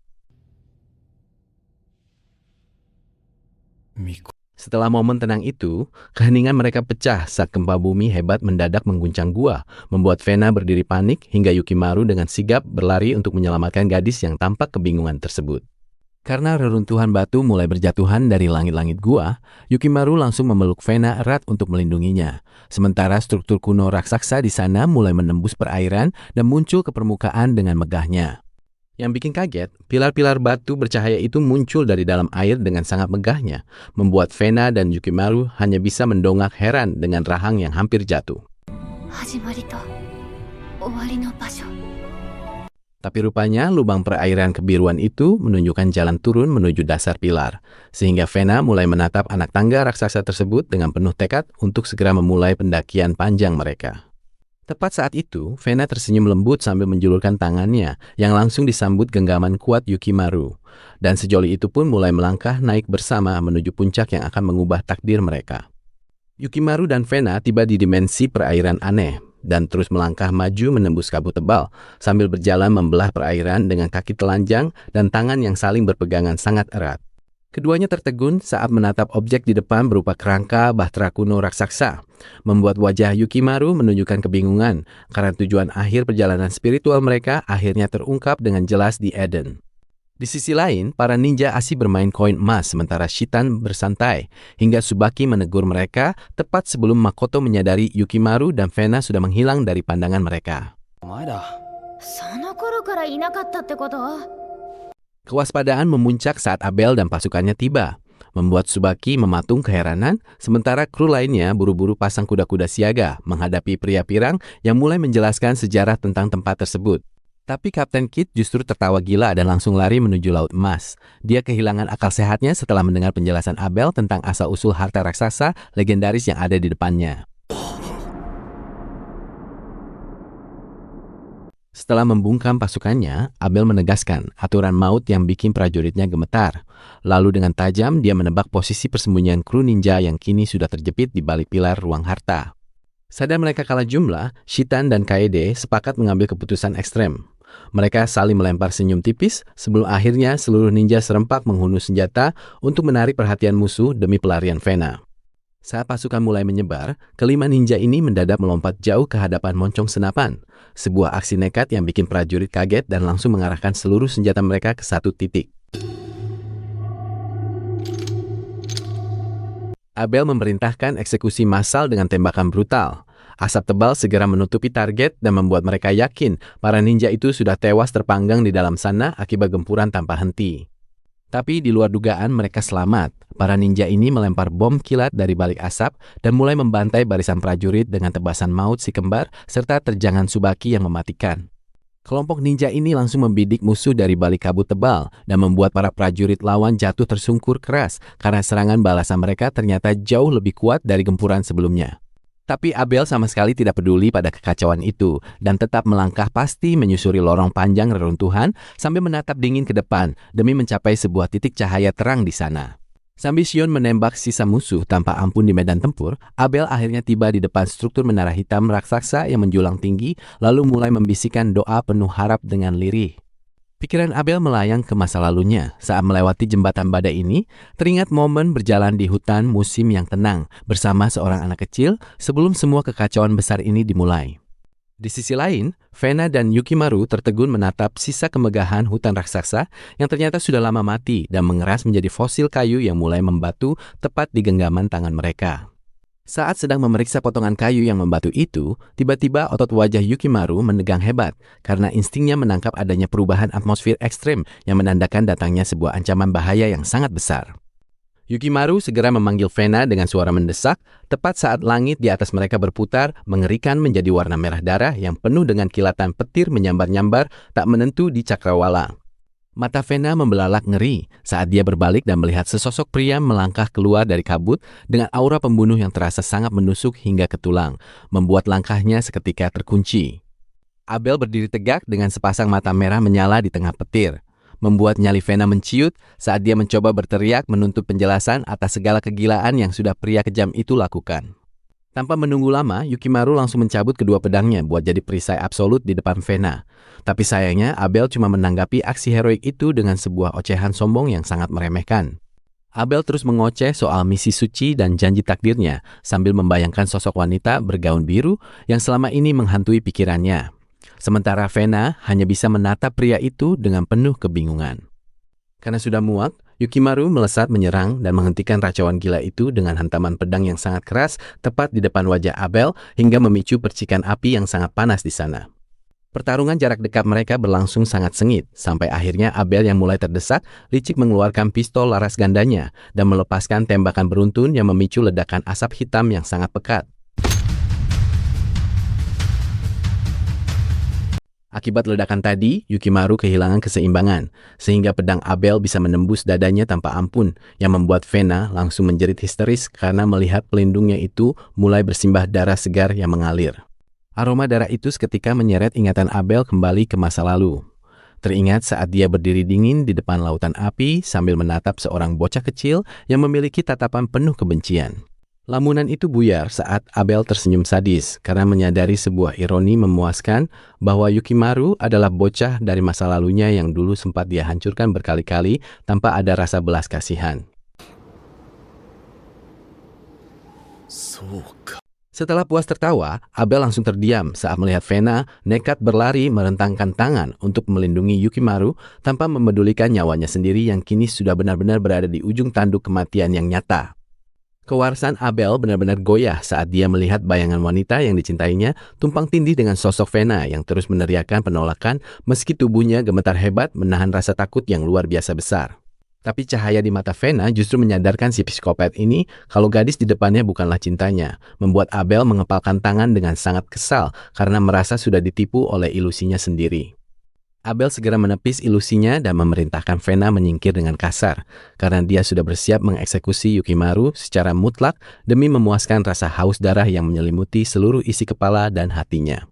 Setelah momen tenang itu, keheningan mereka pecah saat gempa bumi hebat mendadak mengguncang gua, membuat Fena berdiri panik hingga Yukimaru dengan sigap berlari untuk menyelamatkan gadis yang tampak kebingungan tersebut. Karena reruntuhan batu mulai berjatuhan dari langit-langit gua, Yukimaru langsung memeluk Fena erat untuk melindunginya. Sementara struktur kuno raksasa di sana mulai menembus perairan dan muncul ke permukaan dengan megahnya. Yang bikin kaget, pilar-pilar batu bercahaya itu muncul dari dalam air dengan sangat megahnya, membuat Fena dan Yukimaru hanya bisa mendongak heran dengan rahang yang hampir jatuh. Tapi rupanya lubang perairan kebiruan itu menunjukkan jalan turun menuju dasar pilar, sehingga Fena mulai menatap anak tangga raksasa tersebut dengan penuh tekad untuk segera memulai pendakian panjang mereka. Tepat saat itu, Fena tersenyum lembut sambil menjulurkan tangannya yang langsung disambut genggaman kuat Yukimaru. Dan sejoli itu pun mulai melangkah naik bersama menuju puncak yang akan mengubah takdir mereka. Yukimaru dan Fena tiba di dimensi perairan aneh dan terus melangkah maju menembus kabut tebal sambil berjalan membelah perairan dengan kaki telanjang dan tangan yang saling berpegangan sangat erat. Keduanya tertegun saat menatap objek di depan berupa kerangka bahtera kuno raksasa, membuat wajah Yukimaru menunjukkan kebingungan karena tujuan akhir perjalanan spiritual mereka akhirnya terungkap dengan jelas di Eden. Di sisi lain, para ninja asik bermain koin emas sementara Shitan bersantai, hingga Tsubaki menegur mereka tepat sebelum Makoto menyadari Yukimaru dan Fena sudah menghilang dari pandangan mereka. Kewaspadaan memuncak saat Abel dan pasukannya tiba, membuat Tsubaki mematung keheranan, sementara kru lainnya buru-buru pasang kuda-kuda siaga menghadapi pria pirang yang mulai menjelaskan sejarah tentang tempat tersebut. Tapi Kapten Kid justru tertawa gila dan langsung lari menuju Laut Emas. Dia kehilangan akal sehatnya setelah mendengar penjelasan Abel tentang asal-usul harta raksasa legendaris yang ada di depannya. Setelah membungkam pasukannya, Abel menegaskan aturan maut yang bikin prajuritnya gemetar. Lalu dengan tajam, dia menebak posisi persembunyian kru ninja yang kini sudah terjepit di balik pilar ruang harta. Sadar mereka kalah jumlah, Shitan dan Kaede sepakat mengambil keputusan ekstrem. Mereka saling melempar senyum tipis sebelum akhirnya seluruh ninja serempak menghunus senjata untuk menarik perhatian musuh demi pelarian Fena. Saat pasukan mulai menyebar, kelima ninja ini mendadak melompat jauh ke hadapan moncong senapan. Sebuah aksi nekat yang bikin prajurit kaget dan langsung mengarahkan seluruh senjata mereka ke satu titik. Abel memerintahkan eksekusi massal dengan tembakan brutal. Asap tebal segera menutupi target dan membuat mereka yakin para ninja itu sudah tewas terpanggang di dalam sana akibat gempuran tanpa henti. Tapi di luar dugaan mereka selamat. Para ninja ini melempar bom kilat dari balik asap dan mulai membantai barisan prajurit dengan tebasan maut si kembar serta terjangan Tsubaki yang mematikan. Kelompok ninja ini langsung membidik musuh dari balik kabut tebal dan membuat para prajurit lawan jatuh tersungkur keras karena serangan balasan mereka ternyata jauh lebih kuat dari gempuran sebelumnya. Tapi Abel sama sekali tidak peduli pada kekacauan itu dan tetap melangkah pasti menyusuri lorong panjang reruntuhan sambil menatap dingin ke depan demi mencapai sebuah titik cahaya terang di sana. Sambil Shion menembak sisa musuh tanpa ampun di medan tempur, Abel akhirnya tiba di depan struktur menara hitam raksasa yang menjulang tinggi lalu mulai membisikkan doa penuh harap dengan lirih. Pikiran Abel melayang ke masa lalunya. Saat melewati jembatan badai ini, teringat momen berjalan di hutan musim yang tenang bersama seorang anak kecil sebelum semua kekacauan besar ini dimulai. Di sisi lain, Fena dan Yukimaru tertegun menatap sisa kemegahan hutan raksasa yang ternyata sudah lama mati dan mengeras menjadi fosil kayu yang mulai membatu tepat di genggaman tangan mereka. Saat sedang memeriksa potongan kayu yang membatu itu, tiba-tiba otot wajah Yukimaru menegang hebat karena instingnya menangkap adanya perubahan atmosfer ekstrem yang menandakan datangnya sebuah ancaman bahaya yang sangat besar. Yukimaru segera memanggil Fena dengan suara mendesak, tepat saat langit di atas mereka berputar, mengerikan menjadi warna merah darah yang penuh dengan kilatan petir menyambar-nyambar tak menentu di cakrawala. Mata Fena membelalak ngeri saat dia berbalik dan melihat sesosok pria melangkah keluar dari kabut dengan aura pembunuh yang terasa sangat menusuk hingga ke tulang, membuat langkahnya seketika terkunci. Abel berdiri tegak dengan sepasang mata merah menyala di tengah petir, membuat nyali Fena menciut saat dia mencoba berteriak menuntut penjelasan atas segala kegilaan yang sudah pria kejam itu lakukan. Tanpa menunggu lama, Yukimaru langsung mencabut kedua pedangnya buat jadi perisai absolut di depan Fena. Tapi sayangnya, Abel cuma menanggapi aksi heroik itu dengan sebuah ocehan sombong yang sangat meremehkan. Abel terus mengoceh soal misi suci dan janji takdirnya sambil membayangkan sosok wanita bergaun biru yang selama ini menghantui pikirannya. Sementara Fena hanya bisa menatap pria itu dengan penuh kebingungan. Karena sudah muak, Yukimaru melesat menyerang dan menghentikan racauan gila itu dengan hantaman pedang yang sangat keras tepat di depan wajah Abel hingga memicu percikan api yang sangat panas di sana. Pertarungan jarak dekat mereka berlangsung sangat sengit, sampai akhirnya Abel yang mulai terdesak licik mengeluarkan pistol laras gandanya dan melepaskan tembakan beruntun yang memicu ledakan asap hitam yang sangat pekat. Akibat ledakan tadi, Yukimaru kehilangan keseimbangan, sehingga pedang Abel bisa menembus dadanya tanpa ampun, yang membuat Fena langsung menjerit histeris karena melihat pelindungnya itu mulai bersimbah darah segar yang mengalir. Aroma darah itu seketika menyeret ingatan Abel kembali ke masa lalu. Teringat saat dia berdiri dingin di depan lautan api sambil menatap seorang bocah kecil yang memiliki tatapan penuh kebencian. Lamunan itu buyar saat Abel tersenyum sadis karena menyadari sebuah ironi memuaskan bahwa Yukimaru adalah bocah dari masa lalunya yang dulu sempat dia hancurkan berkali-kali tanpa ada rasa belas kasihan. Setelah puas tertawa, Abel langsung terdiam saat melihat Fena nekat berlari merentangkan tangan untuk melindungi Yukimaru tanpa memedulikan nyawanya sendiri yang kini sudah benar-benar berada di ujung tanduk kematian yang nyata. Kewarasan Abel benar-benar goyah saat dia melihat bayangan wanita yang dicintainya tumpang tindih dengan sosok Fena yang terus meneriakkan penolakan meski tubuhnya gemetar hebat menahan rasa takut yang luar biasa besar. Tapi cahaya di mata Fena justru menyadarkan si psikopat ini kalau gadis di depannya bukanlah cintanya, membuat Abel mengepalkan tangan dengan sangat kesal karena merasa sudah ditipu oleh ilusinya sendiri. Abel segera menepis ilusinya dan memerintahkan Fena menyingkir dengan kasar karena dia sudah bersiap mengeksekusi Yukimaru secara mutlak demi memuaskan rasa haus darah yang menyelimuti seluruh isi kepala dan hatinya.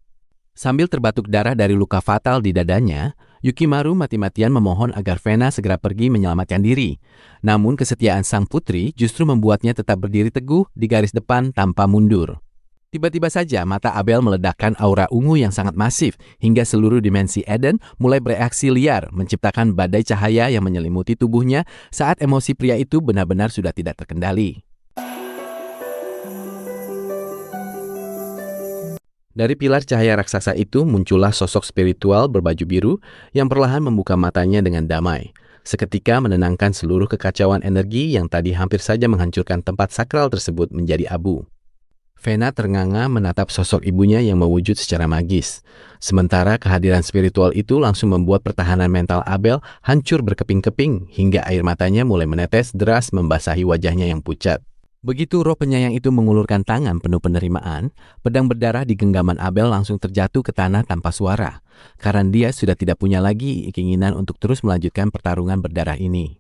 Sambil terbatuk darah dari luka fatal di dadanya, Yukimaru mati-matian memohon agar Fena segera pergi menyelamatkan diri. Namun kesetiaan sang putri justru membuatnya tetap berdiri teguh di garis depan tanpa mundur. Tiba-tiba saja mata Abel meledakkan aura ungu yang sangat masif hingga seluruh dimensi Eden mulai bereaksi liar menciptakan badai cahaya yang menyelimuti tubuhnya saat emosi pria itu benar-benar sudah tidak terkendali. Dari pilar cahaya raksasa itu muncullah sosok spiritual berbaju biru yang perlahan membuka matanya dengan damai. Seketika menenangkan seluruh kekacauan energi yang tadi hampir saja menghancurkan tempat sakral tersebut menjadi abu. Fena ternganga menatap sosok ibunya yang mewujud secara magis. Sementara kehadiran spiritual itu langsung membuat pertahanan mental Abel hancur berkeping-keping hingga air matanya mulai menetes deras membasahi wajahnya yang pucat. Begitu roh penyayang itu mengulurkan tangan penuh penerimaan, pedang berdarah di genggaman Abel langsung terjatuh ke tanah tanpa suara, karena dia sudah tidak punya lagi keinginan untuk terus melanjutkan pertarungan berdarah ini.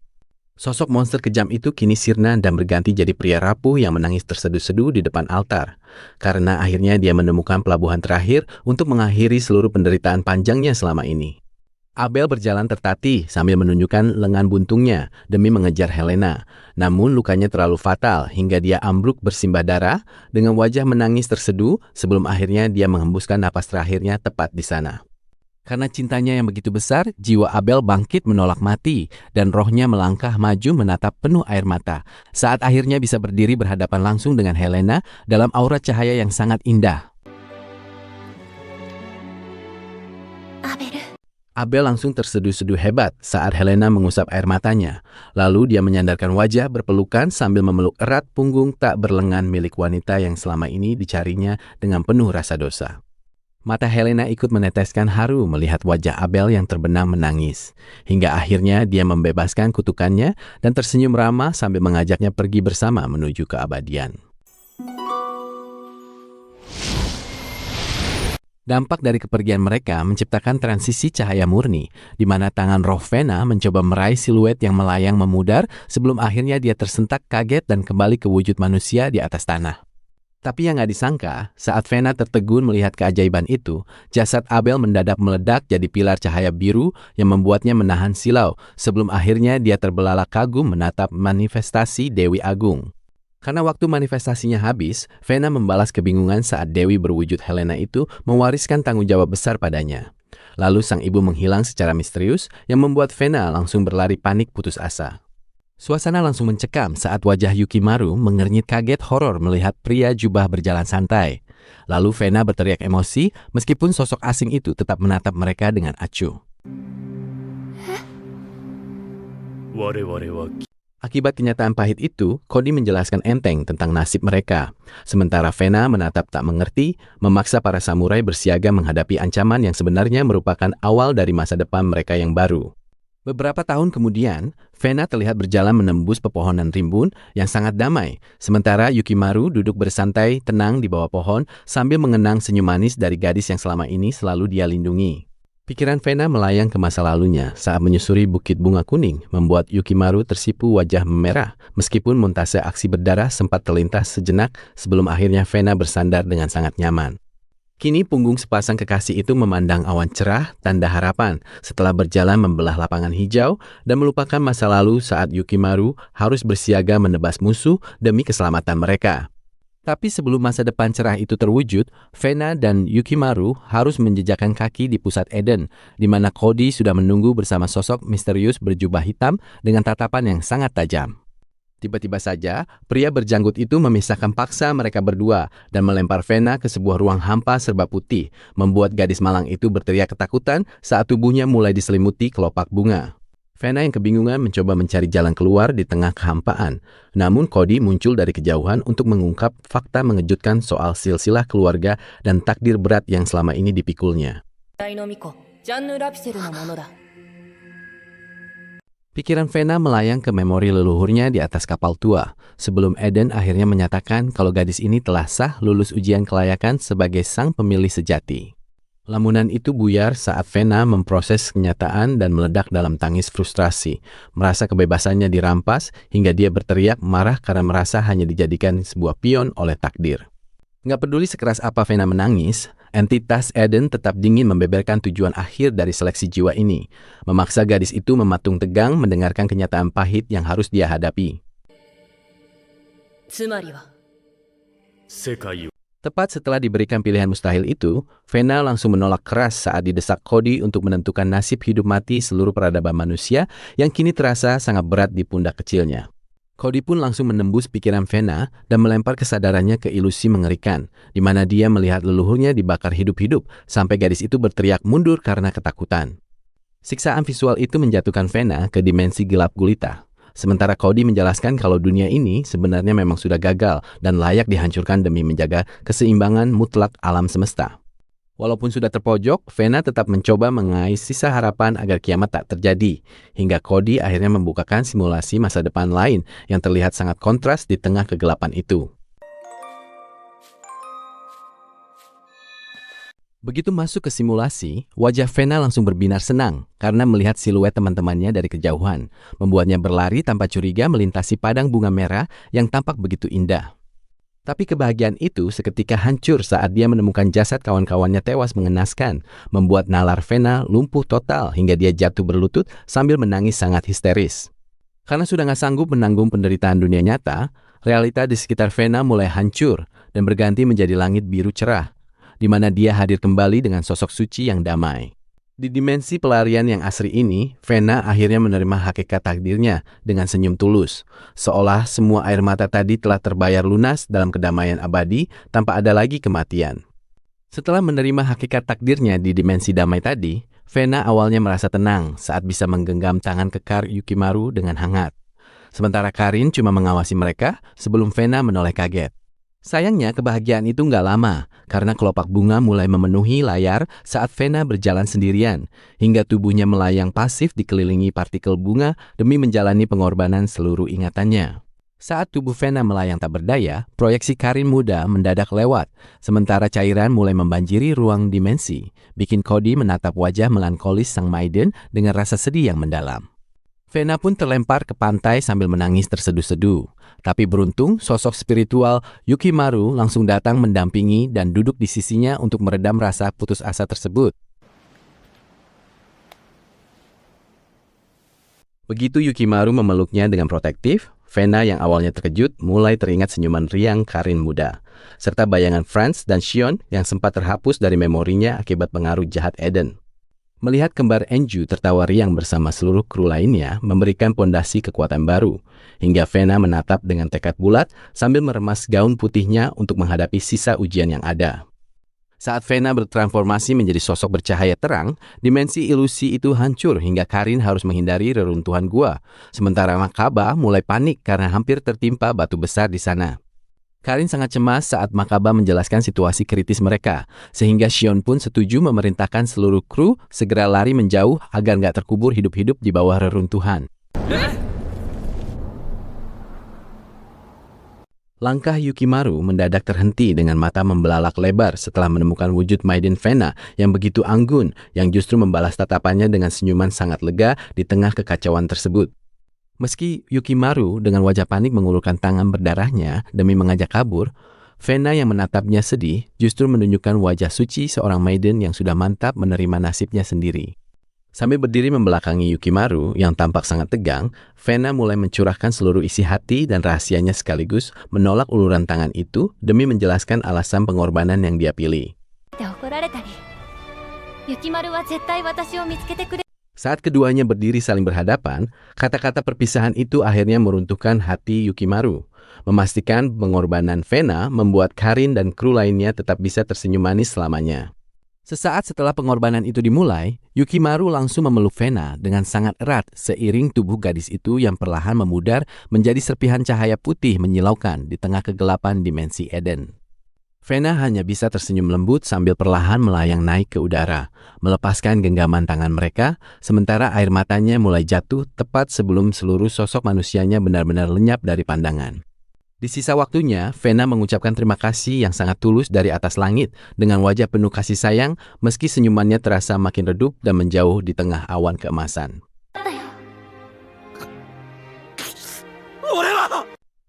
Sosok monster kejam itu kini sirna dan berganti jadi pria rapuh yang menangis terseduh-seduh di depan altar. Karena akhirnya dia menemukan pelabuhan terakhir untuk mengakhiri seluruh penderitaan panjangnya selama ini. Abel berjalan tertatih sambil menunjukkan lengan buntungnya demi mengejar Helena. Namun lukanya terlalu fatal hingga dia ambruk bersimbah darah dengan wajah menangis terseduh sebelum akhirnya dia menghembuskan napas terakhirnya tepat di sana. Karena cintanya yang begitu besar, jiwa Abel bangkit menolak mati dan rohnya melangkah maju menatap penuh air mata saat akhirnya bisa berdiri berhadapan langsung dengan Helena dalam aura cahaya yang sangat indah. Abel langsung terseduh-seduh hebat saat Helena mengusap air matanya. Lalu dia menyandarkan wajah berpelukan sambil memeluk erat punggung tak berlengan milik wanita yang selama ini dicarinya dengan penuh rasa dosa. Mata Helena ikut meneteskan haru melihat wajah Abel yang terbenam menangis. Hingga akhirnya dia membebaskan kutukannya dan tersenyum ramah sambil mengajaknya pergi bersama menuju keabadian. Dampak dari kepergian mereka menciptakan transisi cahaya murni, di mana tangan roh Vena mencoba meraih siluet yang melayang memudar sebelum akhirnya dia tersentak kaget dan kembali ke wujud manusia di atas tanah. Tapi yang gak disangka, saat Vena tertegun melihat keajaiban itu, jasad Abel mendadak meledak jadi pilar cahaya biru yang membuatnya menahan silau, sebelum akhirnya dia terbelalak kagum menatap manifestasi Dewi Agung. Karena waktu manifestasinya habis, Vena membalas kebingungan saat Dewi berwujud Helena itu mewariskan tanggung jawab besar padanya. Lalu sang ibu menghilang secara misterius yang membuat Vena langsung berlari panik putus asa. Suasana langsung mencekam saat wajah Yukimaru mengernyit kaget horor melihat pria jubah berjalan santai. Lalu Vena berteriak emosi meskipun sosok asing itu tetap menatap mereka dengan acuh. Akibat kenyataan pahit itu, Cody menjelaskan enteng tentang nasib mereka. Sementara Vena menatap tak mengerti, memaksa para samurai bersiaga menghadapi ancaman yang sebenarnya merupakan awal dari masa depan mereka yang baru. Beberapa tahun kemudian, Vena terlihat berjalan menembus pepohonan rimbun yang sangat damai, sementara Yukimaru duduk bersantai tenang di bawah pohon sambil mengenang senyum manis dari gadis yang selama ini selalu dia lindungi. Pikiran Vena melayang ke masa lalunya saat menyusuri bukit bunga kuning, membuat Yukimaru tersipu wajah memerah, meskipun montase aksi berdarah sempat terlintas sejenak sebelum akhirnya Vena bersandar dengan sangat nyaman. Kini punggung sepasang kekasih itu memandang awan cerah, tanda harapan, setelah berjalan membelah lapangan hijau dan melupakan masa lalu saat Yukimaru harus bersiaga menebas musuh demi keselamatan mereka. Tapi sebelum masa depan cerah itu terwujud, Vena dan Yukimaru harus menjejakkan kaki di pusat Eden, di mana Cody sudah menunggu bersama sosok misterius berjubah hitam dengan tatapan yang sangat tajam. Tiba-tiba saja, pria berjanggut itu memisahkan paksa mereka berdua dan melempar Vena ke sebuah ruang hampa serba putih, membuat gadis malang itu berteriak ketakutan saat tubuhnya mulai diselimuti kelopak bunga. Vena yang kebingungan mencoba mencari jalan keluar di tengah kehampaan. Namun Cody muncul dari kejauhan untuk mengungkap fakta mengejutkan soal silsilah keluarga dan takdir berat yang selama ini dipikulnya. Pikiran Vena melayang ke memori leluhurnya di atas kapal tua, sebelum Eden akhirnya menyatakan kalau gadis ini telah sah lulus ujian kelayakan sebagai sang pemilih sejati. Lamunan itu buyar saat Vena memproses kenyataan dan meledak dalam tangis frustrasi, merasa kebebasannya dirampas hingga dia berteriak marah karena merasa hanya dijadikan sebuah pion oleh takdir. Nggak peduli sekeras apa Vena menangis, entitas Eden tetap dingin membeberkan tujuan akhir dari seleksi jiwa ini, memaksa gadis itu mematung tegang mendengarkan kenyataan pahit yang harus dia hadapi. Tepat setelah diberikan pilihan mustahil itu, Vena langsung menolak keras saat didesak Cody untuk menentukan nasib hidup mati seluruh peradaban manusia yang kini terasa sangat berat di pundak kecilnya. Cody pun langsung menembus pikiran Vena dan melempar kesadarannya ke ilusi mengerikan, di mana dia melihat leluhurnya dibakar hidup-hidup sampai gadis itu berteriak mundur karena ketakutan. Siksaan visual itu menjatuhkan Vena ke dimensi gelap gulita. Sementara Cody menjelaskan kalau dunia ini sebenarnya memang sudah gagal dan layak dihancurkan demi menjaga keseimbangan mutlak alam semesta. Walaupun sudah terpojok, Vena tetap mencoba mengais sisa harapan agar kiamat tak terjadi, hingga Cody akhirnya membukakan simulasi masa depan lain yang terlihat sangat kontras di tengah kegelapan itu. Begitu masuk ke simulasi, wajah Vena langsung berbinar senang karena melihat siluet teman-temannya dari kejauhan, membuatnya berlari tanpa curiga melintasi padang bunga merah yang tampak begitu indah. Tapi kebahagiaan itu seketika hancur saat dia menemukan jasad kawan-kawannya tewas mengenaskan, membuat nalar Vena lumpuh total hingga dia jatuh berlutut sambil menangis sangat histeris. Karena sudah nggak sanggup menanggung penderitaan dunia nyata, realita di sekitar Vena mulai hancur dan berganti menjadi langit biru cerah, di mana dia hadir kembali dengan sosok suci yang damai. Di dimensi pelarian yang asri ini, Vena akhirnya menerima hakikat takdirnya dengan senyum tulus, seolah semua air mata tadi telah terbayar lunas dalam kedamaian abadi tanpa ada lagi kematian. Setelah menerima hakikat takdirnya di dimensi damai tadi, Vena awalnya merasa tenang saat bisa menggenggam tangan kekar Yukimaru dengan hangat. Sementara Karin cuma mengawasi mereka sebelum Vena menoleh kaget. Sayangnya kebahagiaan itu nggak lama, karena kelopak bunga mulai memenuhi layar saat Vena berjalan sendirian, hingga tubuhnya melayang pasif dikelilingi partikel bunga demi menjalani pengorbanan seluruh ingatannya. Saat tubuh Vena melayang tak berdaya, proyeksi Karin muda mendadak lewat, sementara cairan mulai membanjiri ruang dimensi, bikin Cody menatap wajah melankolis sang maiden dengan rasa sedih yang mendalam. Vena pun terlempar ke pantai sambil menangis terseduh-seduh. Tapi beruntung, sosok spiritual Yukimaru langsung datang mendampingi dan duduk di sisinya untuk meredam rasa putus asa tersebut. Begitu Yukimaru memeluknya dengan protektif, Vena yang awalnya terkejut mulai teringat senyuman riang Karin muda, serta bayangan Franz dan Shion yang sempat terhapus dari memorinya akibat pengaruh jahat Eden. Melihat kembar Enju tertawa riang bersama seluruh kru lainnya memberikan pondasi kekuatan baru, hingga Vena menatap dengan tekad bulat sambil meremas gaun putihnya untuk menghadapi sisa ujian yang ada. Saat Vena bertransformasi menjadi sosok bercahaya terang, dimensi ilusi itu hancur hingga Karin harus menghindari reruntuhan gua, sementara Makaba mulai panik karena hampir tertimpa batu besar di sana. Karin sangat cemas saat Makaba menjelaskan situasi kritis mereka, sehingga Shion pun setuju memerintahkan seluruh kru segera lari menjauh agar nggak terkubur hidup-hidup di bawah reruntuhan. Langkah Yukimaru mendadak terhenti dengan mata membelalak lebar setelah menemukan wujud maiden Vena yang begitu anggun, yang justru membalas tatapannya dengan senyuman sangat lega di tengah kekacauan tersebut. Meski Yukimaru dengan wajah panik mengulurkan tangan berdarahnya demi mengajak kabur, Vena yang menatapnya sedih justru menunjukkan wajah suci seorang maiden yang sudah mantap menerima nasibnya sendiri. Sambil berdiri membelakangi Yukimaru yang tampak sangat tegang, Vena mulai mencurahkan seluruh isi hati dan rahasianya sekaligus menolak uluran tangan itu demi menjelaskan alasan pengorbanan yang dia pilih. Saat keduanya berdiri saling berhadapan, kata-kata perpisahan itu akhirnya meruntuhkan hati Yukimaru, memastikan pengorbanan Vena membuat Karin dan kru lainnya tetap bisa tersenyum manis selamanya. Sesaat setelah pengorbanan itu dimulai, Yukimaru langsung memeluk Vena dengan sangat erat seiring tubuh gadis itu yang perlahan memudar menjadi serpihan cahaya putih menyilaukan di tengah kegelapan dimensi Eden. Vena hanya bisa tersenyum lembut sambil perlahan melayang naik ke udara, melepaskan genggaman tangan mereka, sementara air matanya mulai jatuh tepat sebelum seluruh sosok manusianya benar-benar lenyap dari pandangan. Di sisa waktunya, Vena mengucapkan terima kasih yang sangat tulus dari atas langit dengan wajah penuh kasih sayang meski senyumannya terasa makin redup dan menjauh di tengah awan keemasan.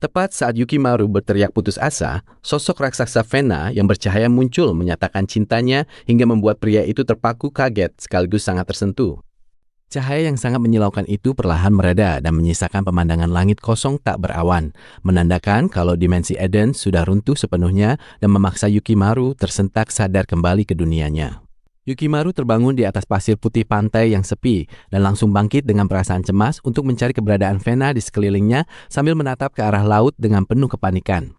Tepat saat Yukimaru berteriak putus asa, sosok raksasa Vena yang bercahaya muncul menyatakan cintanya hingga membuat pria itu terpaku kaget sekaligus sangat tersentuh. Cahaya yang sangat menyilaukan itu perlahan mereda dan menyisakan pemandangan langit kosong tak berawan, menandakan kalau dimensi Eden sudah runtuh sepenuhnya dan memaksa Yukimaru tersentak sadar kembali ke dunianya. Yukimaru terbangun di atas pasir putih pantai yang sepi dan langsung bangkit dengan perasaan cemas untuk mencari keberadaan Vena di sekelilingnya sambil menatap ke arah laut dengan penuh kepanikan.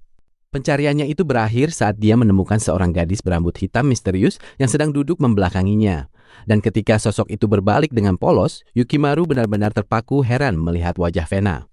Pencariannya itu berakhir saat dia menemukan seorang gadis berambut hitam misterius yang sedang duduk membelakanginya. Dan ketika sosok itu berbalik dengan polos, Yukimaru benar-benar terpaku heran melihat wajah Vena.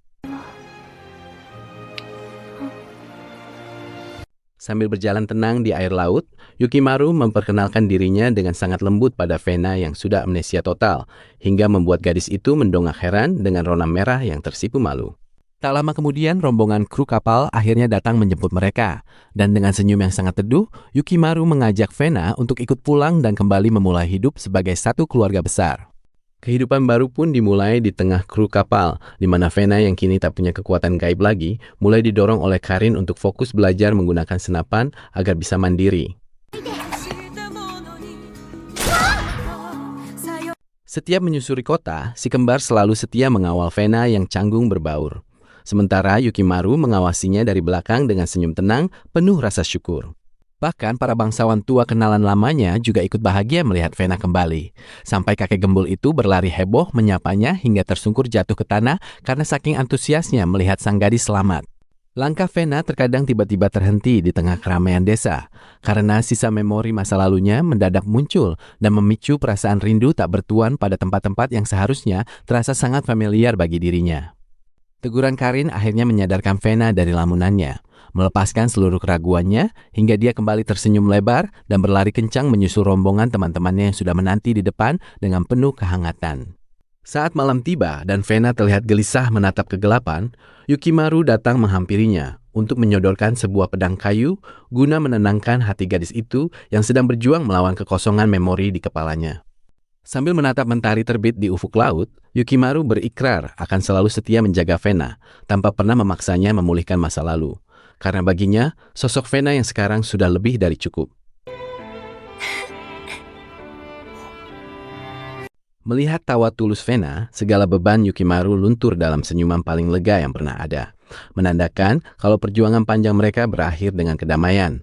Sambil berjalan tenang di air laut, Yukimaru memperkenalkan dirinya dengan sangat lembut pada Vena yang sudah amnesia total, hingga membuat gadis itu mendongak heran dengan rona merah yang tersipu malu. Tak lama kemudian, rombongan kru kapal akhirnya datang menjemput mereka. Dan dengan senyum yang sangat teduh, Yukimaru mengajak Fena untuk ikut pulang dan kembali memulai hidup sebagai satu keluarga besar. Kehidupan baru pun dimulai di tengah kru kapal, di mana Fena yang kini tak punya kekuatan gaib lagi, mulai didorong oleh Karin untuk fokus belajar menggunakan senapan agar bisa mandiri. Setiap menyusuri kota, si kembar selalu setia mengawal Fena yang canggung berbaur. Sementara Yukimaru mengawasinya dari belakang dengan senyum tenang, penuh rasa syukur. Bahkan para bangsawan tua kenalan lamanya juga ikut bahagia melihat Fena kembali. Sampai kakek gembul itu berlari heboh menyapanya hingga tersungkur jatuh ke tanah karena saking antusiasnya melihat sang gadis selamat. Langkah Fena terkadang tiba-tiba terhenti di tengah keramaian desa, karena sisa memori masa lalunya mendadak muncul dan memicu perasaan rindu tak bertuan pada tempat-tempat yang seharusnya terasa sangat familiar bagi dirinya. Teguran Karin akhirnya menyadarkan Fena dari lamunannya, melepaskan seluruh keraguannya hingga dia kembali tersenyum lebar dan berlari kencang menyusul rombongan teman-temannya yang sudah menanti di depan dengan penuh kehangatan. Saat malam tiba dan Fena terlihat gelisah menatap kegelapan, Yukimaru datang menghampirinya untuk menyodorkan sebuah pedang kayu guna menenangkan hati gadis itu yang sedang berjuang melawan kekosongan memori di kepalanya. Sambil menatap mentari terbit di ufuk laut, Yukimaru berikrar akan selalu setia menjaga Fena tanpa pernah memaksanya memulihkan masa lalu. Karena baginya, sosok Fena yang sekarang sudah lebih dari cukup. Melihat tawa tulus Fena, segala beban Yukimaru luntur dalam senyuman paling lega yang pernah ada. Menandakan kalau perjuangan panjang mereka berakhir dengan kedamaian.